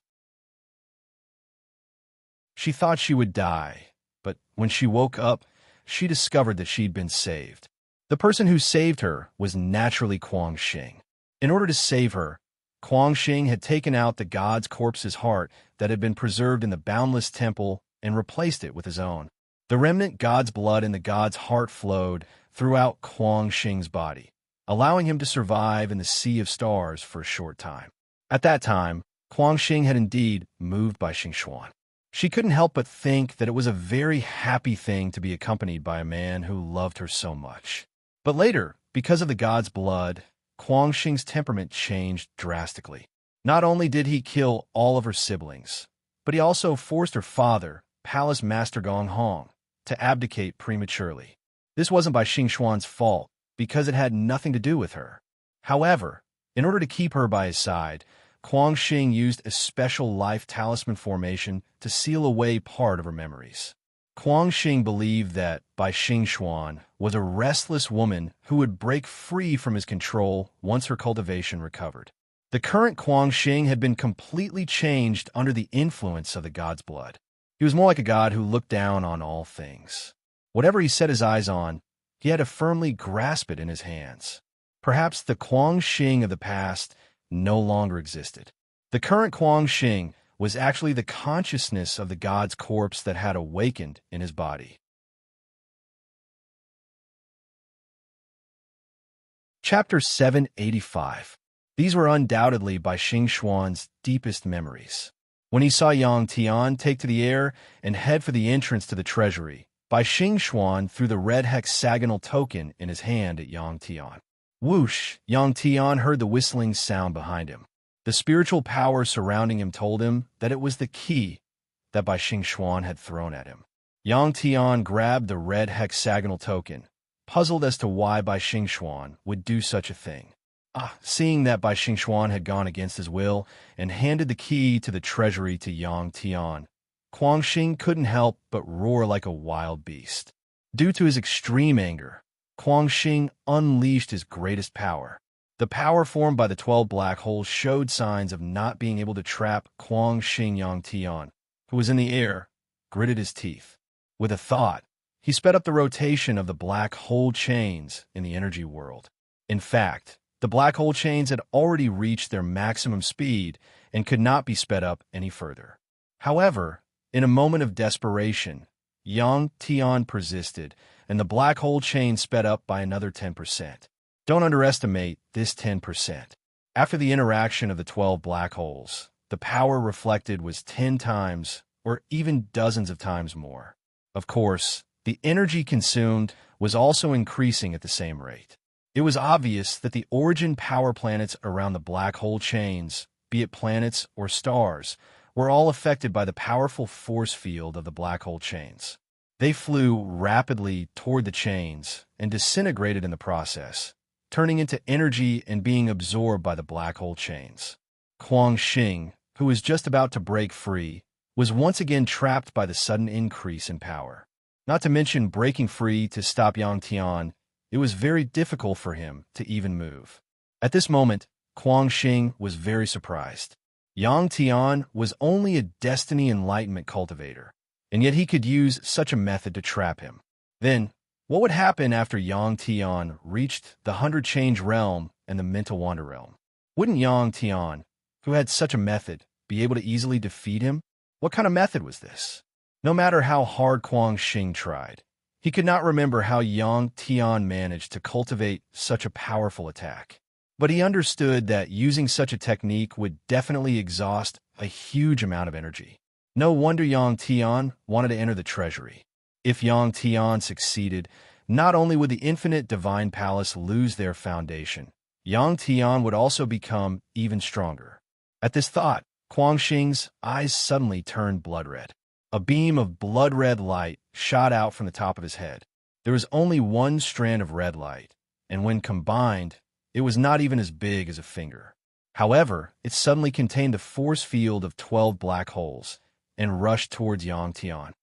She thought she would die, but when she woke up, she discovered that she'd been saved. The person who saved her was naturally Kuang Xing. In order to save her, Kuang Xing had taken out the god's corpse's heart that had been preserved in the boundless temple and replaced it with his own. The remnant god's blood in the god's heart flowed throughout Kuang Xing's body, allowing him to survive in the sea of stars for a short time. At that time, Kuang Xing had indeed moved by Xingxuan. She couldn't help but think that it was a very happy thing to be accompanied by a man who loved her so much. But later, because of the god's blood, Kuang Xing's temperament changed drastically. Not only did he kill all of her siblings, but he also forced her father, Palace Master Gong Hong, to abdicate prematurely. This wasn't by Xingxuan's fault, because it had nothing to do with her. However, in order to keep her by his side, Kuang Xing used a special life talisman formation to seal away part of her memories. Kuang Xing believed that Bai Xingxuan was a restless woman who would break free from his control once her cultivation recovered. The current Kuang Xing had been completely changed under the influence of the god's blood. He was more like a god who looked down on all things. Whatever he set his eyes on, he had to firmly grasp it in his hands. Perhaps the Kuang Xing of the past no longer existed. The current Kuang Xing was actually the consciousness of the god's corpse that had awakened in his body. Chapter 785. These were undoubtedly Bai Xingxuan's deepest memories. When he saw Yang Tian take to the air and head for the entrance to the treasury, Bai Xingxuan threw the red hexagonal token in his hand at Yang Tian. Whoosh! Yang Tian heard the whistling sound behind him. The spiritual power surrounding him told him that it was the key that Bai Xingxuan had thrown at him. Yang Tian grabbed the red hexagonal token, puzzled as to why Bai Xingxuan would do such a thing. Seeing that Bai Xingxuan had gone against his will and handed the key to the treasury to Yang Tian, Kuang Xing couldn't help but roar like a wild beast. Due to his extreme anger, Kuang Xing unleashed his greatest power. The power formed by the 12 black holes showed signs of not being able to trap Kuang Xing. Yang Tian, who was in the air, gritted his teeth. With a thought, he sped up the rotation of the black hole chains in the energy world. In fact, the black hole chains had already reached their maximum speed and could not be sped up any further. However, in a moment of desperation, Yang Tian persisted, and the black hole chain sped up by another 10%. Don't underestimate this 10%. After the interaction of the 12 black holes, the power reflected was 10 times or even dozens of times more. Of course, the energy consumed was also increasing at the same rate. It was obvious that the origin power planets around the black hole chains, be it planets or stars, were all affected by the powerful force field of the black hole chains. They flew rapidly toward the chains and disintegrated in the process, turning into energy and being absorbed by the black hole chains. Kuang Xing, who was just about to break free, was once again trapped by the sudden increase in power. Not to mention breaking free to stop Yang Tian, it was very difficult for him to even move. At this moment, Kuang Xing was very surprised. Yang Tian was only a destiny enlightenment cultivator, and yet he could use such a method to trap him. Then, what would happen after Yang Tian reached the 100-change realm and the mental wander realm? Wouldn't Yang Tian, who had such a method, be able to easily defeat him? What kind of method was this? No matter how hard Kuang Xing tried, he could not remember how Yang Tian managed to cultivate such a powerful attack. But he understood that using such a technique would definitely exhaust a huge amount of energy. No wonder Yang Tian wanted to enter the treasury. If Yang Tian succeeded, not only would the infinite divine palace lose their foundation, Yang Tian would also become even stronger. At this thought, Kuang Xing's eyes suddenly turned blood red. A beam of blood-red light shot out from the top of his head. There was only one strand of red light, and when combined, it was not even as big as a finger. However, it suddenly contained the force field of 12 black holes and rushed towards Yang Tian.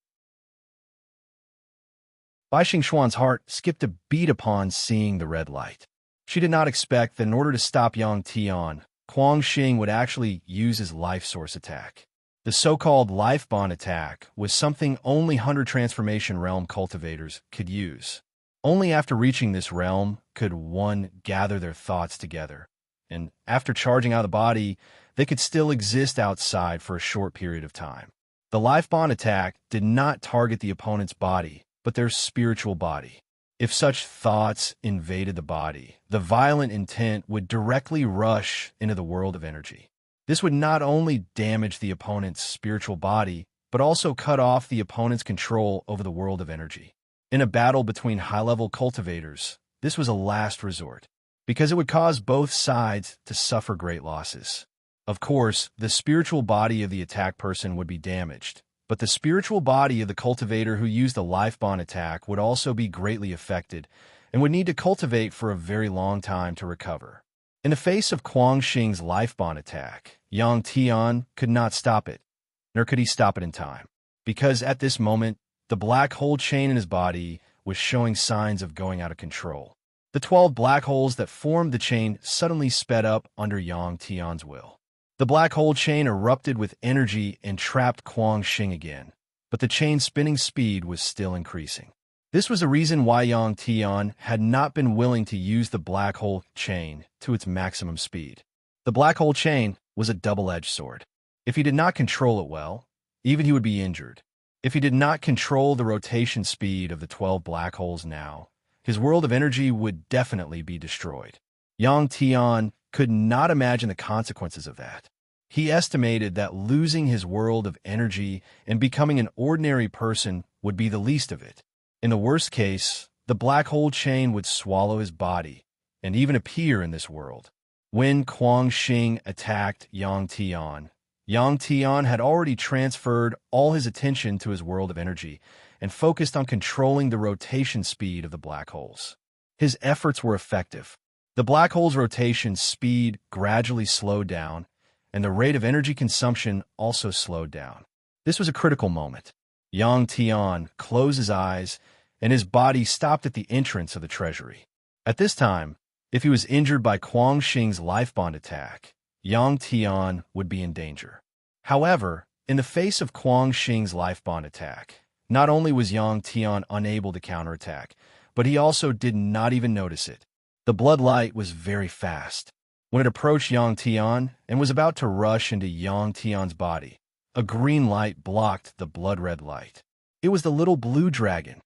Bai Xingxuan's heart skipped a beat upon seeing the red light. She did not expect that in order to stop Yang Tian, Kuang Xing would actually use his life source attack. The so-called life bond attack was something only 100 transformation realm cultivators could use. Only after reaching this realm could one gather their thoughts together, and after charging out of the body, they could still exist outside for a short period of time. The life bond attack did not target the opponent's body, but their spiritual body. If such thoughts invaded the body, the violent intent would directly rush into the world of energy. This would not only damage the opponent's spiritual body, but also cut off the opponent's control over the world of energy. In a battle between high-level cultivators, this was a last resort, because it would cause both sides to suffer great losses. Of course, the spiritual body of the attacked person would be damaged, but the spiritual body of the cultivator who used the life bond attack would also be greatly affected and would need to cultivate for a very long time to recover. In the face of Kuang Xing's life bond attack, Yang Tian could not stop it, nor could he stop it in time, because at this moment, the black hole chain in his body was showing signs of going out of control. The 12 black holes that formed the chain suddenly sped up under Yang Tian's will. The black hole chain erupted with energy and trapped Kuang Xing again, but the chain's spinning speed was still increasing. This was the reason why Yang Tian had not been willing to use the black hole chain to its maximum speed. The black hole chain was a double-edged sword. If he did not control it well, even he would be injured. If he did not control the rotation speed of the 12 black holes now, his world of energy would definitely be destroyed. Yang Tian could not imagine the consequences of that. He estimated that losing his world of energy and becoming an ordinary person would be the least of it. In the worst case, the black hole chain would swallow his body and even appear in this world. When Kuang Xing attacked Yang Tian had already transferred all his attention to his world of energy and focused on controlling the rotation speed of the black holes. His efforts were effective. The black hole's rotation speed gradually slowed down, and the rate of energy consumption also slowed down. This was a critical moment. Yang Tian closed his eyes, and his body stopped at the entrance of the treasury. At this time, if he was injured by Kuang Xing's life bond attack, Yang Tian would be in danger. However, in the face of Kuang Xing's life bond attack, not only was Yang Tian unable to counterattack, but he also did not even notice it. The blood light was very fast. When it approached Yang Tian and was about to rush into Yang Tian's body, a green light blocked the blood-red light. It was the little blue dragon.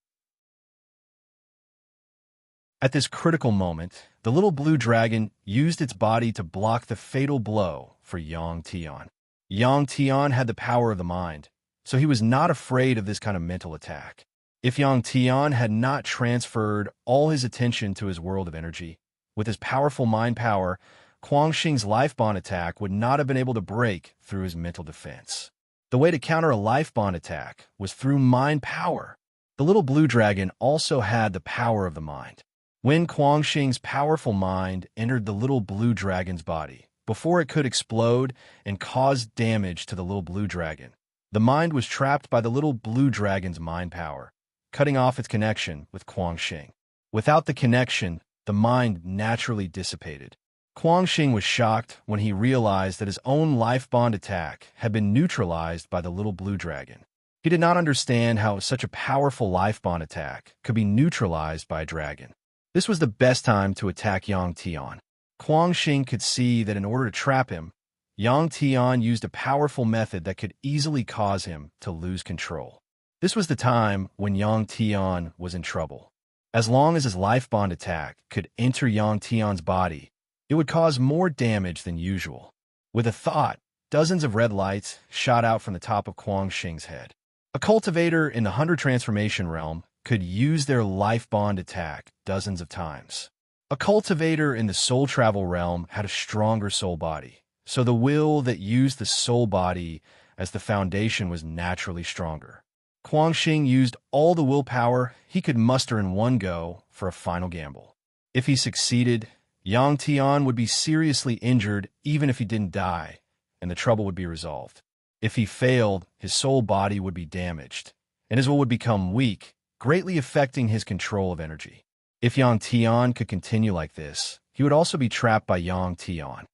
At this critical moment, the little blue dragon used its body to block the fatal blow for Yang Tian. Yang Tian had the power of the mind, so he was not afraid of this kind of mental attack. If Yang Tian had not transferred all his attention to his world of energy, with his powerful mind power, Kuang Xing's life bond attack would not have been able to break through his mental defense. The way to counter a life bond attack was through mind power. The little blue dragon also had the power of the mind. When Kuang Xing's powerful mind entered the little blue dragon's body, before it could explode and cause damage to the little blue dragon, the mind was trapped by the little blue dragon's mind power, cutting off its connection with Kuang Xing. Without the connection, the mind naturally dissipated. Kuang Xing was shocked when he realized that his own life bond attack had been neutralized by the little blue dragon. He did not understand how such a powerful life bond attack could be neutralized by a dragon. This was the best time to attack Yang Tian. Kuang Xing could see that in order to trap him, Yang Tian used a powerful method that could easily cause him to lose control. This was the time when Yang Tian was in trouble. As long as his life bond attack could enter Yang Tian's body, it would cause more damage than usual. With a thought, dozens of red lights shot out from the top of Kuang Xing's head. A cultivator in the 100 transformation realm could use their life bond attack dozens of times. A cultivator in the soul travel realm had a stronger soul body, so the will that used the soul body as the foundation was naturally stronger. Kuang Xing used all the willpower he could muster in one go for a final gamble. If he succeeded, Yang Tian would be seriously injured even if he didn't die, and the trouble would be resolved. If he failed, his soul body would be damaged, and his will would become weak, greatly affecting his control of energy. If Yang Tian could continue like this, he would also be trapped by Yang Tian.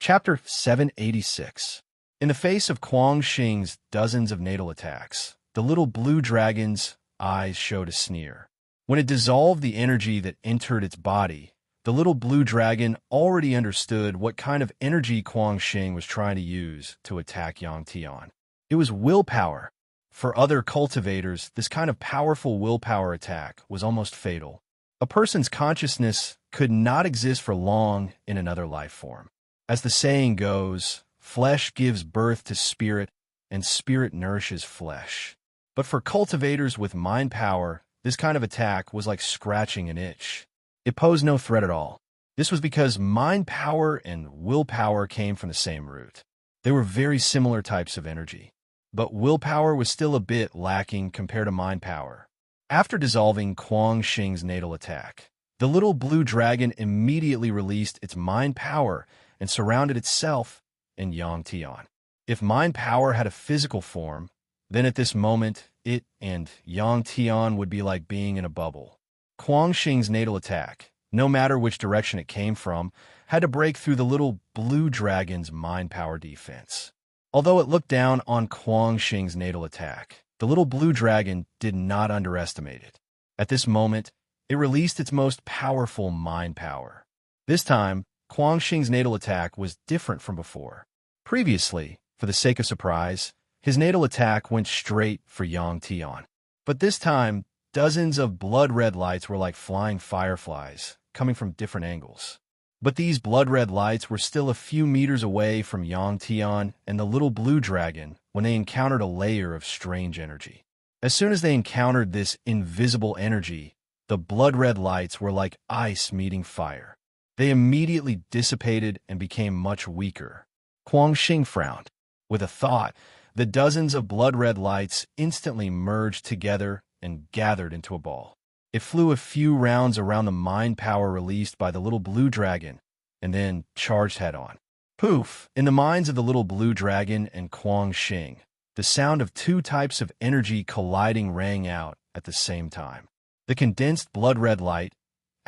Chapter 786. In the face of Kuang Xing's dozens of natal attacks, the little blue dragon's eyes showed a sneer. When it dissolved the energy that entered its body, the little blue dragon already understood what kind of energy Kuang Xing was trying to use to attack Yang Tian. It was willpower. For other cultivators, this kind of powerful willpower attack was almost fatal. A person's consciousness could not exist for long in another life form. As the saying goes, flesh gives birth to spirit, and spirit nourishes flesh. But for cultivators with mind power, this kind of attack was like scratching an itch. It posed no threat at all. This was because mind power and willpower came from the same root. They were very similar types of energy. But willpower was still a bit lacking compared to mind power. After dissolving Kuang Xing's natal attack, the little blue dragon immediately released its mind power and surrounded itself in Yang Tian. If mind power had a physical form, then at this moment, it and Yang Tian would be like being in a bubble. Kuang Xing's natal attack, no matter which direction it came from, had to break through the little blue dragon's mind power defense. Although it looked down on Kuang Xing's natal attack, the little blue dragon did not underestimate it. At this moment, it released its most powerful mind power. This time, Kuang Xing's natal attack was different from before. Previously, for the sake of surprise, his natal attack went straight for Yang Tian. But this time, dozens of blood-red lights were like flying fireflies, coming from different angles. But these blood-red lights were still a few meters away from Yang Tian and the little blue dragon when they encountered a layer of strange energy. As soon as they encountered this invisible energy, the blood-red lights were like ice meeting fire. They immediately dissipated and became much weaker. Kuang Xing frowned. With a thought, the dozens of blood-red lights instantly merged together and gathered into a ball. It flew a few rounds around the mind power released by the little blue dragon, and then charged head-on. Poof! In the minds of the little blue dragon and Kuang Xing, the sound of two types of energy colliding rang out at the same time. The condensed blood-red light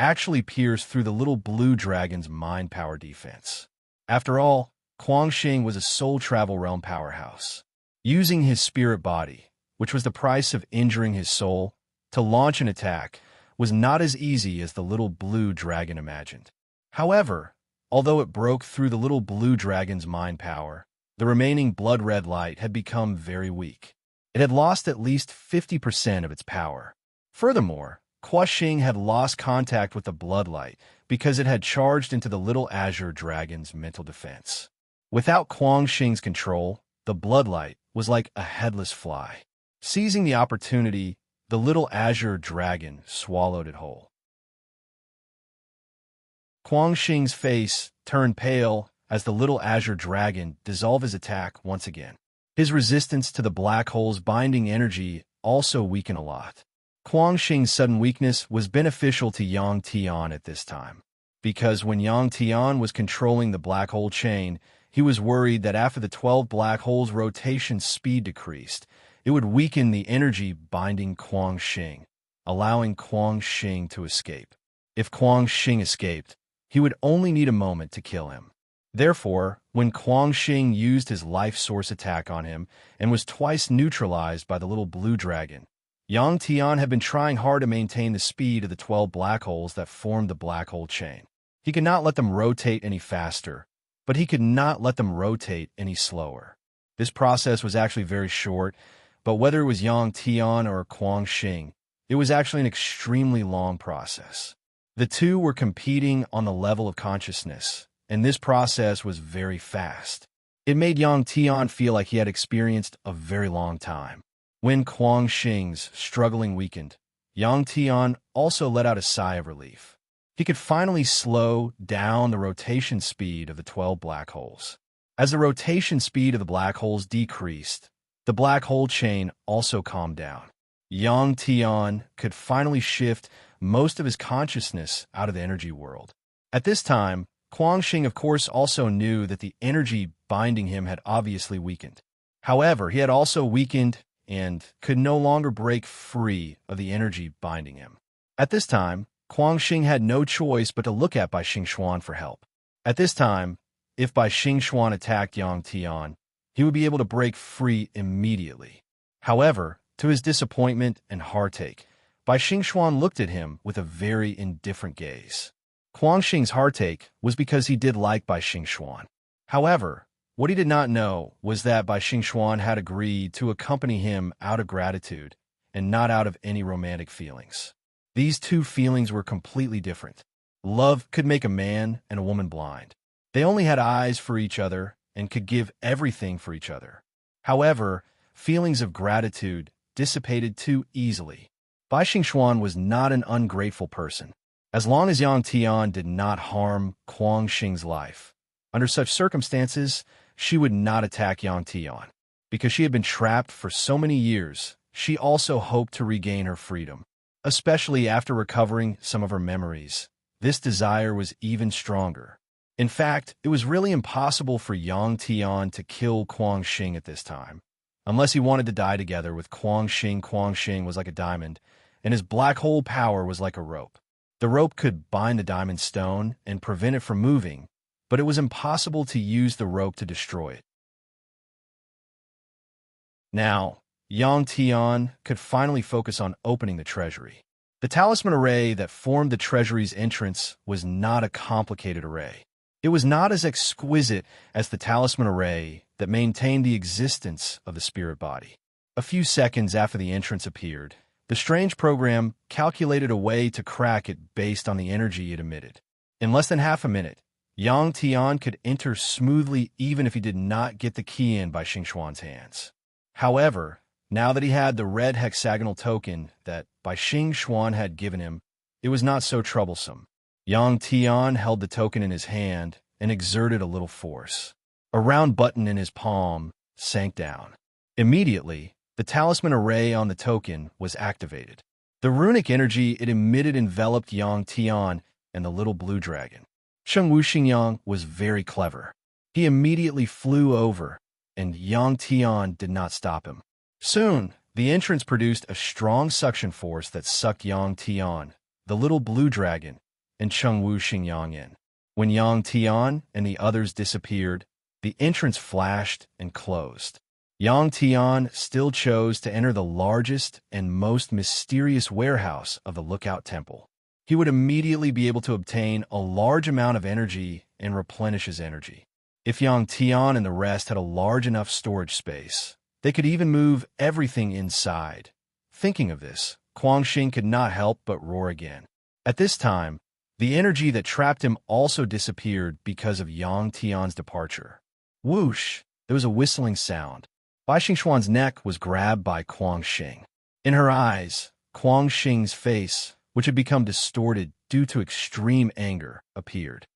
actually pierced through the little blue dragon's mind power defense. After all, Kuang Xing was a soul travel realm powerhouse. Using his spirit body, which was the price of injuring his soul, to launch an attack was not as easy as the little blue dragon imagined. However, although it broke through the little blue dragon's mind power, the remaining blood-red light had become very weak. It had lost at least 50% of its power. Furthermore, Kuang Xing had lost contact with the blood light because it had charged into the little azure dragon's mental defense. Without Kuang Xing's control, the blood light was like a headless fly. Seizing the opportunity, the little azure dragon swallowed it whole. Kuang Xing's face turned pale as the little azure dragon dissolved his attack once again. His resistance to the black hole's binding energy also weakened a lot. Kuang Xing's sudden weakness was beneficial to Yang Tian at this time, because when Yang Tian was controlling the black hole chain, he was worried that after the 12 black holes' rotation speed decreased, it would weaken the energy binding Kuang Xing, allowing Kuang Xing to escape. If Kuang Xing escaped, he would only need a moment to kill him. Therefore, when Kuang Xing used his life source attack on him and was twice neutralized by the little blue dragon, Yang Tian had been trying hard to maintain the speed of the 12 black holes that formed the black hole chain. He could not let them rotate any faster, but he could not let them rotate any slower. This process was actually very short, but whether it was Yang Tian or Kuang Xing, it was actually an extremely long process. The two were competing on the level of consciousness, and this process was very fast. It made Yang Tian feel like he had experienced a very long time. When Kuang Xing's struggling weakened, Yang Tian also let out a sigh of relief. He could finally slow down the rotation speed of the 12 black holes. As the rotation speed of the black holes decreased, the black hole chain also calmed down. Yang Tian could finally shift most of his consciousness out of the energy world. At this time, Kuang Xing of course also knew that the energy binding him had obviously weakened. However, he had also weakened and could no longer break free of the energy binding him. At this time, Kuang Xing had no choice but to look at Bai Xingxuan for help. At this time, If Bai Xingxuan attacked Yang Tian, he would be able to break free immediately. However, to his disappointment and heartache, Bai Xingxuan looked at him with a very indifferent gaze. Guangxing's heartache was because he did like Bai Xingxuan. However, what he did not know was that Bai Xingxuan had agreed to accompany him out of gratitude and not out of any romantic feelings. These two feelings were completely different. Love could make a man and a woman blind. They only had eyes for each other and could give everything for each other. However, feelings of gratitude dissipated too easily. Bai Xingxuan was not an ungrateful person. As long as Yang Tian did not harm Guangxing's life, under such circumstances, she would not attack Yang Tian. Because she had been trapped for so many years, she also hoped to regain her freedom. Especially after recovering some of her memories, this desire was even stronger. In fact, it was really impossible for Yang Tian to kill Guangxing at this time. Unless he wanted to die together with Guangxing. Guangxing was like a diamond, and his black hole power was like a rope. The rope could bind the diamond stone and prevent it from moving, but it was impossible to use the rope to destroy it. Now, Yang Tian could finally focus on opening the treasury. The talisman array that formed the treasury's entrance was not a complicated array. It was not as exquisite as the talisman array that maintained the existence of the spirit body. A few seconds after the entrance appeared, the strange program calculated a way to crack it based on the energy it emitted. In less than half a minute, Yang Tian could enter smoothly even if he did not get the key in Bai Xingxuan's hands. However, now that he had the red hexagonal token that Bai Xingxuan had given him, it was not so troublesome. Yang Tian held the token in his hand and exerted a little force. A round button in his palm sank down. Immediately, the talisman array on the token was activated. The runic energy it emitted enveloped Yang Tian and the little blue dragon. Cheng Wuxingyang was very clever. He immediately flew over, and Yang Tian did not stop him. Soon, the entrance produced a strong suction force that sucked Yang Tian, the little blue dragon, and Cheng Wuxingyang in. When Yang Tian and the others disappeared, the entrance flashed and closed. Yang Tian still chose to enter the largest and most mysterious warehouse of the Lookout Temple. He would immediately be able to obtain a large amount of energy and replenish his energy. If Yang Tian and the rest had a large enough storage space, they could even move everything inside. Thinking of this, Guangxing could not help but roar again. At this time, the energy that trapped him also disappeared because of Yang Tian's departure. Whoosh! There was a whistling sound. Bai Xingxuan's neck was grabbed by Guangxing. In her eyes, Guangxing's face, which had become distorted due to extreme anger, appeared.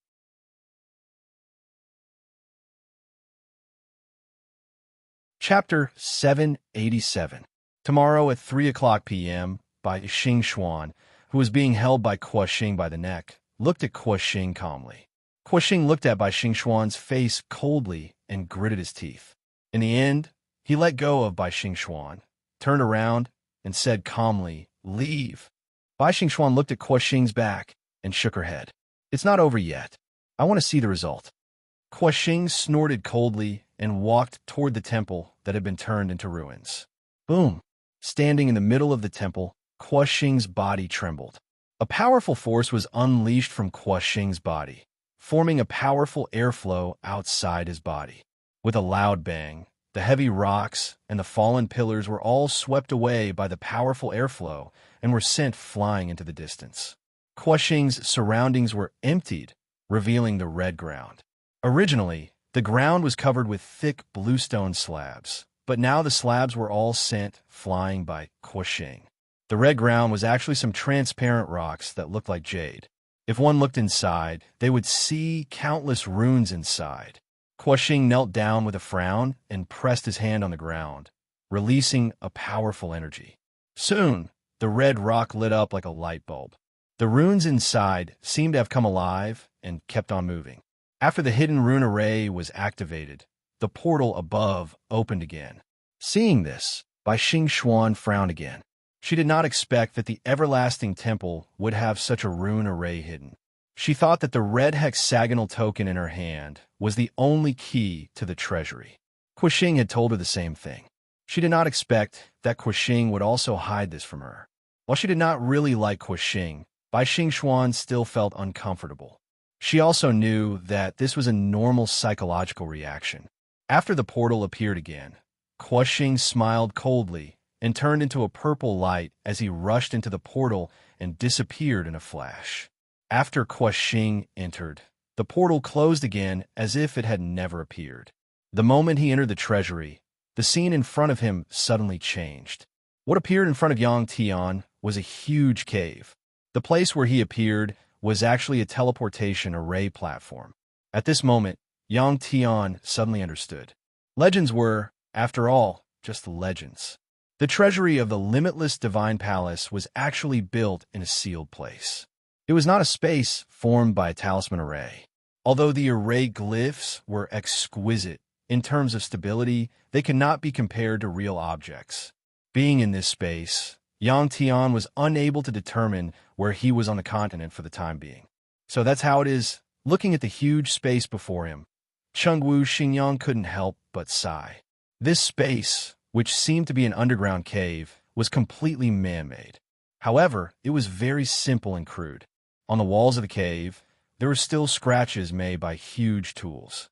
Chapter 787. Tomorrow at 3:00 p.m., Bai Xingxuan, who was being held by Guangxing by the neck, looked at Guangxing calmly. Guangxing looked at Bai Xingxuan's face coldly and gritted his teeth. In the end, he let go of Bai Xingxuan, turned around, and said calmly, "Leave." Bai Xingxuan looked at Guangxing's back and shook her head. "It's not over yet. I want to see the result." Guangxing snorted coldly and walked toward the temple that had been turned into ruins. Boom! Standing in the middle of the temple, Guangxing's body trembled. A powerful force was unleashed from Guangxing's body, forming a powerful airflow outside his body. With a loud bang, the heavy rocks and the fallen pillars were all swept away by the powerful airflow and were sent flying into the distance. Guangxing's surroundings were emptied, revealing the red ground. Originally, the ground was covered with thick bluestone slabs, but now the slabs were all sent flying by Guangxing. The red ground was actually some transparent rocks that looked like jade. If one looked inside, they would see countless runes inside. Guangxing knelt down with a frown and pressed his hand on the ground, releasing a powerful energy. Soon, the red rock lit up like a light bulb. The runes inside seemed to have come alive and kept on moving. After the hidden rune array was activated, the portal above opened again. Seeing this, Bai Xingxuan frowned again. She did not expect that the everlasting temple would have such a rune array hidden. She thought that the red hexagonal token in her hand was the only key to the treasury. Kuo-shing had told her the same thing. She did not expect that Kuo-shing would also hide this from her. While she did not really like Kuo-shing, Bai Xingxuan still felt uncomfortable. She also knew that this was a normal psychological reaction. After the portal appeared again, Kuo-shing smiled coldly and turned into a purple light as he rushed into the portal and disappeared in a flash. After Kuo-shing entered, the portal closed again as if it had never appeared. The moment he entered the treasury, the scene in front of him suddenly changed. What appeared in front of Yang Tian was a huge cave. The place where he appeared was actually a teleportation array platform. At this moment, Yang Tian suddenly understood. Legends were, after all, just legends. The treasury of the limitless divine palace was actually built in a sealed place. It was not a space formed by a talisman array. Although the array glyphs were exquisite in terms of stability, they could not be compared to real objects. Being in this space, Yang Tian was unable to determine where he was on the continent for the time being. So that's how it is. Looking at the huge space before him, Chengwu Xingyang couldn't help but sigh. This space, which seemed to be an underground cave, was completely man-made. However, it was very simple and crude. On the walls of the cave, there were still scratches made by huge tools.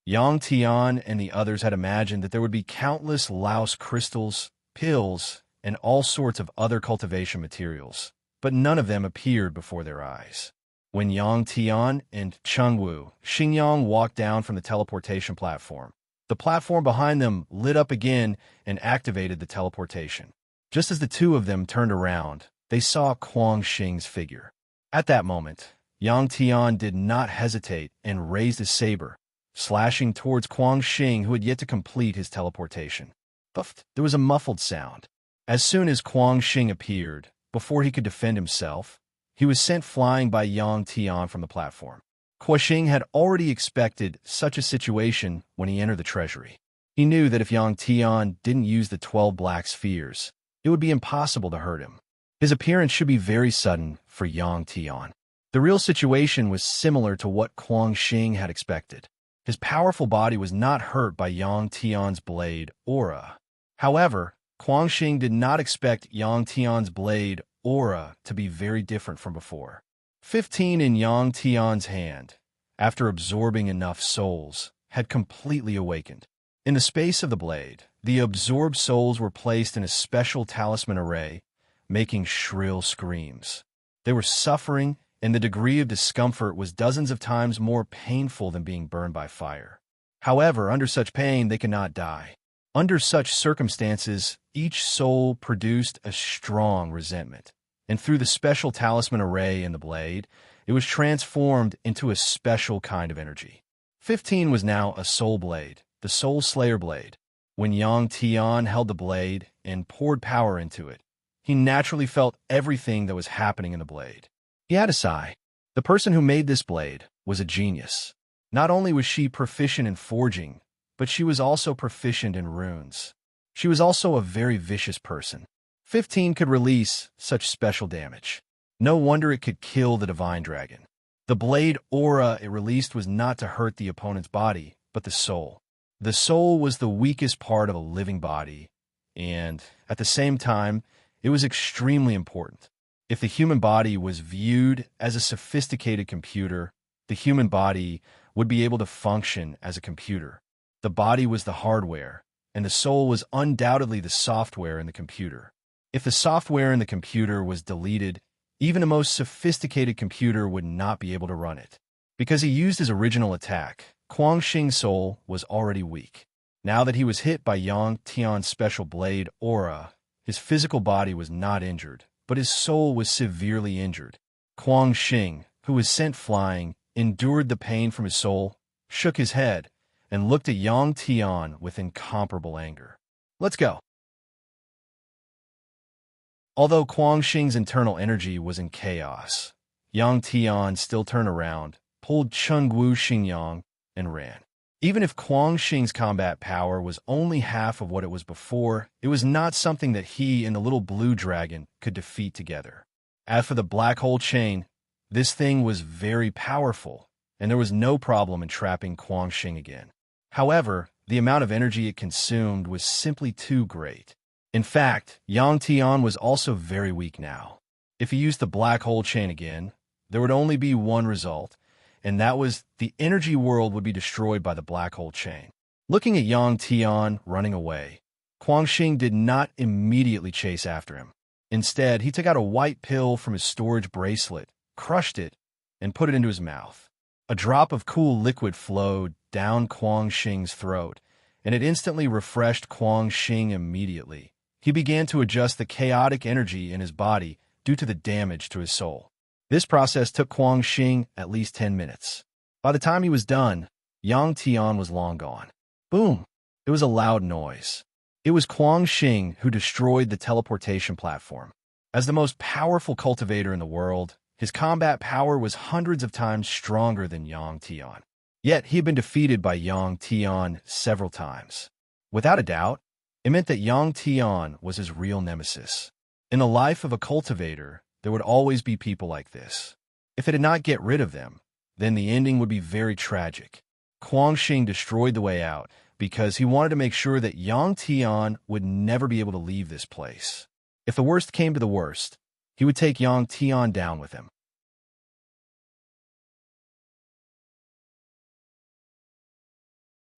Yang Tian and the others had imagined that there would be countless Laos crystals, pills, and all sorts of other cultivation materials, but none of them appeared before their eyes. When Yang Tian and Chengwu Xingyang walked down from the teleportation platform, the platform behind them lit up again and activated the teleportation. Just as the two of them turned around, they saw Kuo-shing's figure. At that moment, Yang Tian did not hesitate and raised his saber, slashing towards Kuo-shing, who had yet to complete his teleportation. Puff! There was a muffled sound. As soon as Kuo-shing appeared, before he could defend himself, he was sent flying by Yang Tian from the platform. Kuo-shing had already expected such a situation when he entered the treasury. He knew that if Yang Tian didn't use the 12 black spheres, it would be impossible to hurt him. His appearance should be very sudden for Yang Tian. The real situation was similar to what Kuo-shing had expected. His powerful body was not hurt by Yang Tian's blade aura. However, Kuo-shing did not expect Yang Tian's blade aura to be very different from before. 15 in Yang Tian's hand, after absorbing enough souls, had completely awakened. In the space of the blade, the absorbed souls were placed in a special talisman array, making shrill screams. They were suffering, and the degree of discomfort was dozens of times more painful than being burned by fire. However, under such pain, they could not die. Under such circumstances, each soul produced a strong resentment, and through the special talisman array in the blade, it was transformed into a special kind of energy. 15 was now a soul blade, the Soul Slayer blade. When Yang Tian held the blade and poured power into it, he naturally felt everything that was happening in the blade. He had a sigh. The person who made this blade was a genius. Not only was she proficient in forging, but she was also proficient in runes. She was also a very vicious person. 15 could release such special damage. No wonder it could kill the divine dragon. The blade aura it released was not to hurt the opponent's body, but the soul. The soul was the weakest part of a living body, and, at the same time, it was extremely important. If the human body was viewed as a sophisticated computer, the human body would be able to function as a computer. The body was the hardware, and the soul was undoubtedly the software in the computer. If the software in the computer was deleted, even the most sophisticated computer would not be able to run it. Because he used his original attack, Kuo-shing's soul was already weak. Now that he was hit by Yang Tian's special blade aura, his physical body was not injured, but his soul was severely injured. Kuo-shing, who was sent flying, endured the pain from his soul, shook his head, and looked at Yang Tian with incomparable anger. Let's go. Although Kuo-shing's internal energy was in chaos, Yang Tian still turned around, pulled Chengwu Xingyang, and ran. Even if Kuo-shing's combat power was only half of what it was before, it was not something that he and the little blue dragon could defeat together. As for the black hole chain, this thing was very powerful, and there was no problem in trapping Kuang Xing again. However, the amount of energy it consumed was simply too great. In fact, Yang Tian was also very weak now. If he used the black hole chain again, there would only be one result, and that was the energy world would be destroyed by the black hole chain. Looking at Yang Tian running away, Kuang Xing did not immediately chase after him. Instead, he took out a white pill from his storage bracelet, crushed it, and put it into his mouth. A drop of cool liquid flowed down Kuang Xing's throat, and it instantly refreshed Kuang Xing immediately. He began to adjust the chaotic energy in his body due to the damage to his soul. This process took Kuang Xing at least 10 minutes. By the time he was done, Yang Tian was long gone. Boom! It was a loud noise. It was Kuang Xing who destroyed the teleportation platform. As the most powerful cultivator in the world, his combat power was hundreds of times stronger than Yang Tian. Yet he had been defeated by Yang Tian several times. Without a doubt, it meant that Yang Tian was his real nemesis. In the life of a cultivator, there would always be people like this. If it did not get rid of them, then the ending would be very tragic. Kuang Xing destroyed the way out because he wanted to make sure that Yang Tian would never be able to leave this place. If the worst came to the worst, he would take Yang Tian down with him.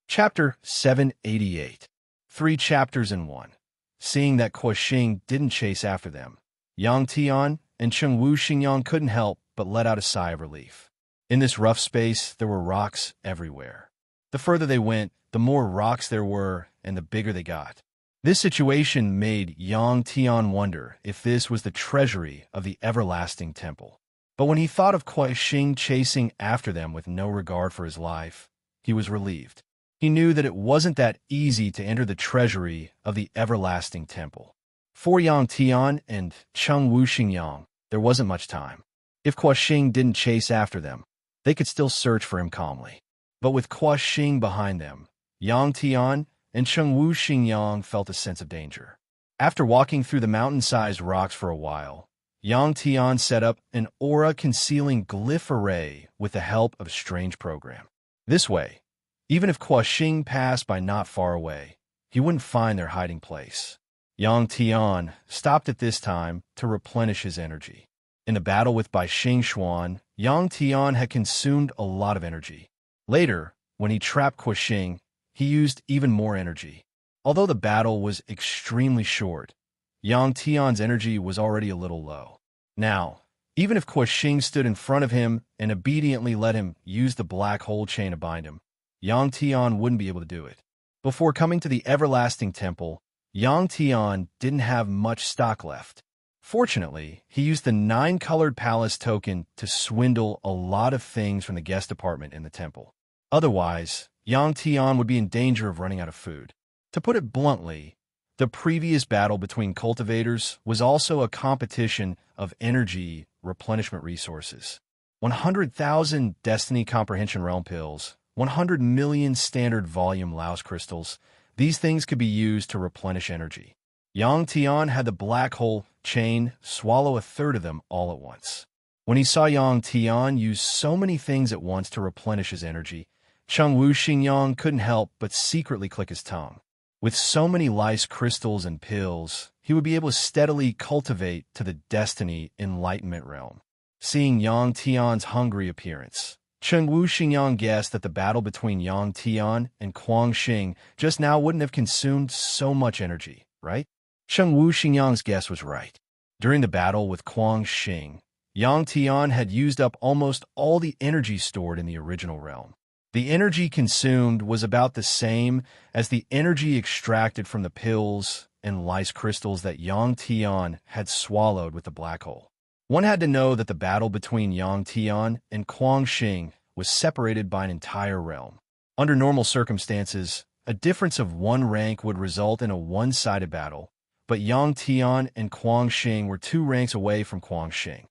Chapter 788. 3 chapters in 1. Seeing that Kuang Xing didn't chase after them, Yang Tian and Cheng Wu Xingyang couldn't help but let out a sigh of relief. In this rough space, there were rocks everywhere. The further they went, the more rocks there were, and the bigger they got. This situation made Yang Tian wonder if this was the treasury of the everlasting temple. But when he thought of Kuang Xing chasing after them with no regard for his life, he was relieved. He knew that it wasn't that easy to enter the treasury of the everlasting temple. For Yang Tian and Cheng Wu Xingyang, there wasn't much time. If Kuang Xing didn't chase after them, they could still search for him calmly. But with Kuang Xing behind them, Yang Tian and Cheng Wu Xingyang felt a sense of danger. After walking through the mountain-sized rocks for a while, Yang Tian set up an aura-concealing glyph array with the help of a strange program. This way, even if Kuang Xing passed by not far away, he wouldn't find their hiding place. Yang Tian stopped at this time to replenish his energy. In the battle with Bai Xingxuan, Yang Tian had consumed a lot of energy. Later, when he trapped Kuang Xing, he used even more energy. Although the battle was extremely short, Yang Tian's energy was already a little low. Now, even if Kuang Xing stood in front of him and obediently let him use the black hole chain to bind him, Yang Tian wouldn't be able to do it. Before coming to the everlasting temple, Yang Tian didn't have much stock left. Fortunately, he used the 9-colored palace token to swindle a lot of things from the guest apartment in the temple. Otherwise, Yang Tian would be in danger of running out of food. To put it bluntly, the previous battle between cultivators was also a competition of energy replenishment resources. 100,000 Destiny Comprehension Realm Pills, 100 million Standard Volume Laos Crystals, these things could be used to replenish energy. Yang Tian had the black hole chain swallow a third of them all at once. When he saw Yang Tian use so many things at once to replenish his energy, Cheng Wu Xingyang couldn't help but secretly click his tongue. With so many lice crystals and pills, he would be able to steadily cultivate to the Destiny Enlightenment realm. Seeing Yang Tian's hungry appearance, Cheng Wu Xingyang guessed that the battle between Yang Tian and Kuang Xing just now wouldn't have consumed so much energy, right? Cheng Wu Xingyang's guess was right. During the battle with Kuang Xing, Yang Tian had used up almost all the energy stored in the original realm. The energy consumed was about the same as the energy extracted from the pills and lice crystals that Yang Tian had swallowed with the black hole. One had to know that the battle between Yang Tian and Kuang Xing was separated by an entire realm. Under normal circumstances, a difference of 1 rank would result in a one-sided battle, but Yang Tian and Kuang Xing were 2 ranks away from Kuang Xing.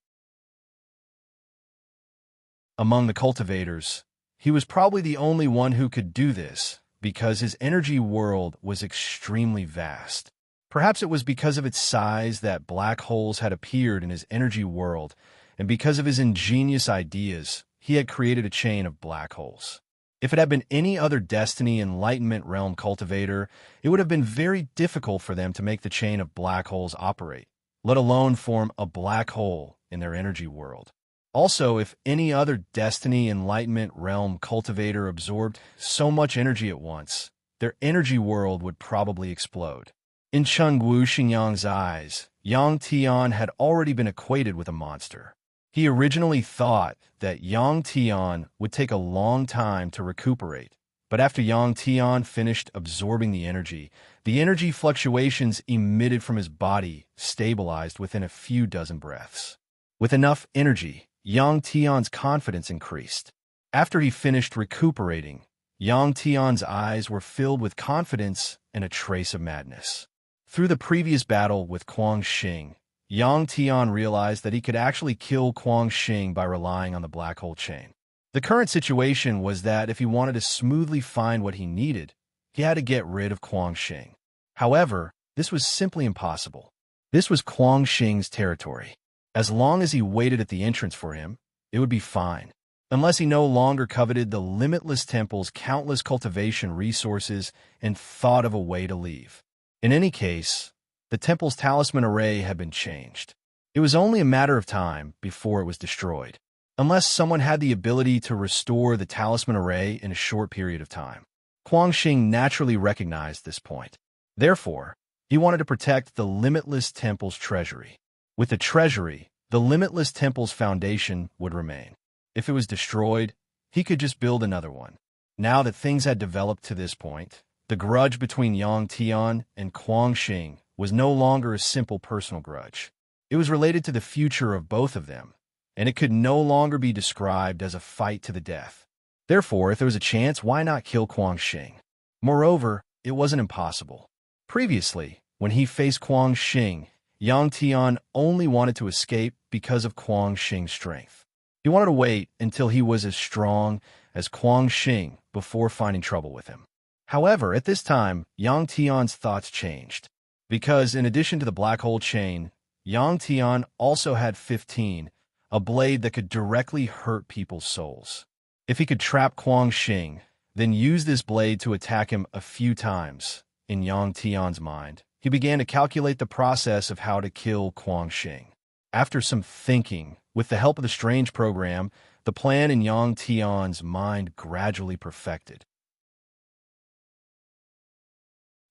Among the cultivators, he was probably the only one who could do this because his energy world was extremely vast. Perhaps it was because of its size that black holes had appeared in his energy world, and because of his ingenious ideas, he had created a chain of black holes. If it had been any other Destiny Enlightenment Realm cultivator, it would have been very difficult for them to make the chain of black holes operate, let alone form a black hole in their energy world. Also, if any other Destiny Enlightenment Realm cultivator absorbed so much energy at once, their energy world would probably explode. In Chengwu Xinyang's eyes, Yang Tian had already been equated with a monster. He originally thought that Yang Tian would take a long time to recuperate, but after Yang Tian finished absorbing the energy fluctuations emitted from his body stabilized within a few dozen breaths. With enough energy, Yang Tian's confidence increased. After he finished recuperating, Yang Tian's eyes were filled with confidence and a trace of madness. Through the previous battle with Kuang Xing, Yang Tian realized that he could actually kill Kuang Xing by relying on the black hole chain. The current situation was that if he wanted to smoothly find what he needed, he had to get rid of Kuang Xing. However, this was simply impossible. This was Kuang Xing's territory. As long as he waited at the entrance for him, it would be fine, unless he no longer coveted the limitless temple's countless cultivation resources and thought of a way to leave. In any case, the temple's talisman array had been changed. It was only a matter of time before it was destroyed, unless someone had the ability to restore the talisman array in a short period of time. Kuang Xing naturally recognized this point. Therefore, he wanted to protect the limitless temple's treasury. With the treasury, the limitless temple's foundation would remain. If it was destroyed, he could just build another one. Now that things had developed to this point, the grudge between Yang Tian and Kuang Xing was no longer a simple personal grudge. It was related to the future of both of them, and it could no longer be described as a fight to the death. Therefore, if there was a chance, why not kill Kuang Xing? Moreover, it wasn't impossible. Previously, when he faced Kuang Xing, Yang Tian only wanted to escape because of Kuang Xing's strength. He wanted to wait until he was as strong as Kuang Xing before finding trouble with him. However, at this time, Yang Tian's thoughts changed. Because in addition to the black hole chain, Yang Tian also had 15, a blade that could directly hurt people's souls. If he could trap Kuang Xing, then use this blade to attack him a few times, in Yang Tian's mind, he began to calculate the process of how to kill Kuang Xing. After some thinking, with the help of the strange program, the plan in Yang Tian's mind gradually perfected.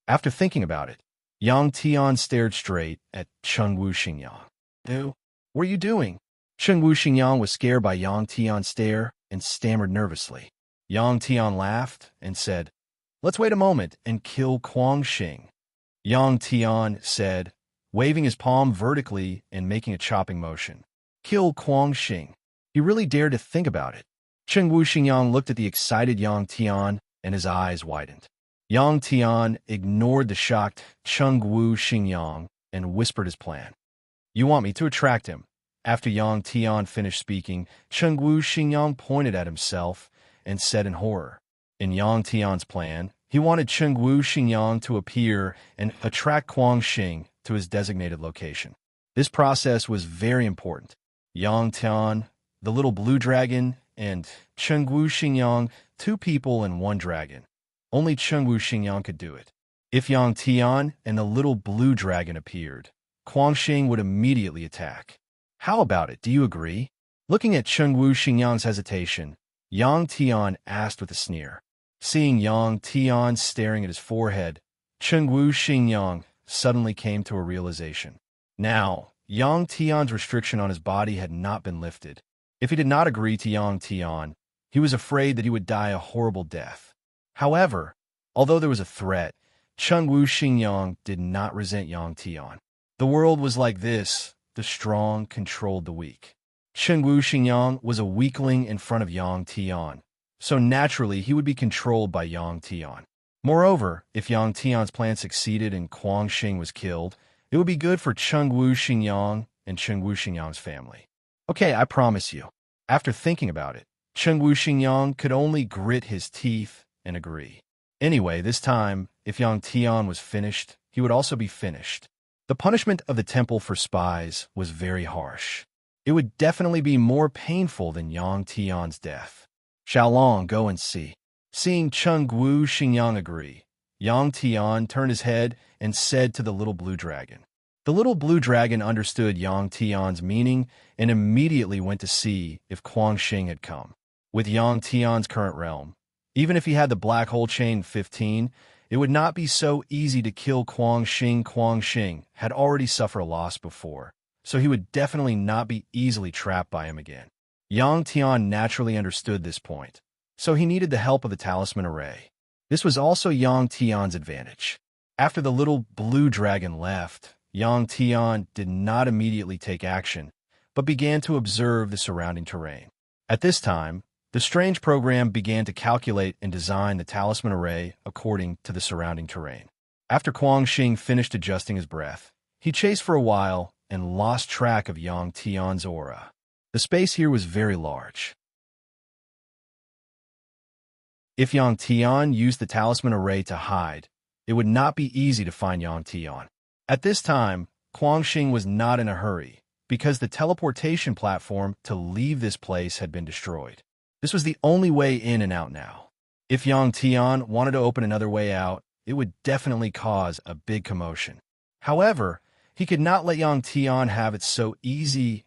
After thinking about it, Yang Tian stared straight at Chengwu Xinyang. What are you doing? Chengwu Xinyang was scared by Yang Tian's stare and stammered nervously. Yang Tian laughed and said, "Let's wait a moment and kill Kuang Xing." Yang Tian said, waving his palm vertically and making a chopping motion. Kill Kuang Xing. He really dared to think about it. Chengwu Xinyang looked at the excited Yang Tian and his eyes widened. Yang Tian ignored the shocked Chengwu Xinyang and whispered his plan. You want me to attract him? After Yang Tian finished speaking, Chengwu Xinyang pointed at himself and said in horror. In Yang Tian's plan, he wanted Chengwu Xinyang to appear and attract Kuang Xing to his designated location. This process was very important. Yang Tian, the little blue dragon, and Chengwu Xinyang, 2 people and 1 dragon. Only Chengwu Xinyang could do it. If Yang Tian and the little blue dragon appeared, Kuang Xing would immediately attack. How about it? Do you agree? Looking at Chengwu Xinyang's hesitation, Yang Tian asked with a sneer. Seeing Yang Tian staring at his forehead, Chengwu Xinyang suddenly came to a realization. Now, Yang Tian's restriction on his body had not been lifted. If he did not agree to Yang Tian, he was afraid that he would die a horrible death. However, although there was a threat, Chengwu Xinyang did not resent Yang Tian. The world was like this. The strong controlled the weak. Chengwu Xinyang was a weakling in front of Yang Tian, so naturally he would be controlled by Yang Tian. Moreover, if Yang Tian's plan succeeded and Kuang Xing was killed, it would be good for Chengwu Xinyang and Chengwu Xinyang's family. Okay, I promise you. After thinking about it, Chengwu Xinyang could only grit his teeth and agree. Anyway, this time, if Yang Tian was finished, he would also be finished. The punishment of the temple for spies was very harsh. It would definitely be more painful than Yang Tian's death. Xiaolong, go and see. Seeing Cheng Guo Xingyang agree, Yang Tian turned his head and said to the little blue dragon. The little blue dragon understood Yang Tian's meaning and immediately went to see if Guangxing had come. With Yang Tian's current realm, even if he had the black hole chain 15, it would not be so easy to kill Guangxing. Guangxing had already suffered a loss before, so he would definitely not be easily trapped by him again. Yang Tian naturally understood this point, so he needed the help of the talisman array. This was also Yang Tian's advantage. After the little blue dragon left, Yang Tian did not immediately take action, but began to observe the surrounding terrain. At this time, the strange program began to calculate and design the talisman array according to the surrounding terrain. After Guangxing finished adjusting his breath, he chased for a while and lost track of Yang Tian's aura. The space here was very large. If Yang Tian used the talisman array to hide, it would not be easy to find Yang Tian. At this time, Guangxing was not in a hurry, because the teleportation platform to leave this place had been destroyed. This was the only way in and out now. If Yang Tian wanted to open another way out, it would definitely cause a big commotion. However, he could not let Yang Tian have it so easy.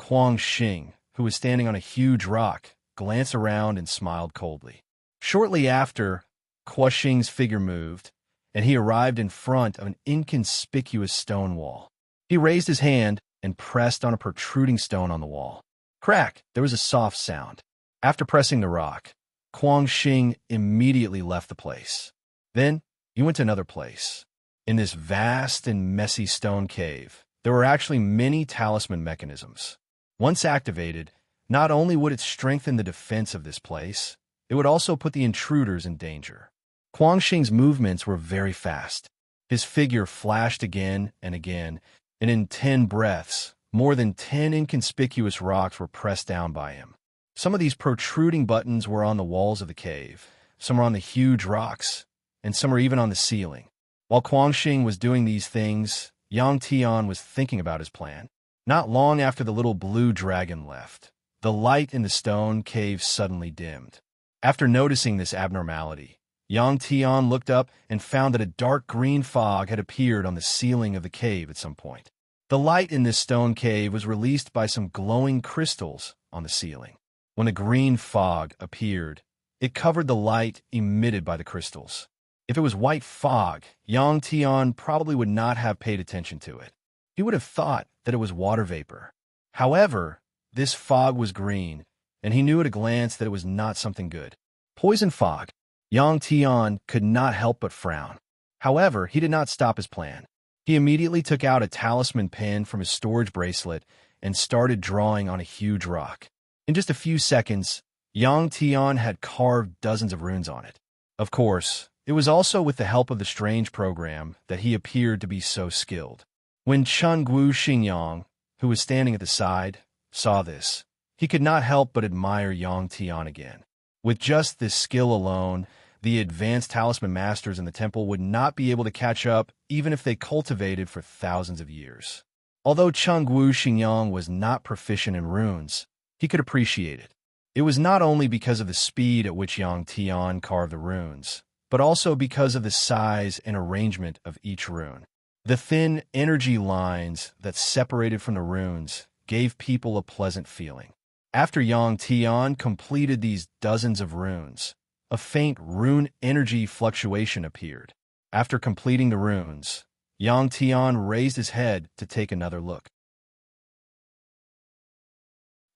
Guangxing, who was standing on a huge rock, glanced around and smiled coldly. Shortly after, Guangxing's figure moved, and he arrived in front of an inconspicuous stone wall. He raised his hand and pressed on a protruding stone on the wall. Crack! There was a soft sound. After pressing the rock, Guangxing immediately left the place. Then, he went to another place. In this vast and messy stone cave, there were actually many talisman mechanisms. Once activated, not only would it strengthen the defense of this place, it would also put the intruders in danger. Guangxing's movements were very fast. His figure flashed again and again, and in 10 breaths, more than 10 inconspicuous rocks were pressed down by him. Some of these protruding buttons were on the walls of the cave, some were on the huge rocks, and some were even on the ceiling. While Guangxing was doing these things, Yang Tian was thinking about his plan. Not long after the little blue dragon left, the light in the stone cave suddenly dimmed. After noticing this abnormality, Yang Tian looked up and found that a dark green fog had appeared on the ceiling of the cave at some point. The light in this stone cave was released by some glowing crystals on the ceiling. When the green fog appeared, it covered the light emitted by the crystals. If it was white fog, Yang Tian probably would not have paid attention to it. He would have thought that it was water vapor. However, this fog was green, and he knew at a glance that it was not something good. Poison fog. Yang Tian could not help but frown. However, he did not stop his plan. He immediately took out a talisman pen from his storage bracelet and started drawing on a huge rock. In just a few seconds, Yang Tian had carved dozens of runes on it. Of course, it was also with the help of the strange program that he appeared to be so skilled. When Cheng Guo Xingyang, who was standing at the side, saw this, he could not help but admire Yang Tian again. With just this skill alone, the advanced talisman masters in the temple would not be able to catch up even if they cultivated for thousands of years. Although Cheng Guo Xingyang was not proficient in runes, he could appreciate it. It was not only because of the speed at which Yang Tian carved the runes, but also because of the size and arrangement of each rune. The thin energy lines that separated from the runes gave people a pleasant feeling. After Yang Tian completed these dozens of runes, a faint rune energy fluctuation appeared. After completing the runes, Yang Tian raised his head to take another look.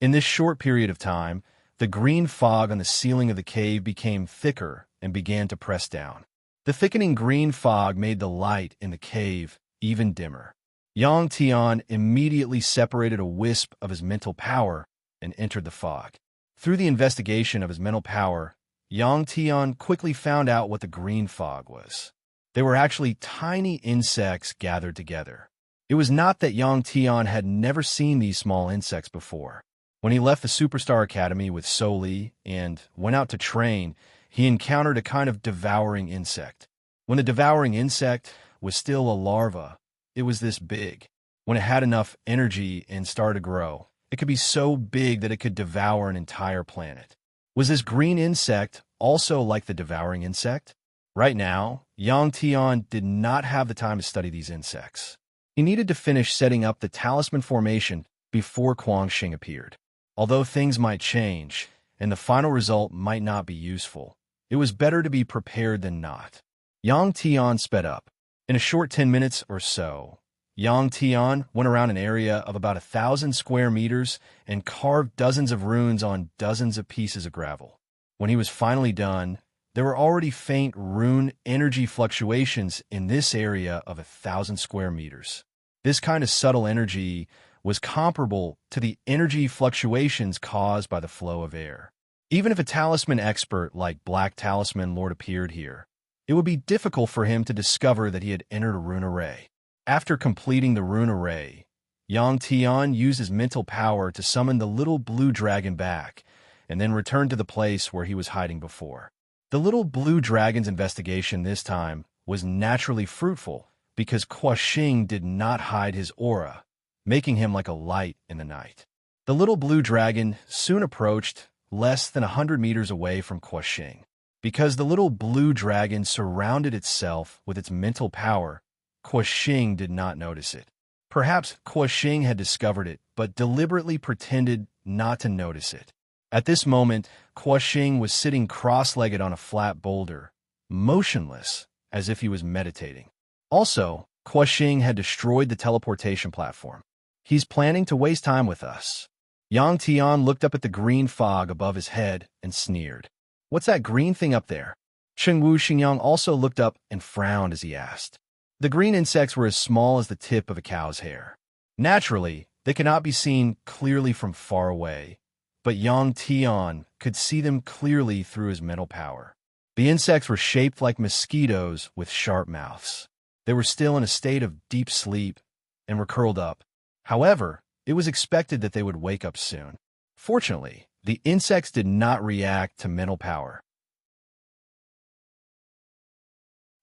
In this short period of time, the green fog on the ceiling of the cave became thicker and began to press down. The thickening green fog made the light in the cave even dimmer. Yang Tian immediately separated a wisp of his mental power and entered the fog. Through the investigation of his mental power, Yang Tian quickly found out what the green fog was. They were actually tiny insects gathered together. It was not that Yang Tian had never seen these small insects before. When he left the Superstar Academy with Soli and went out to train, he encountered a kind of devouring insect. When the devouring insect was still a larva. It was this big. When it had enough energy and started to grow, it could be so big that it could devour an entire planet. Was this green insect also like the devouring insect? Right now, Yang Tian did not have the time to study these insects. He needed to finish setting up the talisman formation before Guangxing appeared. Although things might change, and the final result might not be useful, it was better to be prepared than not. Yang Tian sped up. In a short 10 minutes or so, Yang Tian went around an area of about 1,000 square meters and carved dozens of runes on dozens of pieces of gravel. When he was finally done, there were already faint rune energy fluctuations in this area of 1,000 square meters. This kind of subtle energy was comparable to the energy fluctuations caused by the flow of air. Even if a talisman expert like Black Talisman Lord appeared here, it would be difficult for him to discover that he had entered a rune array. After completing the rune array, Yang Tian used his mental power to summon the little blue dragon back, and then returned to the place where he was hiding before. The little blue dragon's investigation this time was naturally fruitful because Guangxing did not hide his aura, making him like a light in the night. The little blue dragon soon approached less than 100 meters away from Guangxing. Because the little blue dragon surrounded itself with its mental power, Guangxing did not notice it. Perhaps Guangxing had discovered it, but deliberately pretended not to notice it. At this moment, Guangxing was sitting cross-legged on a flat boulder, motionless, as if he was meditating. Also, Guangxing had destroyed the teleportation platform. He's planning to waste time with us. Yang Tian looked up at the green fog above his head and sneered. What's that green thing up there? Chengwu Xingyang also looked up and frowned as he asked. The green insects were as small as the tip of a cow's hair. Naturally, they could not be seen clearly from far away, but Yang Tian could see them clearly through his mental power. The insects were shaped like mosquitoes with sharp mouths. They were still in a state of deep sleep and were curled up. However, it was expected that they would wake up soon. Fortunately, the insects did not react to mental power.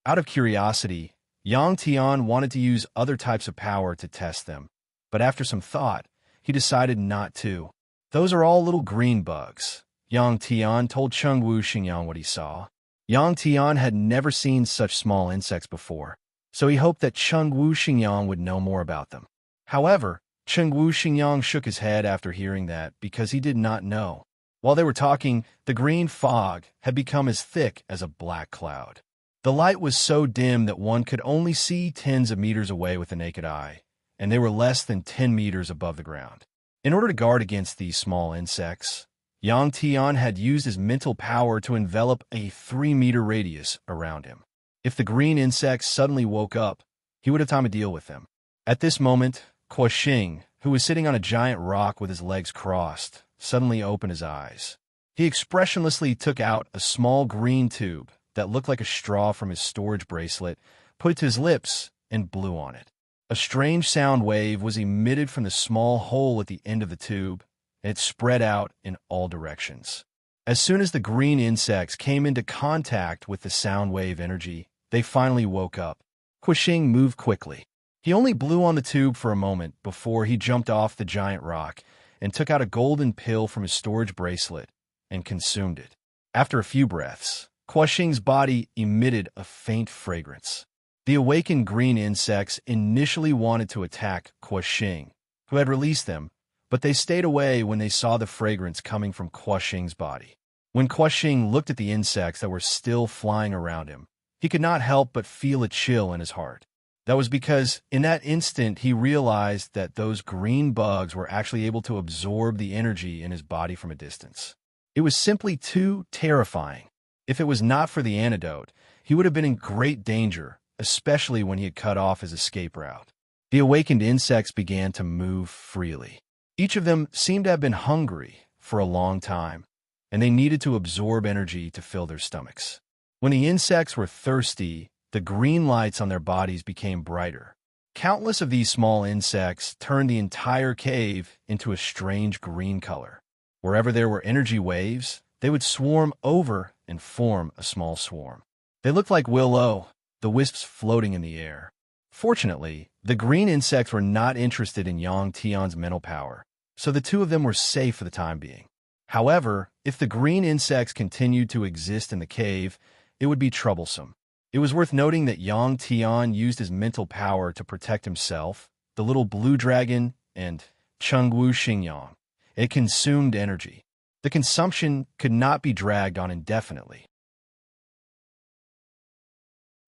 Out of curiosity, Yang Tian wanted to use other types of power to test them, but after some thought, he decided not to. Those are all little green bugs. Yang Tian told Chengwu Xingyang what he saw. Yang Tian had never seen such small insects before, so he hoped that Chengwu Xingyang would know more about them. However, Chengwu Xingyang shook his head after hearing that because he did not know. While they were talking, the green fog had become as thick as a black cloud. The light was so dim that one could only see tens of meters away with the naked eye, and they were less than 10 meters above the ground. In order to guard against these small insects, Yang Tian had used his mental power to envelop a 3-meter radius around him. If the green insects suddenly woke up, he would have time to deal with them. At this moment, Guangxing, who was sitting on a giant rock with his legs crossed, suddenly opened his eyes. He expressionlessly took out a small green tube that looked like a straw from his storage bracelet, put it to his lips, and blew on it. A strange sound wave was emitted from the small hole at the end of the tube, and it spread out in all directions. As soon as the green insects came into contact with the sound wave energy, they finally woke up. Guangxing moved quickly. He only blew on the tube for a moment before he jumped off the giant rock and took out a golden pill from his storage bracelet and consumed it. After a few breaths, Guangxing's body emitted a faint fragrance. The awakened green insects initially wanted to attack Guangxing, who had released them, but they stayed away when they saw the fragrance coming from Guangxing's body. When Guangxing looked at the insects that were still flying around him, he could not help but feel a chill in his heart. That was because, in that instant, he realized that those green bugs were actually able to absorb the energy in his body from a distance. It was simply too terrifying. If it was not for the antidote, he would have been in great danger, especially when he had cut off his escape route. The awakened insects began to move freely. Each of them seemed to have been hungry for a long time, and they needed to absorb energy to fill their stomachs. When the insects were thirsty, the green lights on their bodies became brighter. Countless of these small insects turned the entire cave into a strange green color. Wherever there were energy waves, they would swarm over and form a small swarm. They looked like willow, the wisps floating in the air. Fortunately, the green insects were not interested in Yang Tian's mental power, so the two of them were safe for the time being. However, if the green insects continued to exist in the cave, it would be troublesome. It was worth noting that Yang Tian used his mental power to protect himself, the little blue dragon, and Chengwu Xingyang. It consumed energy. The consumption could not be dragged on indefinitely.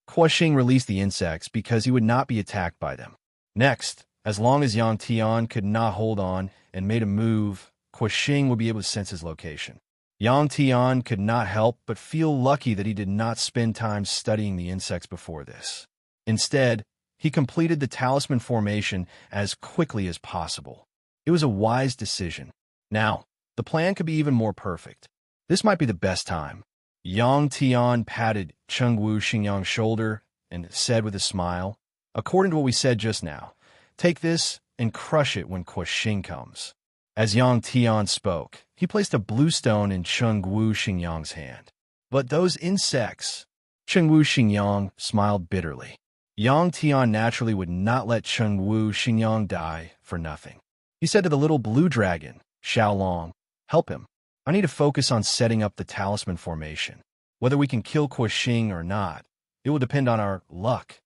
Kuo-Xing released the insects because he would not be attacked by them. Next, as long as Yang Tian could not hold on and made a move, Kuo-Xing would be able to sense his location. Yang Tian could not help but feel lucky that he did not spend time studying the insects before this. Instead, he completed the talisman formation as quickly as possible. It was a wise decision. Now, the plan could be even more perfect. This might be the best time. Yang Tian patted Chengwu Xingyang's shoulder and said with a smile, "According to what we said just now, take this and crush it when Kuo-Xing comes." As Yang Tian spoke, he placed a blue stone in Chengwu Xingyang's hand. "But those insects..." Chengwu Xingyang smiled bitterly. Yang Tian naturally would not let Chengwu Xingyang die for nothing. He said to the little blue dragon, Xiaolong, "Help him. I need to focus on setting up the talisman formation. Whether we can kill Kuo-Xing or not, it will depend on our luck."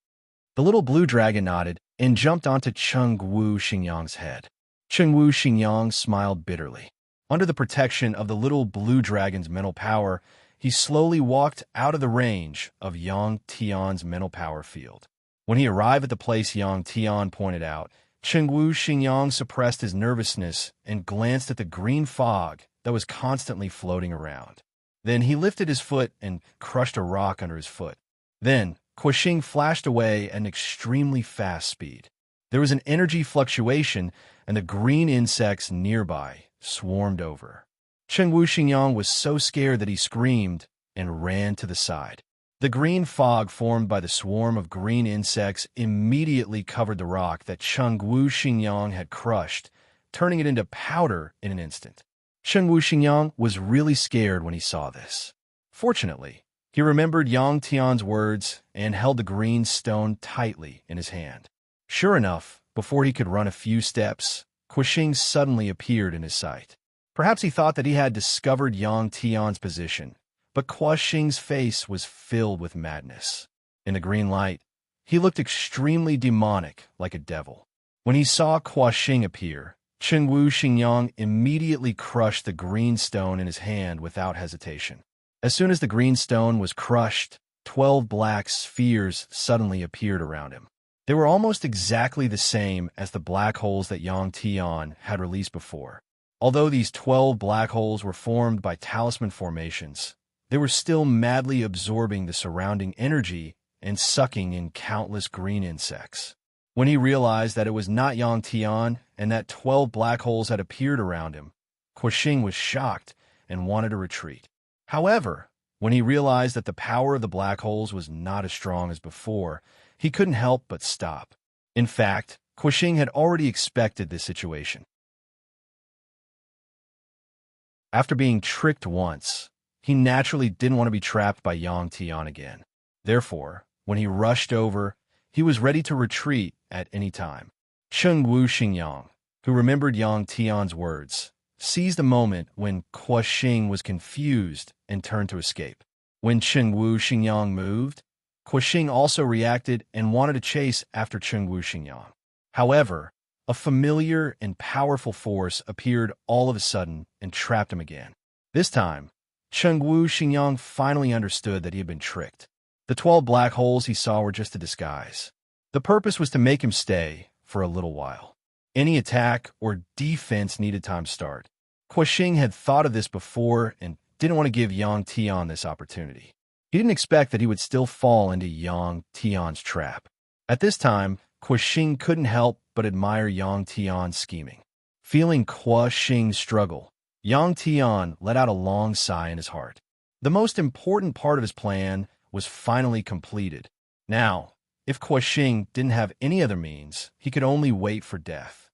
The little blue dragon nodded and jumped onto Chengwu Xingyang's head. Chengwu Xingyang smiled bitterly. Under the protection of the little blue dragon's mental power, he slowly walked out of the range of Yang Tian's mental power field. When he arrived at the place Yang Tian pointed out, Chengwu Xingyang suppressed his nervousness and glanced at the green fog that was constantly floating around. Then he lifted his foot and crushed a rock under his foot. Then Kuo-Xing flashed away at an extremely fast speed. There was an energy fluctuation, and the green insects nearby swarmed over. Chengwu Xingyang was so scared that he screamed and ran to the side. The green fog formed by the swarm of green insects immediately covered the rock that Chengwu Xingyang had crushed, turning it into powder in an instant. Chengwu Xingyang was really scared when he saw this. Fortunately, he remembered Yang Tian's words and held the green stone tightly in his hand. Sure enough, before he could run a few steps, Kuo-Xing suddenly appeared in his sight. Perhaps he thought that he had discovered Yang Tian's position, but Kuo-Xing's face was filled with madness. In the green light, he looked extremely demonic, like a devil. When he saw Kuo-Xing appear, Chengwu Xingyang immediately crushed the green stone in his hand without hesitation. As soon as the green stone was crushed, 12 black spheres suddenly appeared around him. They were almost exactly the same as the black holes that Yang Tian had released before. Although these 12 black holes were formed by talisman formations, they were still madly absorbing the surrounding energy and sucking in countless green insects. When he realized that it was not Yang Tian and that 12 black holes had appeared around him, Kuo-Xing was shocked and wanted to retreat. However, when he realized that the power of the black holes was not as strong as before, he couldn't help but stop. In fact, Kuo-Xing had already expected this situation. After being tricked once, he naturally didn't want to be trapped by Yang Tian again. Therefore, when he rushed over, he was ready to retreat at any time. Chengwu Xingyang, who remembered Yang Tian's words, seized the moment when Kuo-Xing was confused and turned to escape. When Chengwu Xingyang moved, Kuo-Xing also reacted and wanted to chase after Chengwu Xingyang. However, a familiar and powerful force appeared all of a sudden and trapped him again. This time, Chengwu Xingyang finally understood that he had been tricked. The 12 black holes he saw were just a disguise. The purpose was to make him stay for a little while. Any attack or defense needed time to start. Kuo-Xing had thought of this before and didn't want to give Yang Tian this opportunity. He didn't expect that he would still fall into Yang Tian's trap. At this time, Kuo-Xing couldn't help but admire Yang Tian's scheming. Feeling Kuo-Xing struggle, Yang Tian let out a long sigh in his heart. The most important part of his plan was finally completed. Now, if Kuo-Xing didn't have any other means, he could only wait for death.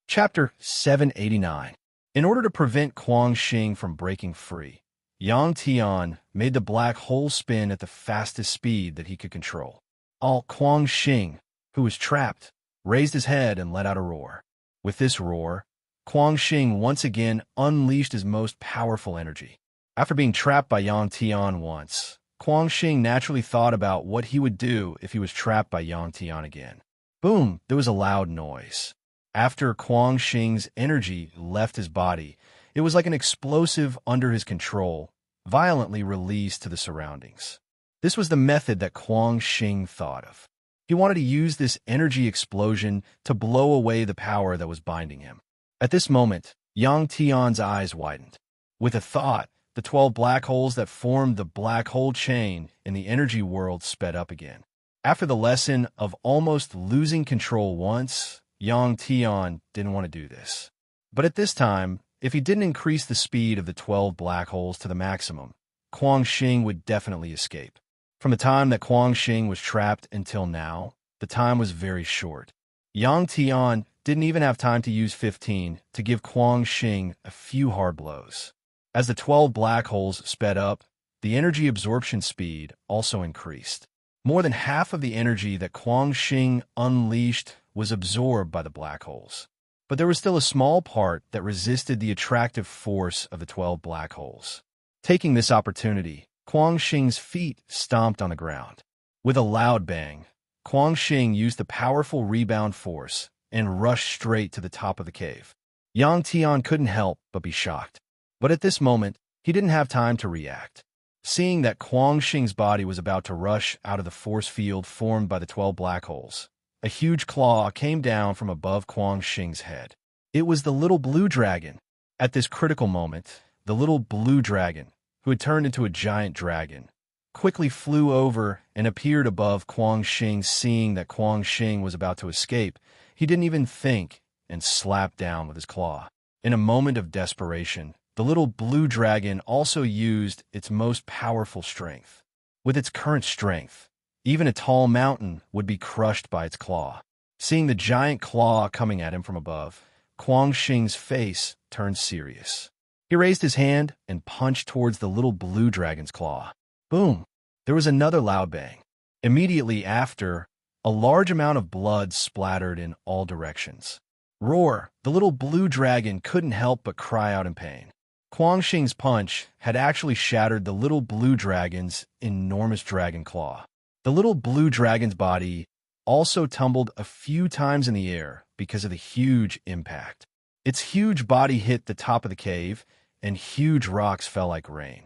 Chapter 789. In order to prevent Kuang Xing from breaking free, Yang Tian made the black hole spin at the fastest speed that he could control. All Kuang Xing, who was trapped, raised his head and let out a roar. With this roar, Kuang Xing once again unleashed his most powerful energy. After being trapped by Yang Tian once, Kuang Xing naturally thought about what he would do if he was trapped by Yang Tian again. Boom! There was a loud noise. After Kuang Xing's energy left his body, it was like an explosive under his control, violently released to the surroundings. This was the method that Kuang Xing thought of. He wanted to use this energy explosion to blow away the power that was binding him. At this moment, Yang Tian's eyes widened. With a thought, the 12 black holes that formed the black hole chain in the energy world sped up again. After the lesson of almost losing control once, Yang Tian didn't want to do this. But at this time, if he didn't increase the speed of the 12 black holes to the maximum, Kuang Xing would definitely escape. From the time that Kuang Xing was trapped until now, the time was very short. Yang Tian didn't even have time to use 15 to give Kuang Xing a few hard blows. As the 12 black holes sped up, the energy absorption speed also increased. More than half of the energy that Kuang Xing unleashed was absorbed by the black holes. But there was still a small part that resisted the attractive force of the 12 black holes. Taking this opportunity, Kuang Xing's feet stomped on the ground. With a loud bang, Kuang Xing used the powerful rebound force and rushed straight to the top of the cave. Yang Tian couldn't help but be shocked. But at this moment, he didn't have time to react. Seeing that Kuang Xing's body was about to rush out of the force field formed by the 12 black holes, a huge claw came down from above Kuang Xing's head. It was the little blue dragon. At this critical moment, the little blue dragon, who had turned into a giant dragon, quickly flew over and appeared above Kuang Xing. Seeing that Kuang Xing was about to escape, he didn't even think and slapped down with his claw. In a moment of desperation, the little blue dragon also used its most powerful strength. With its current strength, even a tall mountain would be crushed by its claw. Seeing the giant claw coming at him from above, Kuang Xing's face turned serious. He raised his hand and punched towards the little blue dragon's claw. Boom! There was another loud bang. Immediately after, a large amount of blood splattered in all directions. Roar! The little blue dragon couldn't help but cry out in pain. Kuang Xing's punch had actually shattered the little blue dragon's enormous dragon claw. The little blue dragon's body also tumbled a few times in the air because of the huge impact. Its huge body hit the top of the cave, and huge rocks fell like rain.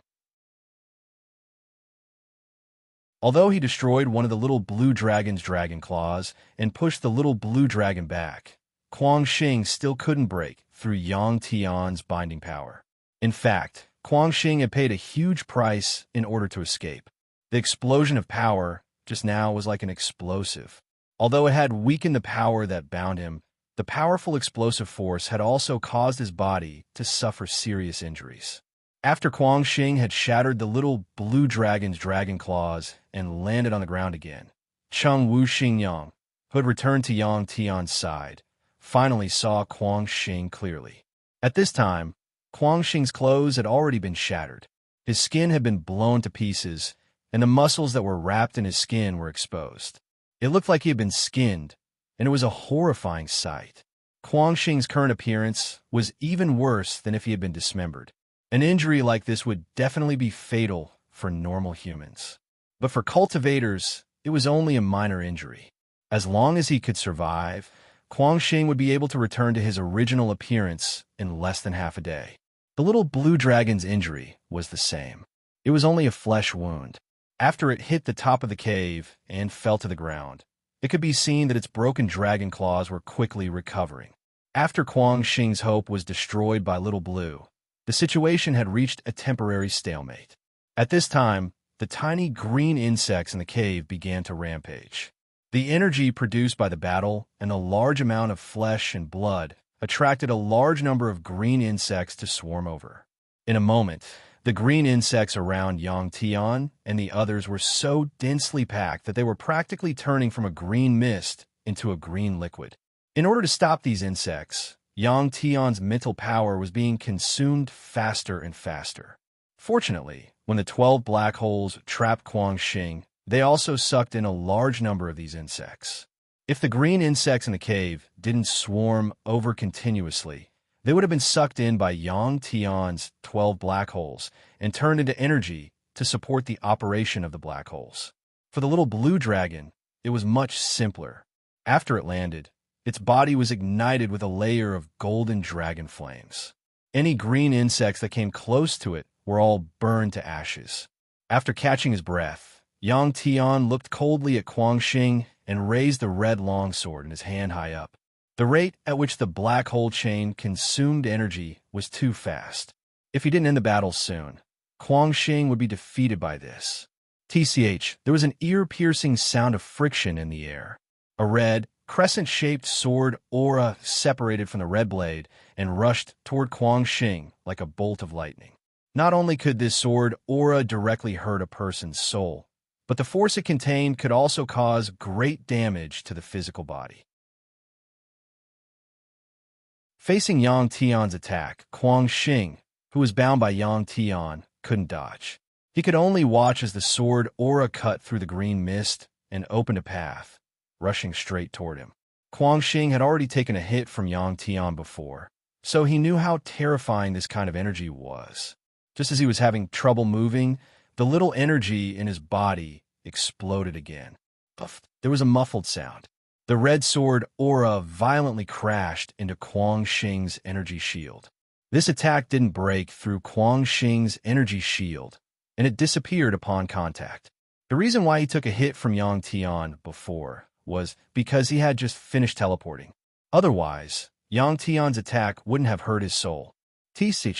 Although he destroyed one of the little blue dragon's dragon claws and pushed the little blue dragon back, Kuang Xing still couldn't break through Yang Tian's binding power. In fact, Kuang Xing had paid a huge price in order to escape. The explosion of power just now was like an explosive. Although it had weakened the power that bound him, the powerful explosive force had also caused his body to suffer serious injuries. After Kuang Xing had shattered the little blue dragon's dragon claws and landed on the ground again, Cheng Wu Xingyang, who had returned to Yang Tian's side, finally saw Kuang Xing clearly. At this time, Kuang Xing's clothes had already been shattered. His skin had been blown to pieces, and the muscles that were wrapped in his skin were exposed. It looked like he had been skinned, and it was a horrifying sight. Kuang Xing's current appearance was even worse than if he had been dismembered. An injury like this would definitely be fatal for normal humans. But for cultivators, it was only a minor injury. As long as he could survive, Kuang Xing would be able to return to his original appearance in less than half a day. The little blue dragon's injury was the same. It was only a flesh wound. After it hit the top of the cave and fell to the ground, it could be seen that its broken dragon claws were quickly recovering. After Kuang Xing's hope was destroyed by Little Blue, the situation had reached a temporary stalemate. At this time, the tiny green insects in the cave began to rampage. The energy produced by the battle and a large amount of flesh and blood attracted a large number of green insects to swarm over. In a moment, the green insects around Yang Tian and the others were so densely packed that they were practically turning from a green mist into a green liquid. In order to stop these insects, Yang Tian's mental power was being consumed faster and faster. Fortunately, when the 12 black holes trapped Kuang Xing, they also sucked in a large number of these insects. If the green insects in the cave didn't swarm over continuously, they would have been sucked in by Yang Tian's 12 black holes and turned into energy to support the operation of the black holes. For the little blue dragon, it was much simpler. After it landed, its body was ignited with a layer of golden dragon flames. Any green insects that came close to it were all burned to ashes. After catching his breath, Yang Tian looked coldly at Kuang Xing and raised the red longsword in his hand high up. The rate at which the black hole chain consumed energy was too fast. If he didn't end the battle soon, Kuang Xing would be defeated by this. There was an ear-piercing sound of friction in the air. A red, crescent-shaped sword aura separated from the red blade and rushed toward Kuang Xing like a bolt of lightning. Not only could this sword aura directly hurt a person's soul, but the force it contained could also cause great damage to the physical body. Facing Yang Tian's attack, Kuang Xing, who was bound by Yang Tian, couldn't dodge. He could only watch as the sword aura cut through the green mist and opened a path, rushing straight toward him. Kuang Xing had already taken a hit from Yang Tian before, so he knew how terrifying this kind of energy was. Just as he was having trouble moving, the little energy in his body exploded again. Puff! There was a muffled sound. The red sword aura violently crashed into Kuang Xing's energy shield. This attack didn't break through Kuang Xing's energy shield, and it disappeared upon contact. The reason why he took a hit from Yang Tian before was because he had just finished teleporting. Otherwise, Yang Tian's attack wouldn't have hurt his soul. TCH.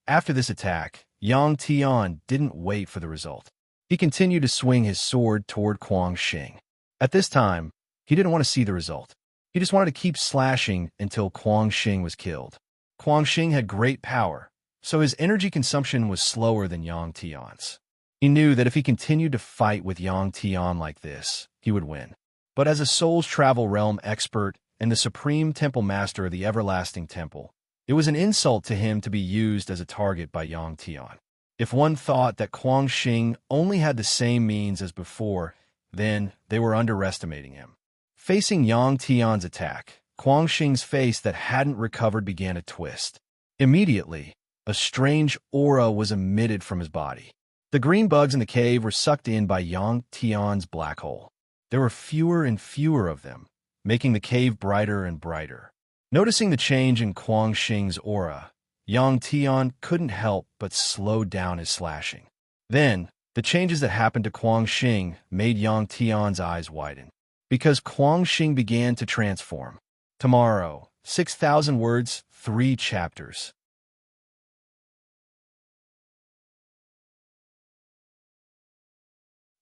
After this attack, Yang Tian didn't wait for the result. He continued to swing his sword toward Kuang Xing. At this time, he didn't want to see the result. He just wanted to keep slashing until Kuang Xing was killed. Kuang Xing had great power, so his energy consumption was slower than Yang Tian's. He knew that if he continued to fight with Yang Tian like this, he would win. But as a Soul's Travel Realm expert and the Supreme Temple Master of the Everlasting Temple, it was an insult to him to be used as a target by Yang Tian. If one thought that Kuang Xing only had the same means as before, then they were underestimating him. Facing Yang Tian's attack, Kuang Xing's face that hadn't recovered began to twist. Immediately, a strange aura was emitted from his body. The green bugs in the cave were sucked in by Yang Tian's black hole. There were fewer and fewer of them, making the cave brighter and brighter. Noticing the change in Kuang Xing's aura, Yang Tian couldn't help but slow down his slashing. Then, the changes that happened to Kuang Xing made Yang Tian's eyes widen, because Kuang Xing began to transform. Tomorrow, 6,000 words, 3 chapters.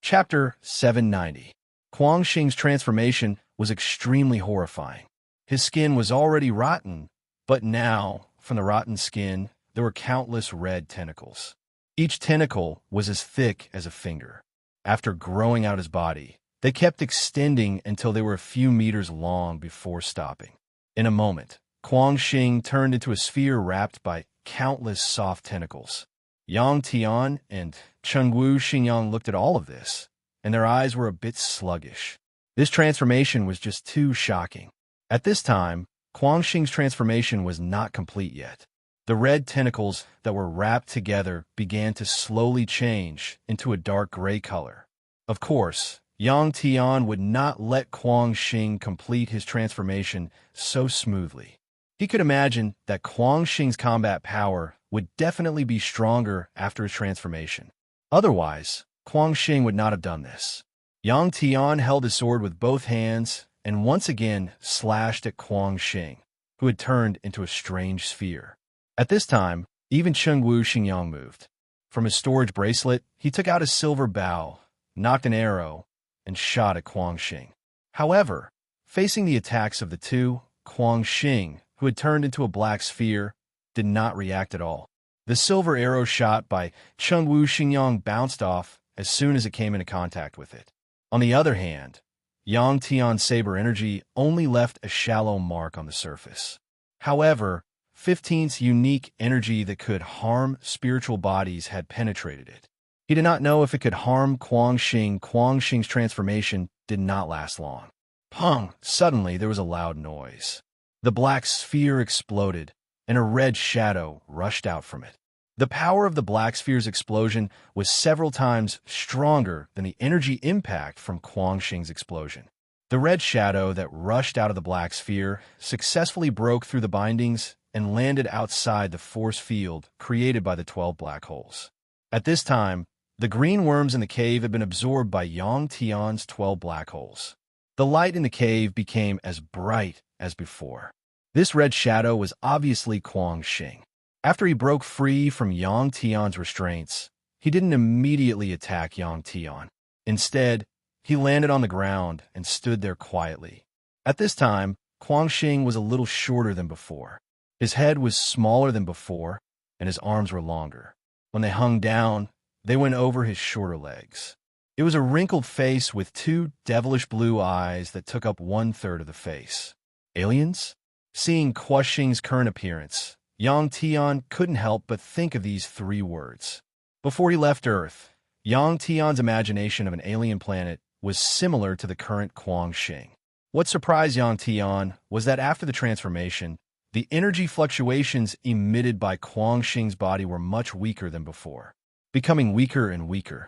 Chapter 790. Kuang Xing's transformation was extremely horrifying. His skin was already rotten, but now, from the rotten skin, there were countless red tentacles. Each tentacle was as thick as a finger. After growing out his body, they kept extending until they were a few meters long before stopping. In a moment, Kuang Xing turned into a sphere wrapped by countless soft tentacles. Yang Tian and Chengwu Xingyang looked at all of this, and their eyes were a bit sluggish. This transformation was just too shocking. At this time, Kuang Xing's transformation was not complete yet. The red tentacles that were wrapped together began to slowly change into a dark gray color. Of course, Yang Tian would not let Kuang Xing complete his transformation so smoothly. He could imagine that Kuang Xing's combat power would definitely be stronger after his transformation. Otherwise, Kuang Xing would not have done this. Yang Tian held his sword with both hands and once again slashed at Kuang Xing, who had turned into a strange sphere. At this time, even Chengwu Xingyang moved. From his storage bracelet, he took out his silver bow, knocked an arrow, and shot at Kuang Xing. However, facing the attacks of the two, Kuang Xing, who had turned into a black sphere, did not react at all. The silver arrow shot by Chengwu Xingyang bounced off as soon as it came into contact with it. On the other hand, Yang Tian's saber energy only left a shallow mark on the surface. However, 15's unique energy that could harm spiritual bodies had penetrated it. He did not know if it could harm Kuang Xing. Kuang Xing's transformation did not last long. Pong! Suddenly, there was a loud noise. The black sphere exploded, and a red shadow rushed out from it. The power of the black sphere's explosion was several times stronger than the energy impact from Kuang Xing's explosion. The red shadow that rushed out of the black sphere successfully broke through the bindings and landed outside the force field created by the 12 black holes. At this time, the green worms in the cave had been absorbed by Yang Tian's 12 black holes. The light in the cave became as bright as before. This red shadow was obviously Kuang Xing. After he broke free from Yang Tian's restraints, he didn't immediately attack Yang Tian. Instead, he landed on the ground and stood there quietly. At this time, Kuang Xing was a little shorter than before. His head was smaller than before, and his arms were longer. When they hung down, they went over his shorter legs. It was a wrinkled face with two devilish blue eyes that took up 1/3 of the face. Aliens? Seeing Kuang Xing's current appearance, Yang Tian couldn't help but think of these 3 words. Before he left Earth, Yang Tian's imagination of an alien planet was similar to the current Kuang Xing. What surprised Yang Tian was that after the transformation, the energy fluctuations emitted by Kuang Xing's body were much weaker than before, becoming weaker and weaker.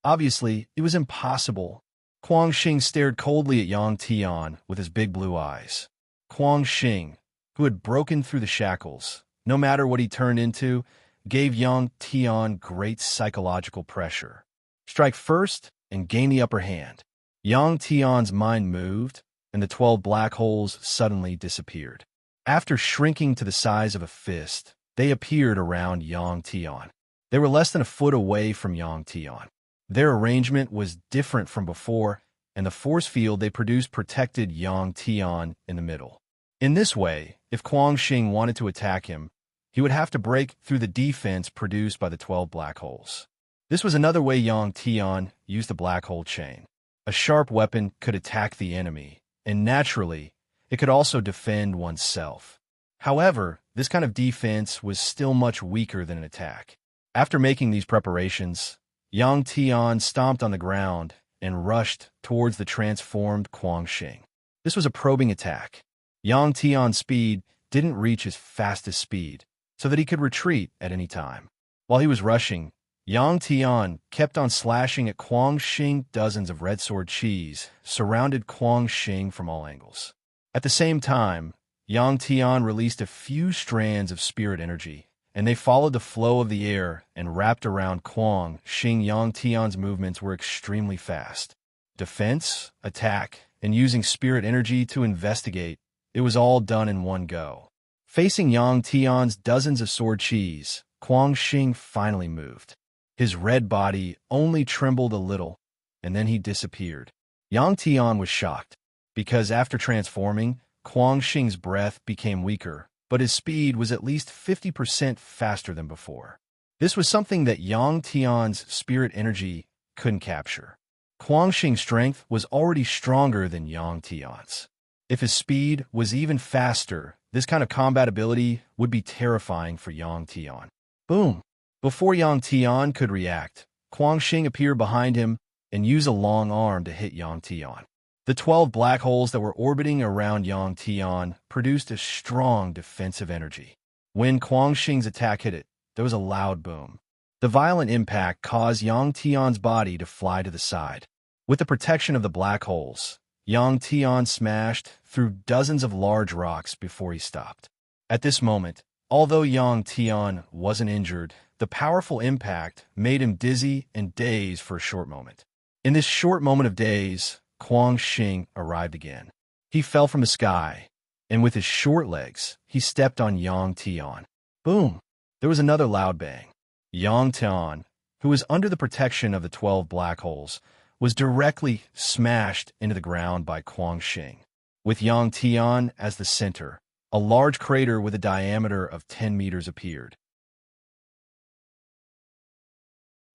Obviously, it was impossible. Kuang Xing stared coldly at Yang Tian with his big blue eyes. Kuang Xing, who had broken through the shackles, no matter what he turned into, gave Yang Tian great psychological pressure. Strike first and gain the upper hand. Yang Tian's mind moved, and the 12 black holes suddenly disappeared. After shrinking to the size of a fist, they appeared around Yang Tian. They were less than a foot away from Yang Tian. Their arrangement was different from before, and the force field they produced protected Yang Tian in the middle. In this way, if Kuang Xing wanted to attack him, he would have to break through the defense produced by the 12 black holes. This was another way Yang Tian used the black hole chain. A sharp weapon could attack the enemy, and naturally, it could also defend oneself. However, this kind of defense was still much weaker than an attack. After making these preparations, Yang Tian stomped on the ground and rushed towards the transformed Kuang Xing. This was a probing attack. Yang Tian's speed didn't reach his fastest speed, so that he could retreat at any time. While he was rushing, Yang Tian kept on slashing at Kuang Xing. Dozens of red sword cheese surrounded Kuang Xing from all angles. At the same time, Yang Tian released a few strands of spirit energy, and they followed the flow of the air and wrapped around Kuang Xing. Yang Tian's movements were extremely fast. Defense, attack, and using spirit energy to investigate, it was all done in one go. Facing Yang Tian's dozens of sword cheese, Kuang Xing finally moved. His red body only trembled a little, and then he disappeared. Yang Tian was shocked, because after transforming, Kuang Xing's breath became weaker, but his speed was at least 50% faster than before. This was something that Yang Tian's spirit energy couldn't capture. Kuang Xing's strength was already stronger than Yang Tian's. If his speed was even faster, this kind of combat ability would be terrifying for Yang Tian. Boom! Before Yang Tian could react, Kuang Xing appeared behind him and used a long arm to hit Yang Tian. The 12 black holes that were orbiting around Yang Tian produced a strong defensive energy. When Kuang Xing's attack hit it, there was a loud boom. The violent impact caused Yang Tian's body to fly to the side. With the protection of the black holes, Yang Tian smashed through dozens of large rocks before he stopped. At this moment, although Yang Tian wasn't injured, the powerful impact made him dizzy and dazed for a short moment. In this short moment of daze, Kuang Xing arrived again. He fell from the sky, and with his short legs, he stepped on Yang Tian. Boom! There was another loud bang. Yang Tian, who was under the protection of the 12 black holes, was directly smashed into the ground by Kuang Xing. With Yang Tian as the center, a large crater with a diameter of 10 meters appeared.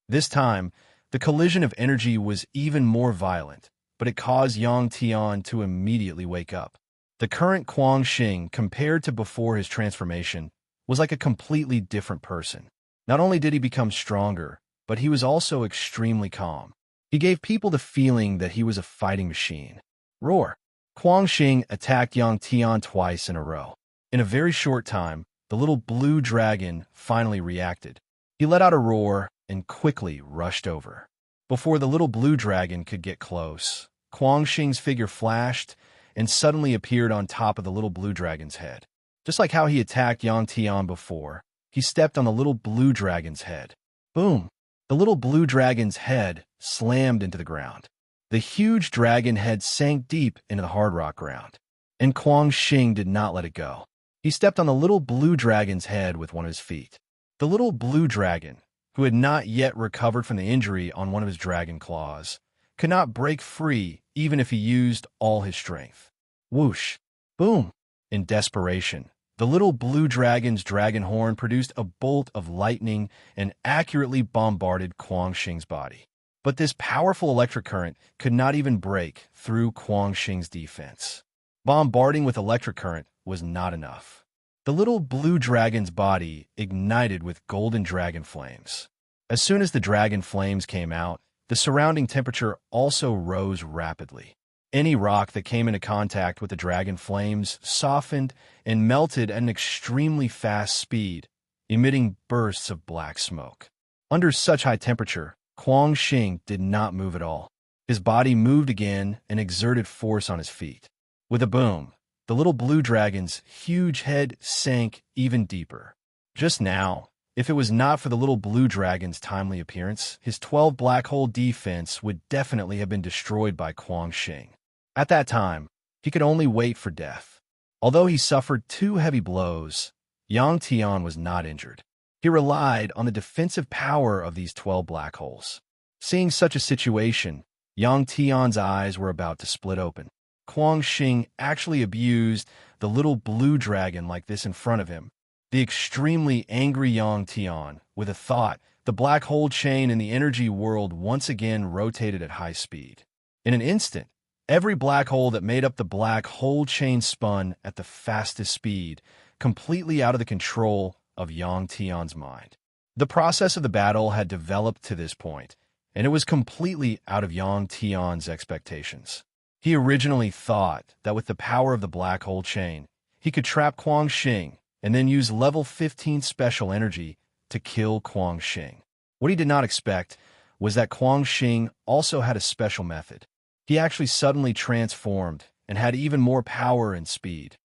This time, The collision of energy was even more violent, but it caused Yang Tian to immediately wake up. The current Kuang Xing, compared to before his transformation, was like a completely different person. Not only did he become stronger, but he was also extremely calm. He gave people the feeling that he was a fighting machine. Roar! Kuang Xing attacked Yang Tian twice in a row. In a very short time, the little blue dragon finally reacted. He let out a roar and quickly rushed over. Before the little blue dragon could get close, Kuang Xing's figure flashed and suddenly appeared on top of the little blue dragon's head. Just like how he attacked Yang Tian before, he stepped on the little blue dragon's head. Boom! The little blue dragon's head slammed into the ground. The huge dragon head sank deep into the hard rock ground, and Kuang Xing did not let it go. He stepped on the little blue dragon's head with one of his feet. The little blue dragon, who had not yet recovered from the injury on one of his dragon claws, could not break free even if he used all his strength. Whoosh! Boom! In desperation, the little blue dragon's dragon horn produced a bolt of lightning and accurately bombarded Kuang Xing's body. But this powerful electric current could not even break through Kuang Xing's defense. Bombarding with electric current was not enough. The little blue dragon's body ignited with golden dragon flames. As soon as the dragon flames came out, the surrounding temperature also rose rapidly. Any rock that came into contact with the dragon flames softened and melted at an extremely fast speed, emitting bursts of black smoke. Under such high temperature, Kuang Xing did not move at all. His body moved again and exerted force on his feet. With a boom, the little blue dragon's huge head sank even deeper. Just now, if it was not for the little blue dragon's timely appearance, his 12 black hole defense would definitely have been destroyed by Kuang Xing. At that time, he could only wait for death. Although he suffered 2 heavy blows, Yang Tian was not injured. He relied on the defensive power of these 12 black holes. Seeing such a situation, Yang Tian's eyes were about to split open. Kuang Xing actually abused the little blue dragon like this in front of him. The extremely angry Yang Tian, with a thought, the black hole chain in the energy world once again rotated at high speed. In an instant, every black hole that made up the black hole chain spun at the fastest speed, completely out of the control of Yang Tian's mind. The process of the battle had developed to this point, and it was completely out of Yang Tian's expectations. He originally thought that with the power of the black hole chain, he could trap Kuang Xing and then use level 15 special energy to kill Kuang Xing. What he did not expect was that Kuang Xing also had a special method. He actually suddenly transformed and had even more power and speed.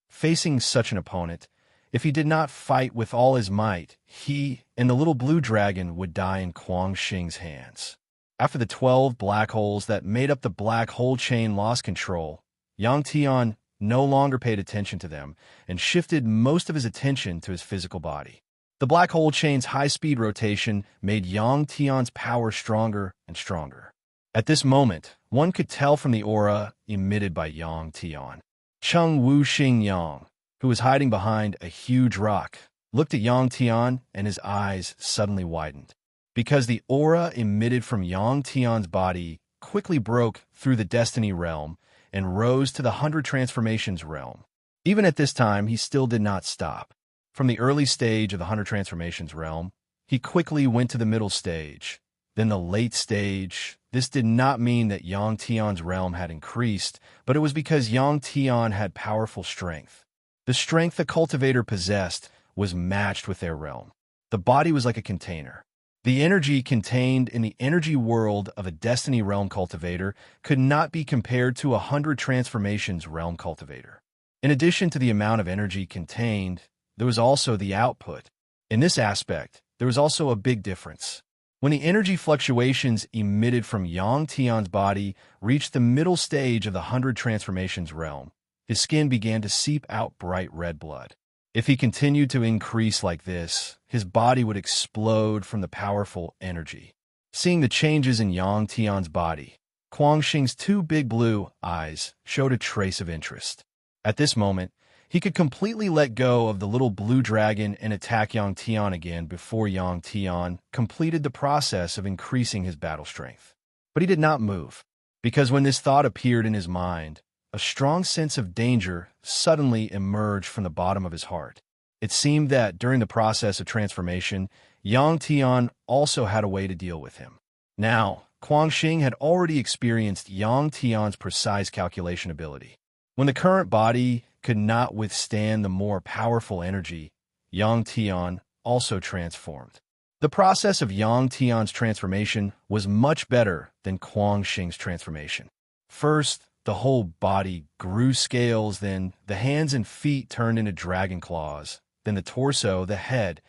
Facing such an opponent, if he did not fight with all his might, he and the little blue dragon would die in Kuang Xing's hands. After the 12 black holes that made up the black hole chain lost control, Yang Tian no longer paid attention to them and shifted most of his attention to his physical body. The black hole chain's high-speed rotation made Yang Tian's power stronger and stronger. At this moment, one could tell from the aura emitted by Yang Tian. Cheng Wu Xing Yang, who was hiding behind a huge rock, looked at Yang Tian and his eyes suddenly widened. Because the aura emitted from Yang Tian's body quickly broke through the Destiny realm and rose to the 100 Transformations realm. Even at this time, he still did not stop. From the early stage of the 100 Transformations realm, he quickly went to the middle stage, then the late stage. This did not mean that Yang Tian's realm had increased, but it was because Yang Tian had powerful strength. The strength the cultivator possessed was matched with their realm. The body was like a container. The energy contained in the energy world of a Destiny realm cultivator could not be compared to a 100 Transformations realm cultivator. In addition to the amount of energy contained, there was also the output. In this aspect, there was also a big difference. When the energy fluctuations emitted from Yang Tian's body reached the middle stage of the 100 Transformations realm, his skin began to seep out bright red blood. If he continued to increase like this, his body would explode from the powerful energy. Seeing the changes in Yang Tian's body, Kuang Xing's 2 big blue eyes showed a trace of interest. At this moment, He could completely let go of the little blue dragon and attack Yang Tian again before Yang Tian completed the process of increasing his battle strength. But he did not move, because when this thought appeared in his mind, a strong sense of danger suddenly emerged from the bottom of his heart. It seemed that during the process of transformation, Yang Tian also had a way to deal with him. Now, Kuang Xing had already experienced Yang Tian's precise calculation ability. When the current body could not withstand the more powerful energy, Yang Tian also transformed. The process of Yang Tian's transformation was much better than Kuang Xing's transformation. First, the whole body grew scales, then the hands and feet turned into dragon claws, then the torso, the head.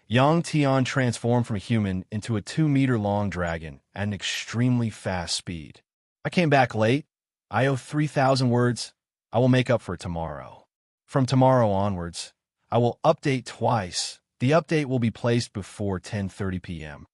Yang Tian transformed from a human into a 2-meter-long dragon at an extremely fast speed. I came back late. I owe 3,000 words. I will make up for it tomorrow. From tomorrow onwards, I will update twice. The update will be placed before 10:30 p.m.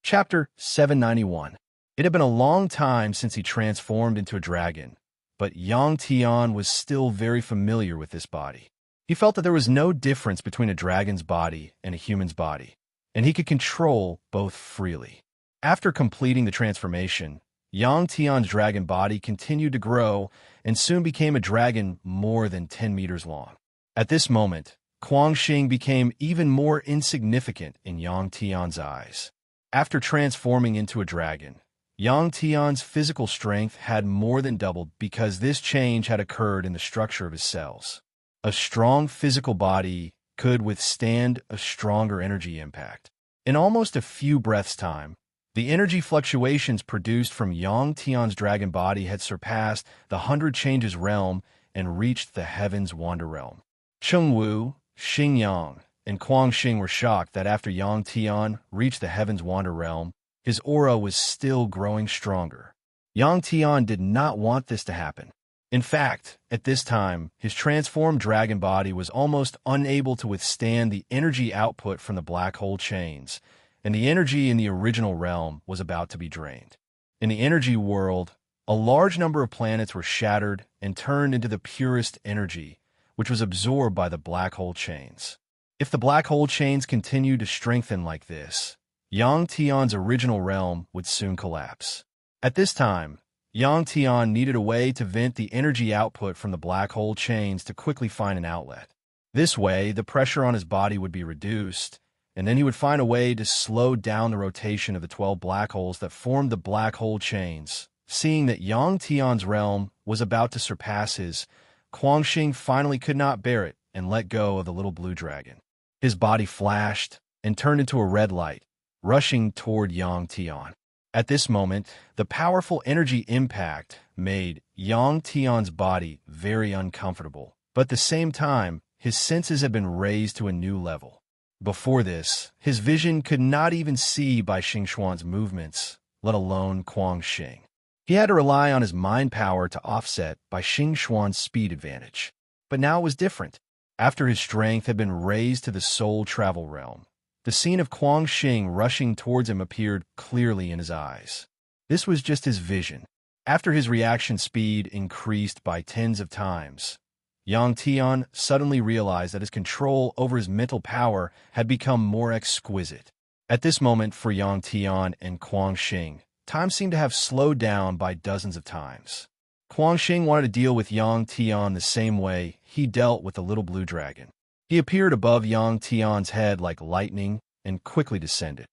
Chapter 791. It had been a long time since he transformed into a dragon, but Yang Tian was still very familiar with this body. He felt that there was no difference between a dragon's body and a human's body, and he could control both freely. After completing the transformation, Yang Tian's dragon body continued to grow and soon became a dragon more than 10 meters long. At this moment, Kuang Xing became even more insignificant in Yang Tian's eyes. After transforming into a dragon, Yang Tian's physical strength had more than doubled because this change had occurred in the structure of his cells. A strong physical body could withstand a stronger energy impact. In almost a few breaths' time, the energy fluctuations produced from Yang Tian's dragon body had surpassed the 100 Changes realm and reached the Heaven's Wander realm. Cheng Wu, Xing Yang, and Kuang Xing were shocked that after Yang Tian reached the Heaven's Wander realm, his aura was still growing stronger. Yang Tian did not want this to happen. In fact, at this time, his transformed dragon body was almost unable to withstand the energy output from the black hole chains, and the energy in the original realm was about to be drained. In the energy world, a large number of planets were shattered and turned into the purest energy, which was absorbed by the black hole chains. If the black hole chains continued to strengthen like this, Yang Tian's original realm would soon collapse. At this time, Yang Tian needed a way to vent the energy output from the black hole chains to quickly find an outlet. This way, the pressure on his body would be reduced, and then he would find a way to slow down the rotation of the 12 black holes that formed the black hole chains. Seeing that Yang Tian's realm was about to surpass his, Kuang Xing finally could not bear it and let go of the little blue dragon. His body flashed and turned into a red light, rushing toward Yang Tian. At this moment, the powerful energy impact made Yang Tian's body very uncomfortable, but at the same time, his senses had been raised to a new level. Before this, his vision could not even see by Xing Xuan's movements, let alone Kuang Xing. He had to rely on his mind power to offset by Xing Xuan's speed advantage. But now it was different. After his strength had been raised to the soul travel realm, the scene of Kuang Xing rushing towards him appeared clearly in his eyes. This was just his vision. After his reaction speed increased by tens of times, Yang Tian suddenly realized that his control over his mental power had become more exquisite. At this moment, for Yang Tian and Kuang Xing, time seemed to have slowed down by dozens of times. Kuang Xing wanted to deal with Yang Tian the same way he dealt with the little blue dragon. He appeared above Yang Tian's head like lightning and quickly descended.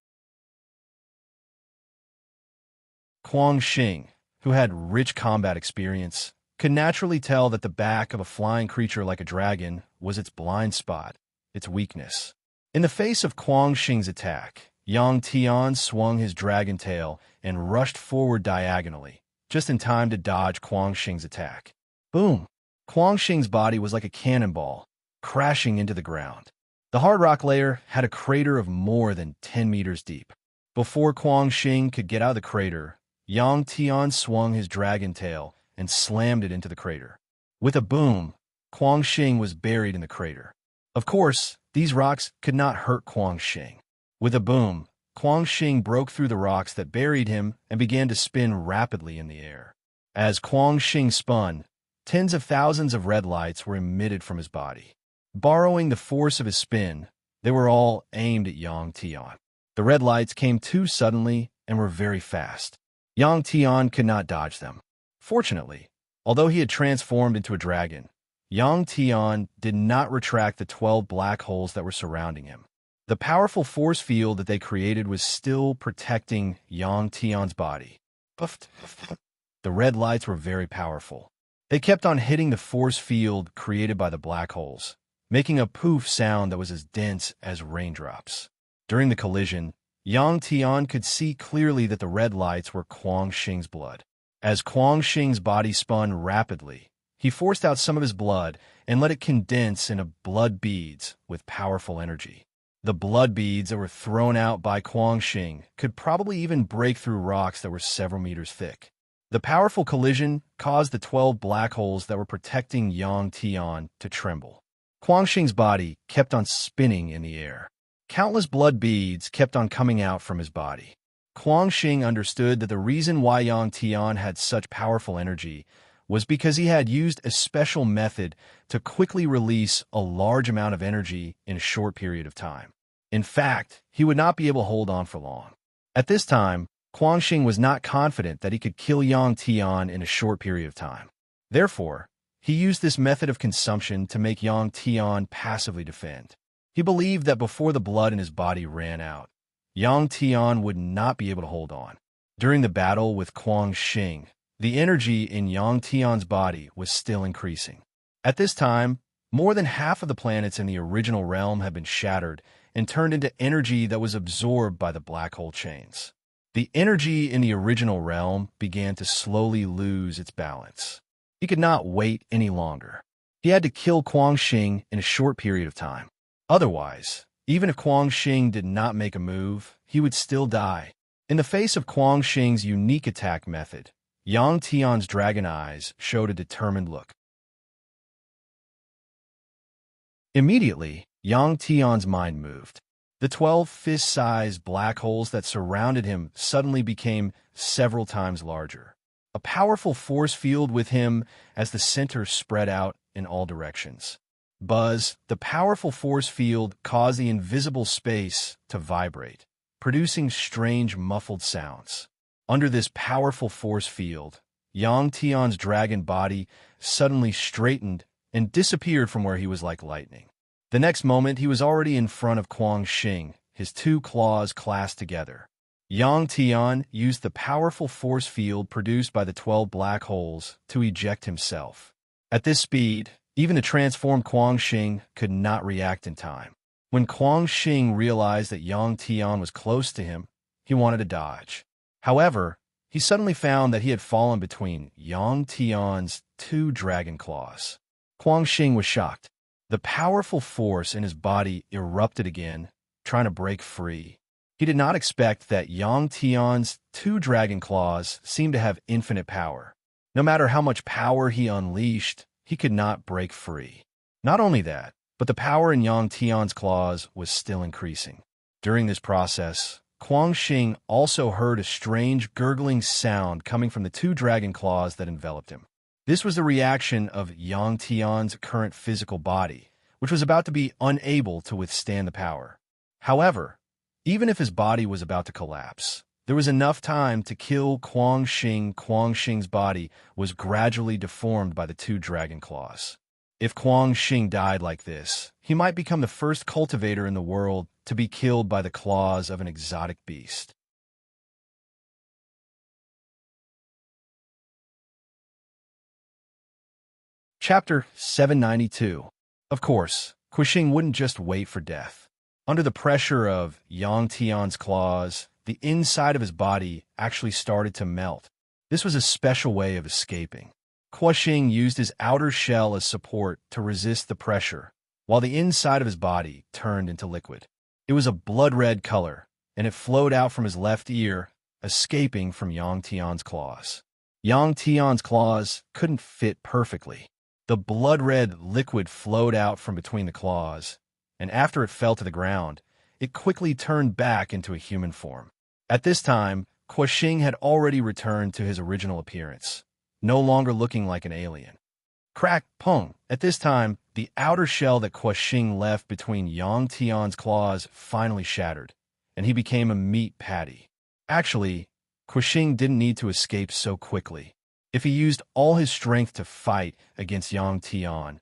Kuang Xing, who had rich combat experience, could naturally tell that the back of a flying creature like a dragon was its blind spot, its weakness. In the face of Kuang Xing's attack, Yang Tian swung his dragon tail and rushed forward diagonally, just in time to dodge Kuang Xing's attack. Boom! Kuang Xing's body was like a cannonball, crashing into the ground. The hard rock layer had a crater of more than 10 meters deep. Before Kuang Xing could get out of the crater, Yang Tian swung his dragon tail and slammed it into the crater. With a boom, Kuang Xing was buried in the crater. Of course, these rocks could not hurt Kuang Xing. With a boom, Kuang Xing broke through the rocks that buried him and began to spin rapidly in the air. As Kuang Xing spun, tens of thousands of red lights were emitted from his body. Borrowing the force of his spin, they were all aimed at Yang Tian. The red lights came too suddenly and were very fast. Yang Tian could not dodge them. Fortunately, although he had transformed into a dragon, Yang Tian did not retract the 12 black holes that were surrounding him. The powerful force field that they created was still protecting Yang Tian's body. The red lights were very powerful. They kept on hitting the force field created by the black holes, making a poof sound that was as dense as raindrops. During the collision, Yang Tian could see clearly that the red lights were Kuang Xing's blood. As Kuang Xing's body spun rapidly, he forced out some of his blood and let it condense into blood beads with powerful energy. The blood beads that were thrown out by Kuang Xing could probably even break through rocks that were several meters thick. The powerful collision caused the 12 black holes that were protecting Yang Tian to tremble. Kuang Xing's body kept on spinning in the air. Countless blood beads kept on coming out from his body. Kuang Xing understood that the reason why Yang Tian had such powerful energy was because he had used a special method to quickly release a large amount of energy in a short period of time. In fact, he would not be able to hold on for long. At this time, Kuang Xing was not confident that he could kill Yang Tian in a short period of time. Therefore, he used this method of consumption to make Yang Tian passively defend. He believed that before the blood in his body ran out, Yang Tian would not be able to hold on. During the battle with Kuang Xing, the energy in Yang Tian's body was still increasing. At this time, more than half of the planets in the original realm had been shattered and turned into energy that was absorbed by the black hole chains. The energy in the original realm began to slowly lose its balance. He could not wait any longer. He had to kill Kuang Xing in a short period of time. Otherwise, even if Kuang Xing did not make a move, he would still die. In the face of Kuang Xing's unique attack method, Yang Tian's dragon eyes showed a determined look. Immediately, Yang Tian's mind moved. The 12 fist-sized black holes that surrounded him suddenly became several times larger. A powerful force field with him as the center spread out in all directions. Buzz, the powerful force field caused the invisible space to vibrate, producing strange muffled sounds. Under this powerful force field, Yang Tian's dragon body suddenly straightened and disappeared from where he was like lightning. The next moment, he was already in front of Kuang Xing, his two claws clasped together. Yang Tian used the powerful force field produced by the 12 black holes to eject himself. At this speed, even the transformed Kuang Xing could not react in time. When Kuang Xing realized that Yang Tian was close to him, he wanted to dodge. However, he suddenly found that he had fallen between Yang Tian's two dragon claws. Kuang Xing was shocked. The powerful force in his body erupted again, trying to break free. He did not expect that Yang Tian's two dragon claws seemed to have infinite power. No matter how much power he unleashed, he could not break free. Not only that, but the power in Yang Tian's claws was still increasing. During this process, Kuang Xing also heard a strange gurgling sound coming from the two dragon claws that enveloped him. This was the reaction of Yang Tian's current physical body, which was about to be unable to withstand the power. However, even if his body was about to collapse, there was enough time to kill Kuang Xing. Kuang Xing's body was gradually deformed by the two dragon claws. If Kuang Xing died like this, he might become the first cultivator in the world to be killed by the claws of an exotic beast. Chapter 792. Of course, Kuxing wouldn't just wait for death. Under the pressure of Yang Tian's claws, the inside of his body actually started to melt. This was a special way of escaping. Kuxing used his outer shell as support to resist the pressure, while the inside of his body turned into liquid. It was a blood-red color, and it flowed out from his left ear, escaping from Yang Tian's claws. Yang Tian's claws couldn't fit perfectly. The blood-red liquid flowed out from between the claws, and after it fell to the ground, it quickly turned back into a human form. At this time, Quashing had already returned to his original appearance, no longer looking like an alien. Crack, pong. At this time, the outer shell that Quashing left between Yang Tian's claws finally shattered, and he became a meat patty. Actually, Quashing didn't need to escape so quickly. If he used all his strength to fight against Yang Tian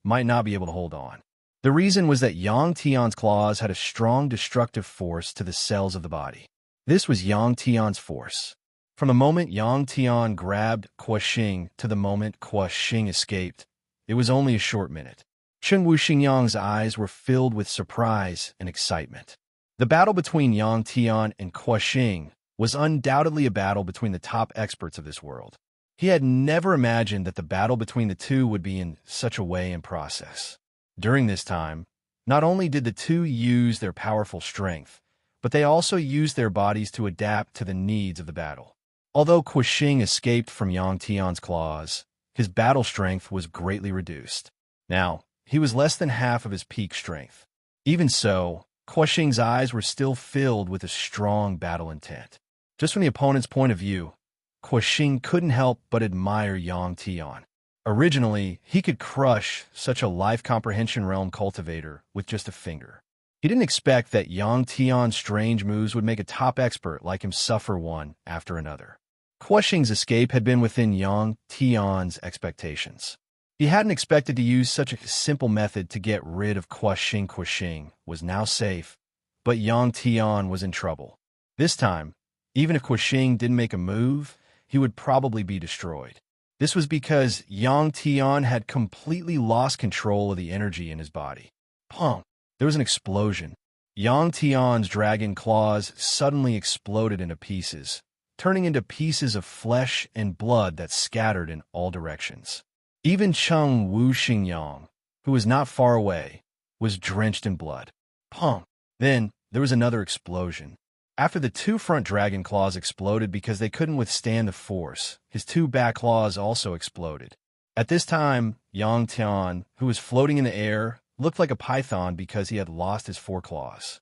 might not be able to hold on. The reason was that Yang Tian's claws had a strong destructive force to the cells of the body. This was Yang Tian's force. From the moment Yang Tian grabbed Quashing to the moment Quashing escaped, it was only a short minute. Chen Wuxingyang's eyes were filled with surprise and excitement. The battle between Yang Tian and Quashing was undoubtedly a battle between the top experts of this world. He had never imagined that the battle between the two would be in such a way and process. During this time, not only did the two use their powerful strength, but they also used their bodies to adapt to the needs of the battle. Although Quashing escaped from Yang Tian's claws, his battle strength was greatly reduced. Now, he was less than half of his peak strength. Even so, Quashing's eyes were still filled with a strong battle intent. Just from the opponent's point of view, Quashing couldn't help but admire Yang Tian. Originally, he could crush such a life comprehension realm cultivator with just a finger. He didn't expect that Yang Tian's strange moves would make a top expert like him suffer one after another. Quashing's escape had been within Yang Tian's expectations. He hadn't expected to use such a simple method to get rid of Quashing. Quashing was now safe, but Yang Tian was in trouble. This time, even if Quashing didn't make a move, he would probably be destroyed. This was because Yang Tian had completely lost control of the energy in his body. Pong! There was an explosion. Yang Tian's dragon claws suddenly exploded into pieces, turning into pieces of flesh and blood that scattered in all directions. Even Chen Wuxingyang, who was not far away, was drenched in blood. Pong! Then there was another explosion. After the two front dragon claws exploded because they couldn't withstand the force, his two back claws also exploded. At this time, Yang Tian, who was floating in the air, looked like a python because he had lost his four claws.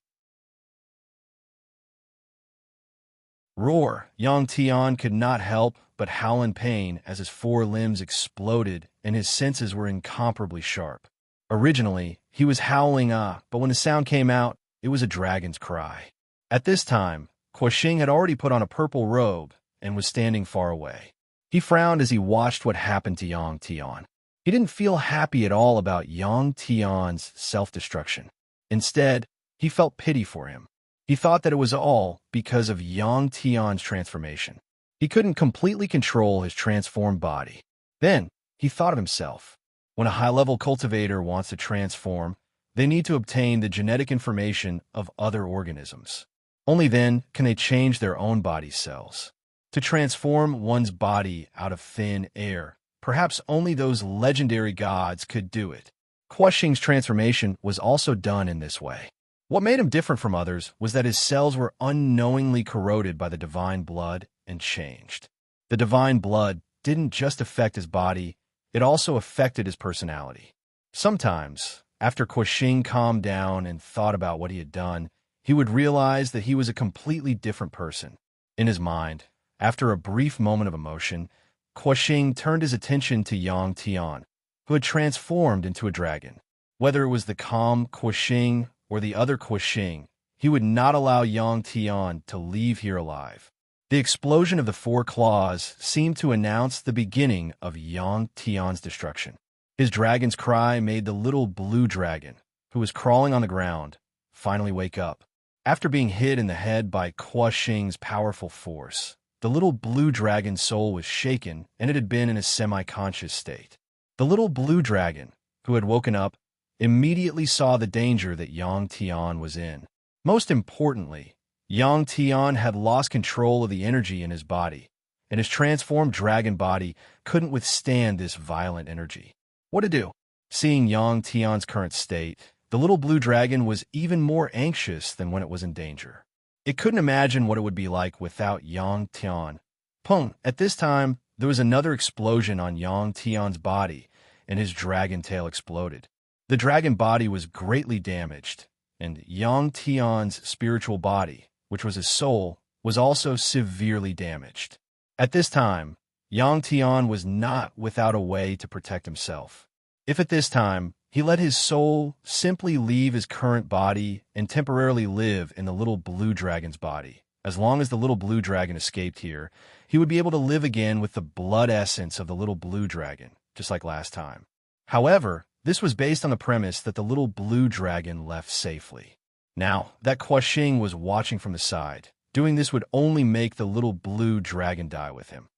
Roar! Yang Tian could not help but howl in pain as his four limbs exploded and his senses were incomparably sharp. Originally, he was howling but when the sound came out, it was a dragon's cry. At this time, Quashing had already put on a purple robe and was standing far away. He frowned as he watched what happened to Yang Tian. He didn't feel happy at all about Yang Tian's self-destruction. Instead, he felt pity for him. He thought that it was all because of Yang Tian's transformation. He couldn't completely control his transformed body. Then, he thought of himself. When a high-level cultivator wants to transform, they need to obtain the genetic information of other organisms. Only then can they change their own body cells. To transform one's body out of thin air, perhaps only those legendary gods could do it. Quashing's transformation was also done in this way. What made him different from others was that his cells were unknowingly corroded by the divine blood and changed. The divine blood didn't just affect his body, it also affected his personality. Sometimes, after Quashing calmed down and thought about what he had done, he would realize that he was a completely different person. In his mind, after a brief moment of emotion, Quashing turned his attention to Yang Tian, who had transformed into a dragon. Whether it was the calm Quashing or the other Quashing, he would not allow Yang Tian to leave here alive. The explosion of the four claws seemed to announce the beginning of Yang Tian's destruction. His dragon's cry made the little blue dragon, who was crawling on the ground, finally wake up. After being hit in the head by Quashing's powerful force, the little blue dragon's soul was shaken and it had been in a semi-conscious state. The little blue dragon, who had woken up, immediately saw the danger that Yang Tian was in. Most importantly, Yang Tian had lost control of the energy in his body, and his transformed dragon body couldn't withstand this violent energy. What to do? Seeing Yang Tian's current state, the little blue dragon was even more anxious than when it was in danger. It couldn't imagine what it would be like without Yang Tian. Pung! At this time, there was another explosion on Yang Tian's body, and his dragon tail exploded. The dragon body was greatly damaged, and Yang Tian's spiritual body, which was his soul, was also severely damaged. At this time, Yang Tian was not without a way to protect himself. If at this time he let his soul simply leave his current body and temporarily live in the little blue dragon's body, as long as the little blue dragon escaped here, he would be able to live again with the blood essence of the little blue dragon, just like last time. However, this was based on the premise that the little blue dragon left safely. Now, that Kuo-Xing was watching from the side. Doing this would only make the little blue dragon die with him.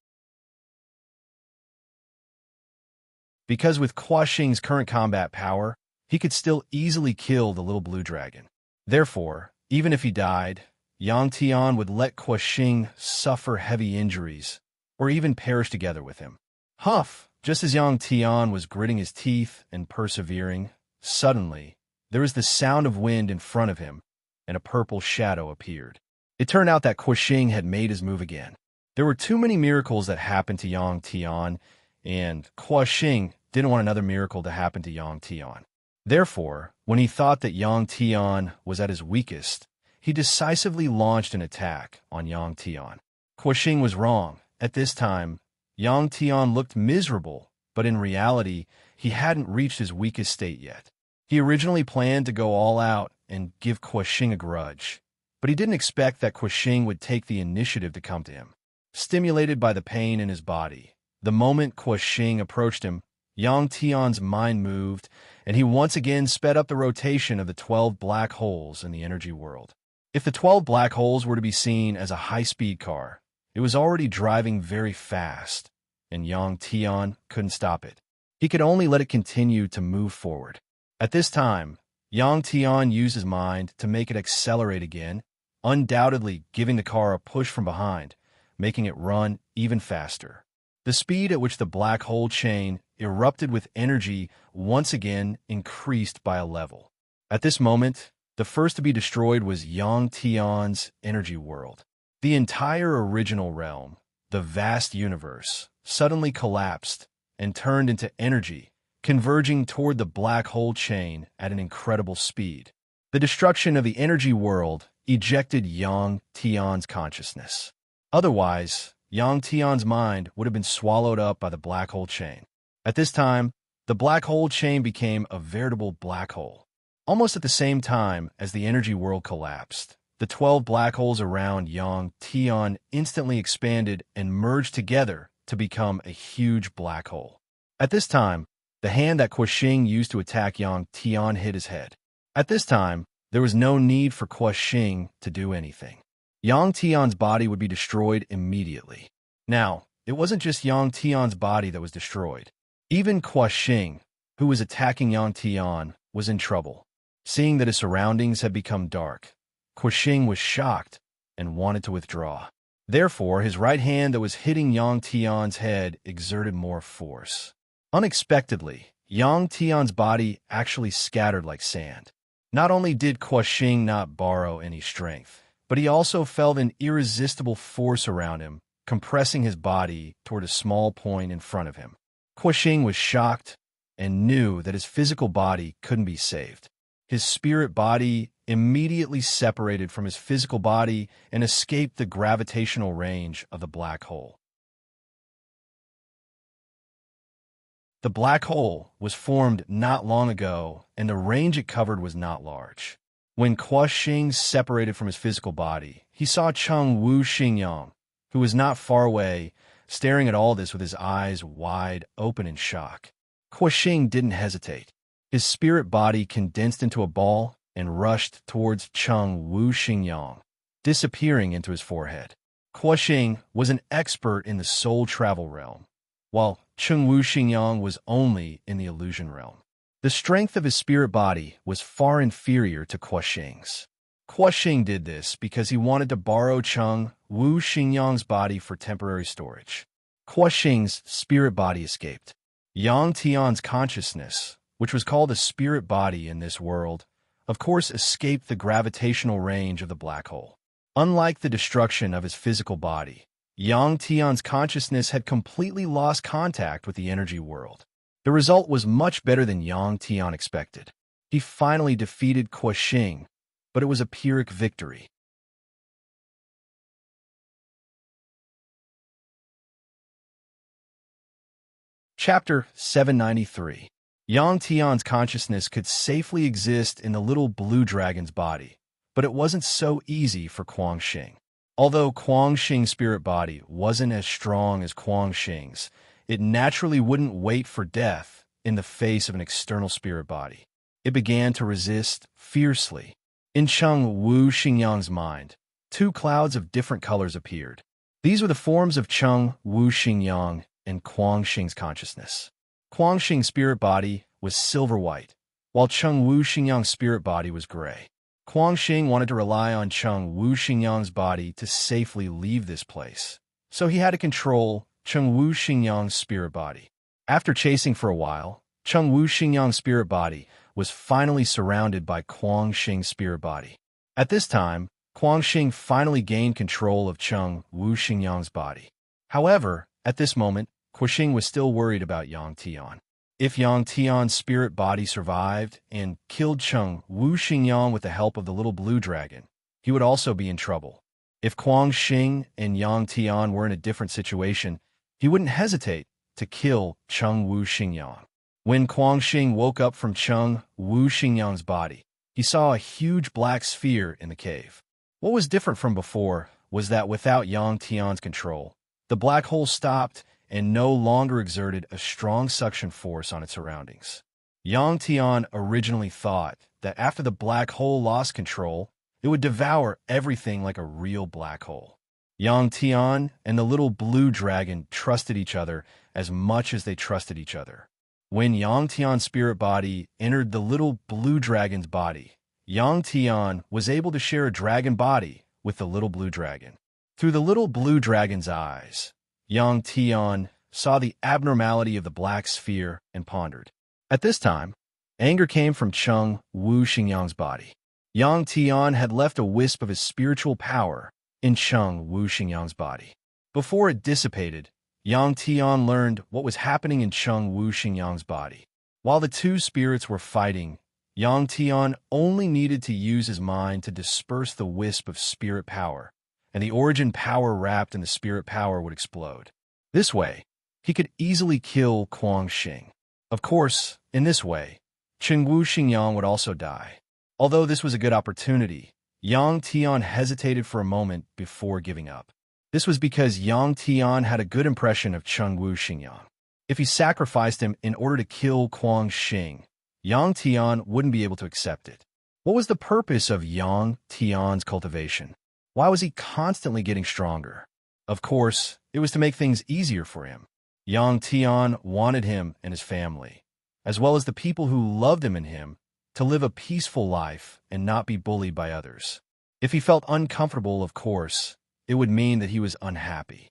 Because with Kuo-Xing's current combat power, he could still easily kill the little blue dragon. Therefore, even if he died, Yang Tian would let Kuo-Xing suffer heavy injuries, or even perish together with him. Huff! Just as Yang Tian was gritting his teeth and persevering, suddenly, there was the sound of wind in front of him, and a purple shadow appeared. It turned out that Kuo-Xing had made his move again. There were too many miracles that happened to Yang Tian, and Kuo-Xing didn't want another miracle to happen to Yang Tian. Therefore, when he thought that Yang Tian was at his weakest, he decisively launched an attack on Yang Tian. Kuo-Xing was wrong. At this time, Yang Tian looked miserable, but in reality, he hadn't reached his weakest state yet. He originally planned to go all out and give Kuo-Xing a grudge, but he didn't expect that Kuo-Xing would take the initiative to come to him. Stimulated by the pain in his body, the moment Kuo-Xing approached him, Yang Tian's mind moved, and he once again sped up the rotation of the 12 black holes in the energy world. If the 12 black holes were to be seen as a high-speed car, it was already driving very fast, and Yang Tian couldn't stop it. He could only let it continue to move forward. At this time, Yang Tian used his mind to make it accelerate again, undoubtedly giving the car a push from behind, making it run even faster. The speed at which the black hole chain erupted with energy once again increased by a level. At this moment, the first to be destroyed was Yang Tian's energy world. The entire original realm, the vast universe, suddenly collapsed and turned into energy, converging toward the black hole chain at an incredible speed. The destruction of the energy world ejected Yang Tian's consciousness. Otherwise, Yang Tian's mind would have been swallowed up by the black hole chain. At this time, the black hole chain became a veritable black hole. Almost at the same time as the energy world collapsed, the 12 black holes around Yang Tian instantly expanded and merged together to become a huge black hole. At this time, the hand that Kuo-Xing used to attack Yang Tian hit his head. At this time, there was no need for Kuo-Xing to do anything. Yang Tian's body would be destroyed immediately. Now, it wasn't just Yang Tian's body that was destroyed. Even Kuo-Xing, who was attacking Yang Tian, was in trouble. Seeing that his surroundings had become dark, Kuo-Xing was shocked and wanted to withdraw. Therefore, his right hand that was hitting Yang Tian's head exerted more force. Unexpectedly, Yang Tian's body actually scattered like sand. Not only did Kuo-Xing not borrow any strength, but he also felt an irresistible force around him, compressing his body toward a small point in front of him. Kuo-Xing was shocked and knew that his physical body couldn't be saved. His spirit body immediately separated from his physical body and escaped the gravitational range of the black hole. The black hole was formed not long ago, and the range it covered was not large. When Kuo-Xing separated from his physical body, he saw Cheng Wu Xingyang, who was not far away, staring at all this with his eyes wide open in shock. Kuo-Xing didn't hesitate. His spirit body condensed into a ball and rushed towards Cheng Wu Xingyang, disappearing into his forehead. Kuo-Xing was an expert in the soul travel realm, while Cheng Wu Xingyang was only in the illusion realm. The strength of his spirit body was far inferior to Kuo-Xing's. Kuo-Xing did this because he wanted to borrow Cheng Wu Xingyang's body for temporary storage. Kuo-Xing's spirit body escaped. Yang Tian's consciousness, which was called a spirit body in this world, of course escaped the gravitational range of the black hole. Unlike the destruction of his physical body, Yang Tian's consciousness had completely lost contact with the energy world. The result was much better than Yang Tian expected. He finally defeated Kuo-shing, but it was a Pyrrhic victory. Chapter 793. Yang Tian's consciousness could safely exist in the little blue dragon's body, but it wasn't so easy for Kuo-shing. Although Kuo-shing's spirit body wasn't as strong as Kuo-shing's, it naturally wouldn't wait for death in the face of an external spirit body. It began to resist fiercely. In Cheng Wu Xingyang's mind, two clouds of different colors appeared. These were the forms of Cheng Wu Xingyang and Kuo-shing's consciousness. Kuo-shing's spirit body was silver-white, while Cheng Wu Xingyang's spirit body was gray. Kuo-shing wanted to rely on Cheng Wu Xingyang's body to safely leave this place, so he had to control Cheng Wu Xingyang's spirit body. After chasing for a while, Cheng Wu Xingyang's spirit body was finally surrounded by Kuo-shing's spirit body. At this time, Kuo-shing finally gained control of Cheng Wu Xingyang's body. However, at this moment, Kuo-shing was still worried about Yang Tian. If Yang Tian's spirit body survived and killed Cheng Wu Xingyang with the help of the little blue dragon, he would also be in trouble. If Kuo-shing and Yang Tian were in a different situation, he wouldn't hesitate to kill Cheng Wu Xingyang. When Kuo-shing woke up from Cheng Wu Xingyang's body, he saw a huge black sphere in the cave. What was different from before was that without Yang Tian's control, the black hole stopped and no longer exerted a strong suction force on its surroundings. Yang Tian originally thought that after the black hole lost control, it would devour everything like a real black hole. Yang Tian and the little blue dragon trusted each other as much as they trusted each other. When Yang Tian's spirit body entered the little blue dragon's body, Yang Tian was able to share a dragon body with the little blue dragon. Through the little blue dragon's eyes, Yang Tian saw the abnormality of the black sphere and pondered. At this time, anger came from Cheng Wu Xingyang's body. Yang Tian had left a wisp of his spiritual power in Cheng Wu Xingyang's body. Before it dissipated, Yang Tian learned what was happening in Cheng Wu Xingyang's body. While the two spirits were fighting, Yang Tian only needed to use his mind to disperse the wisp of spirit power, and the origin power wrapped in the spirit power would explode. This way, he could easily kill Kuo-shing. Of course, in this way, Cheng Wu Xingyang would also die. Although this was a good opportunity, Yang Tian hesitated for a moment before giving up. This was because Yang Tian had a good impression of Cheng Wu Xingyang. If he sacrificed him in order to kill Kuo-shing, Yang Tian wouldn't be able to accept it. What was the purpose of Yang Tian's cultivation? Why was he constantly getting stronger? Of course, it was to make things easier for him. Yang Tian wanted him and his family, as well as the people who loved him and him, to live a peaceful life and not be bullied by others. If he felt uncomfortable, of course, it would mean that he was unhappy.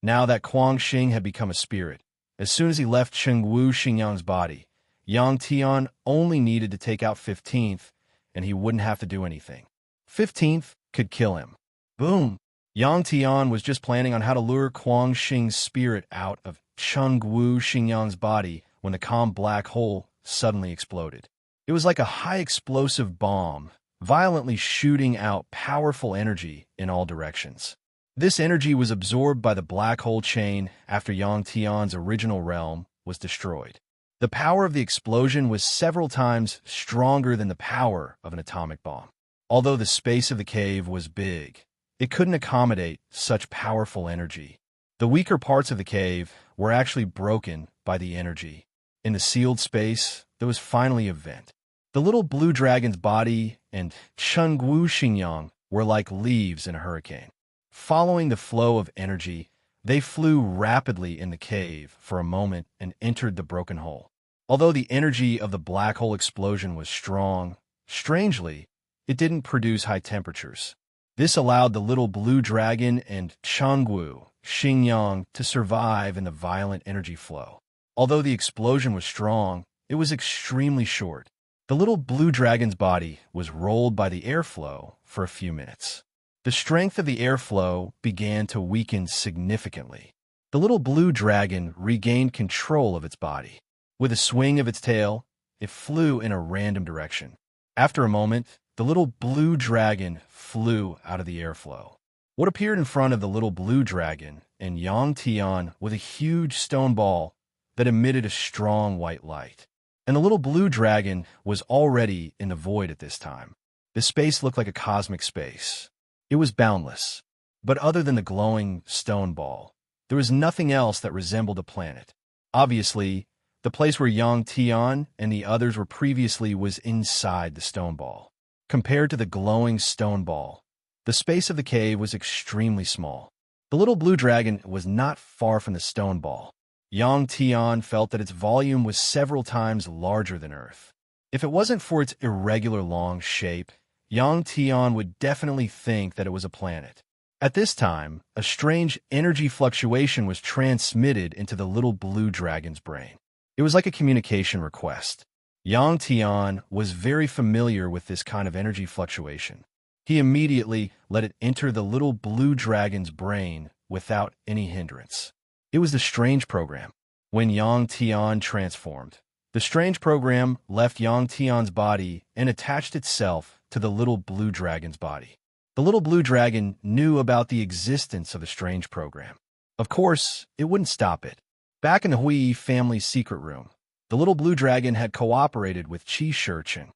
Now that Kuo-shing had become a spirit, as soon as he left Cheng Wu Xingyang's body, Yang Tian only needed to take out 15th, and he wouldn't have to do anything. 15th could kill him. Boom! Yang Tian was just planning on how to lure Kuo-shing's spirit out of Cheng Wu Xingyang's body when the calm black hole suddenly exploded. It was like a high-explosive bomb, violently shooting out powerful energy in all directions. This energy was absorbed by the black hole chain after Yang Tian's original realm was destroyed. The power of the explosion was several times stronger than the power of an atomic bomb. Although the space of the cave was big, it couldn't accommodate such powerful energy. The weaker parts of the cave were actually broken by the energy. In the sealed space, there was finally a vent. The little blue dragon's body and Cheng Wu Xingyang were like leaves in a hurricane. Following the flow of energy, they flew rapidly in the cave for a moment and entered the broken hole. Although the energy of the black hole explosion was strong, strangely, it didn't produce high temperatures. This allowed the little blue dragon and Cheng Wu Xingyang to survive in the violent energy flow. Although the explosion was strong, it was extremely short. The little blue dragon's body was rolled by the airflow for a few minutes. The strength of the airflow began to weaken significantly. The little blue dragon regained control of its body. With a swing of its tail, it flew in a random direction. After a moment, the little blue dragon flew out of the airflow. What appeared in front of the little blue dragon and Yang Tian was a huge stone ball that emitted a strong white light. And the little blue dragon was already in the void at this time. The space looked like a cosmic space. It was boundless. But other than the glowing stone ball, there was nothing else that resembled a planet. Obviously, the place where Yang Tian and the others were previously was inside the stone ball. Compared to the glowing stone ball, the space of the cave was extremely small. The little blue dragon was not far from the stone ball. Yang Tian felt that its volume was several times larger than Earth. If it wasn't for its irregular long shape, Yang Tian would definitely think that it was a planet. At this time, a strange energy fluctuation was transmitted into the little blue dragon's brain. It was like a communication request. Yang Tian was very familiar with this kind of energy fluctuation. He immediately let it enter the little blue dragon's brain without any hindrance. It was the strange program. When Yang Tian transformed, the strange program left Yang Tian's body and attached itself to the little blue dragon's body. The little blue dragon knew about the existence of the strange program. Of course, it wouldn't stop it. Back in the Hui family's secret room, the little blue dragon had cooperated with Qi Shurchen.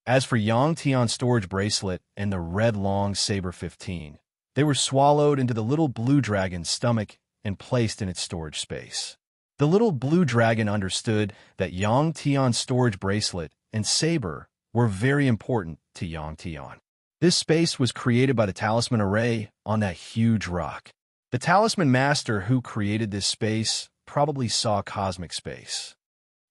As for Yang Tian's storage bracelet and the red long saber 15, they were swallowed into the little blue dragon's stomach and placed in its storage space. The little blue dragon understood that Yang Tian's storage bracelet and saber were very important to Yang Tian. This space was created by the talisman array on that huge rock. The talisman master who created this space probably saw cosmic space.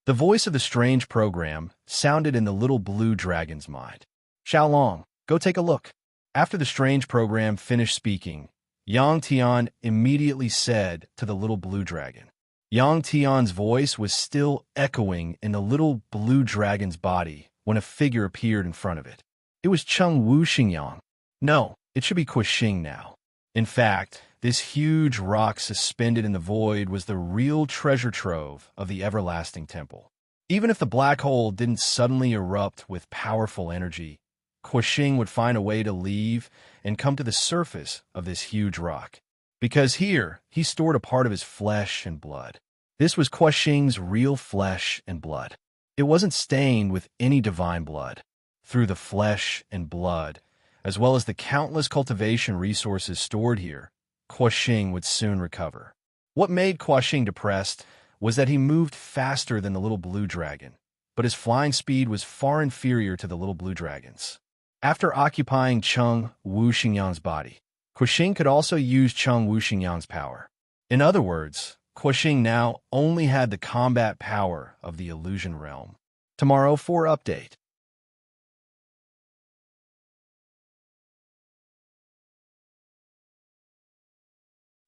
The voice of the strange program sounded in the little blue dragon's mind. Xiaolong, go take a look. After the strange program finished speaking, Yang Tian immediately said to the little blue dragon. Yang Tian's voice was still echoing in the little blue dragon's body when a figure appeared in front of it. It was Cheng Wu Xingyang. No, it should be Kuixing now. In fact, this huge rock suspended in the void was the real treasure trove of the everlasting temple. Even if the black hole didn't suddenly erupt with powerful energy, Kuixing would find a way to leave and come to the surface of this huge rock. Because here, he stored a part of his flesh and blood. This was Kuixing's real flesh and blood. It wasn't stained with any divine blood. Through the flesh and blood, as well as the countless cultivation resources stored here, Kuixing would soon recover. What made Kuixing depressed was that he moved faster than the little blue dragon, but his flying speed was far inferior to the little blue dragon's. After occupying Cheng Wu Xingyang's body, Kuixing could also use Cheng Wu Xingyang's power. In other words, Kuixing now only had the combat power of the illusion realm. Tomorrow for update.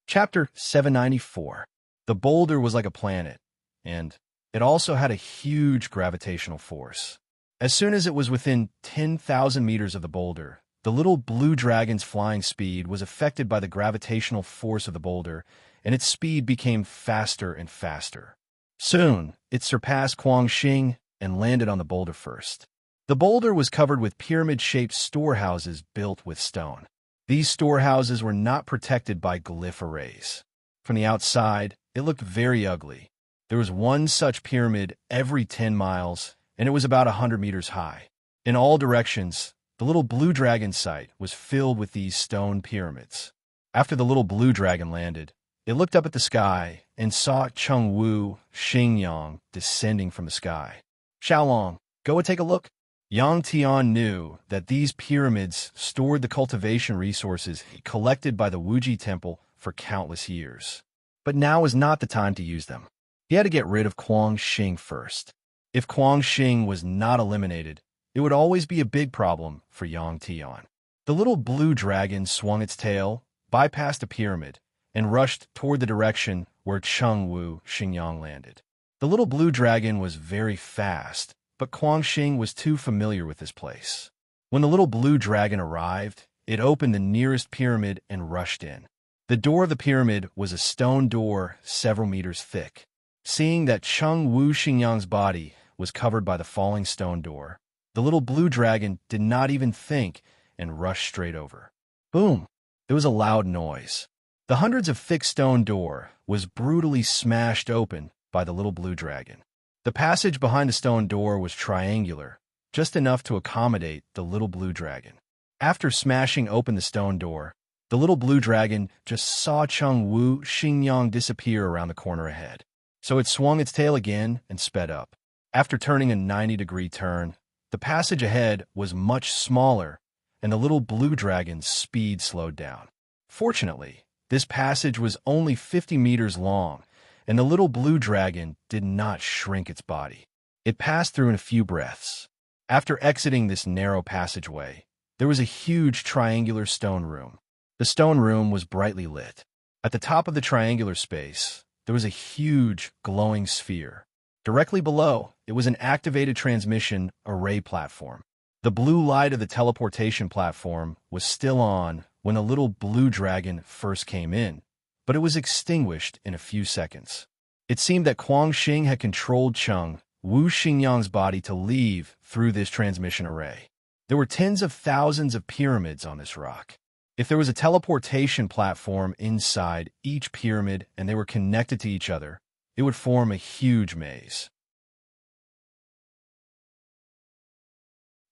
Chapter 794. The boulder was like a planet, and it also had a huge gravitational force. As soon as it was within 10,000 meters of the boulder, the little blue dragon's flying speed was affected by the gravitational force of the boulder, and its speed became faster and faster. Soon, it surpassed Kuixing and landed on the boulder first. The boulder was covered with pyramid-shaped storehouses built with stone. These storehouses were not protected by glyph arrays. From the outside, it looked very ugly. There was one such pyramid every 10 miles, and it was about 100 meters high. In all directions, the little blue dragon site was filled with these stone pyramids. After the little blue dragon landed, it looked up at the sky and saw Cheng Wu Xingyang descending from the sky. Xiaolong, go and take a look. Yang Tian knew that these pyramids stored the cultivation resources collected by the Wuji Temple for countless years. But now was not the time to use them. He had to get rid of Kuixing first. If Kuixing was not eliminated, it would always be a big problem for Yang Tian. The little blue dragon swung its tail, bypassed a pyramid, and rushed toward the direction where Cheng Wu Xingyang landed. The little blue dragon was very fast, but Kuixing was too familiar with this place. When the little blue dragon arrived, it opened the nearest pyramid and rushed in. The door of the pyramid was a stone door several meters thick. Seeing that Cheng Wu Xingyang's body was covered by the falling stone door, the little blue dragon did not even think and rushed straight over. Boom! There was a loud noise. The hundreds of thick stone door was brutally smashed open by the little blue dragon. The passage behind the stone door was triangular, just enough to accommodate the little blue dragon. After smashing open the stone door, the little blue dragon just saw Cheng Wu Xingyang disappear around the corner ahead. So it swung its tail again and sped up. After turning a 90-degree turn, the passage ahead was much smaller, and the little blue dragon's speed slowed down. Fortunately, this passage was only 50 meters long, and the little blue dragon did not shrink its body. It passed through in a few breaths. After exiting this narrow passageway, there was a huge triangular stone room. The stone room was brightly lit. At the top of the triangular space, there was a huge, glowing sphere. Directly below, it was an activated transmission array platform. The blue light of the teleportation platform was still on when the little blue dragon first came in, but it was extinguished in a few seconds. It seemed that Kuang Xing had controlled Cheng Wu Xingyang's body to leave through this transmission array. There were tens of thousands of pyramids on this rock. If there was a teleportation platform inside each pyramid and they were connected to each other, it would form a huge maze.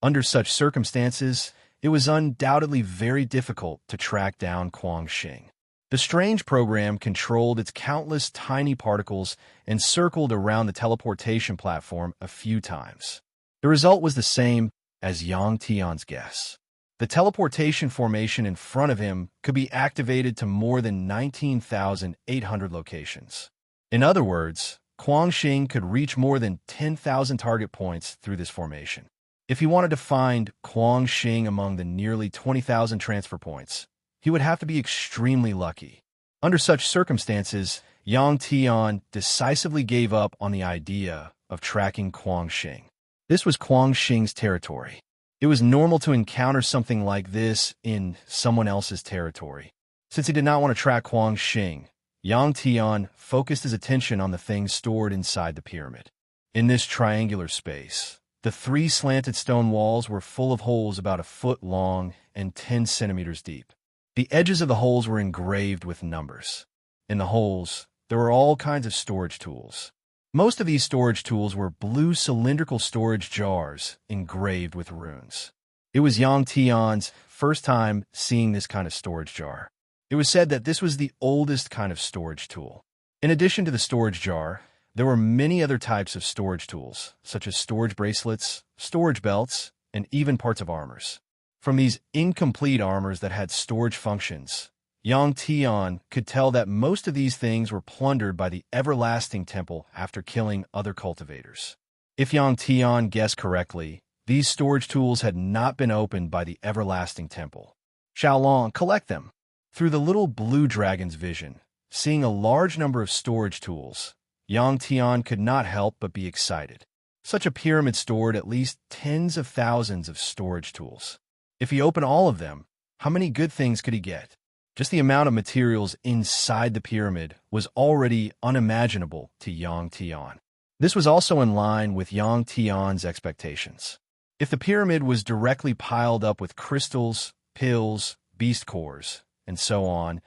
Under such circumstances, it was undoubtedly very difficult to track down Kuang Xing. The strange program controlled its countless tiny particles and circled around the teleportation platform a few times. The result was the same as Yang Tian's guess. The teleportation formation in front of him could be activated to more than 19,800 locations. In other words, Kuang Xing could reach more than 10,000 target points through this formation. If he wanted to find Kuang Xing among the nearly 20,000 transfer points, he would have to be extremely lucky. Under such circumstances, Yang Tian decisively gave up on the idea of tracking Kuang Xing. This was Kuang Xing's territory. It was normal to encounter something like this in someone else's territory. Since he did not want to track Kuang Xing, Yang Tian focused his attention on the things stored inside the pyramid. In this triangular space, the 3 slanted stone walls were full of holes about a foot long and 10 centimeters deep. The edges of the holes were engraved with numbers. In the holes, there were all kinds of storage tools. Most of these storage tools were blue cylindrical storage jars engraved with runes. It was Yang Tian's first time seeing this kind of storage jar. It was said that this was the oldest kind of storage tool. In addition to the storage jar, there were many other types of storage tools, such as storage bracelets, storage belts, and even parts of armors. From these incomplete armors that had storage functions, Yang Tian could tell that most of these things were plundered by the Everlasting Temple after killing other cultivators. If Yang Tian guessed correctly, these storage tools had not been opened by the Everlasting Temple. Xiaolong, collect them. Through the little blue dragon's vision, seeing a large number of storage tools, Yang Tian could not help but be excited. Such a pyramid stored at least tens of thousands of storage tools. If he opened all of them, how many good things could he get? Just the amount of materials inside the pyramid was already unimaginable to Yang Tian. This was also in line with Yang Tian's expectations. If the pyramid was directly piled up with crystals, pills, beast cores, and so on,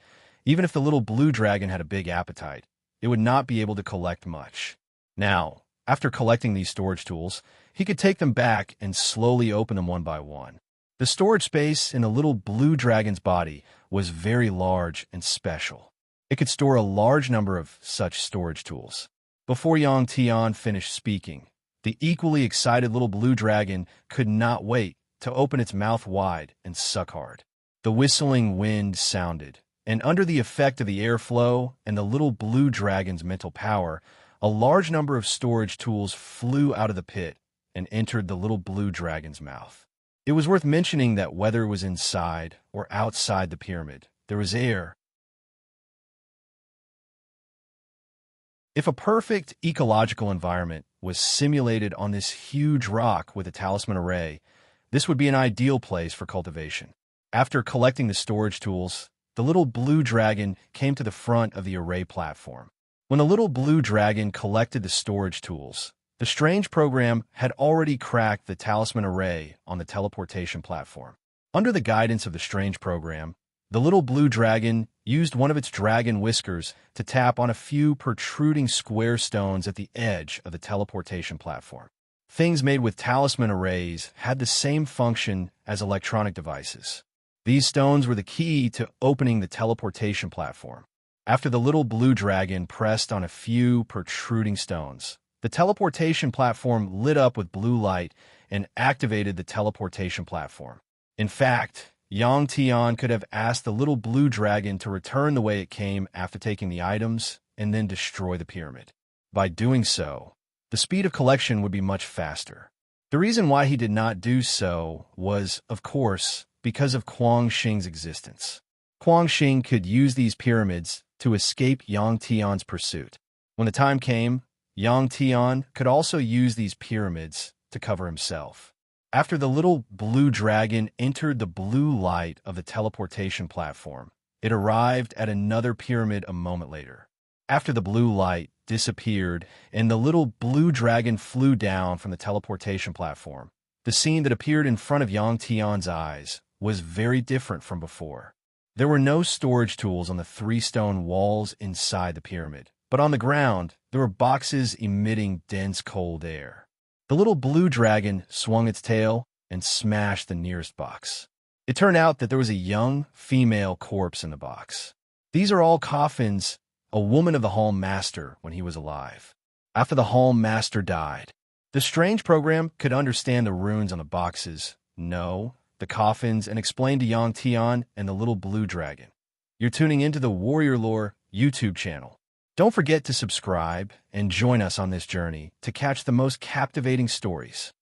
even if the little blue dragon had a big appetite, it would not be able to collect much. Now, after collecting these storage tools, he could take them back and slowly open them one by one. The storage space in the little blue dragon's body was very large and special. It could store a large number of such storage tools. Before Yang Tian finished speaking, the equally excited little blue dragon could not wait to open its mouth wide and suck hard. The whistling wind sounded, and under the effect of the airflow and the little blue dragon's mental power, a large number of storage tools flew out of the pit and entered the little blue dragon's mouth. It was worth mentioning that whether it was inside or outside the pyramid, there was air. If a perfect ecological environment was simulated on this huge rock with a talisman array, this would be an ideal place for cultivation. After collecting the storage tools, the little blue dragon came to the front of the array platform. When the little blue dragon collected the storage tools, the strange program had already cracked the talisman array on the teleportation platform. Under the guidance of the strange program, the little blue dragon used one of its dragon whiskers to tap on a few protruding square stones at the edge of the teleportation platform. Things made with talisman arrays had the same function as electronic devices. These stones were the key to opening the teleportation platform. After the little blue dragon pressed on a few protruding stones, the teleportation platform lit up with blue light and activated the teleportation platform. In fact, Yang Tian could have asked the little blue dragon to return the way it came after taking the items and then destroy the pyramid. By doing so, the speed of collection would be much faster. The reason why he did not do so was, of course, because of Kuang Xing's existence. Kuang Xing could use these pyramids to escape Yang Tian's pursuit. When the time came, Yang Tian could also use these pyramids to cover himself. After the little blue dragon entered the blue light of the teleportation platform, it arrived at another pyramid a moment later. After the blue light disappeared and the little blue dragon flew down from the teleportation platform, the scene that appeared in front of Yang Tian's eyes was very different from before. There were no storage tools on the 3 stone walls inside the pyramid, but on the ground, there were boxes emitting dense cold air. The little blue dragon swung its tail and smashed the nearest box. It turned out that there was a young female corpse in the box. These are all coffins, a woman of the Hall Master when he was alive. After the Hall Master died, the strange program could understand the runes on the boxes, know the coffins, and explain to Yang Tian and the little blue dragon. You're tuning into the Warrior Lore YouTube channel. Don't forget to subscribe and join us on this journey to catch the most captivating stories.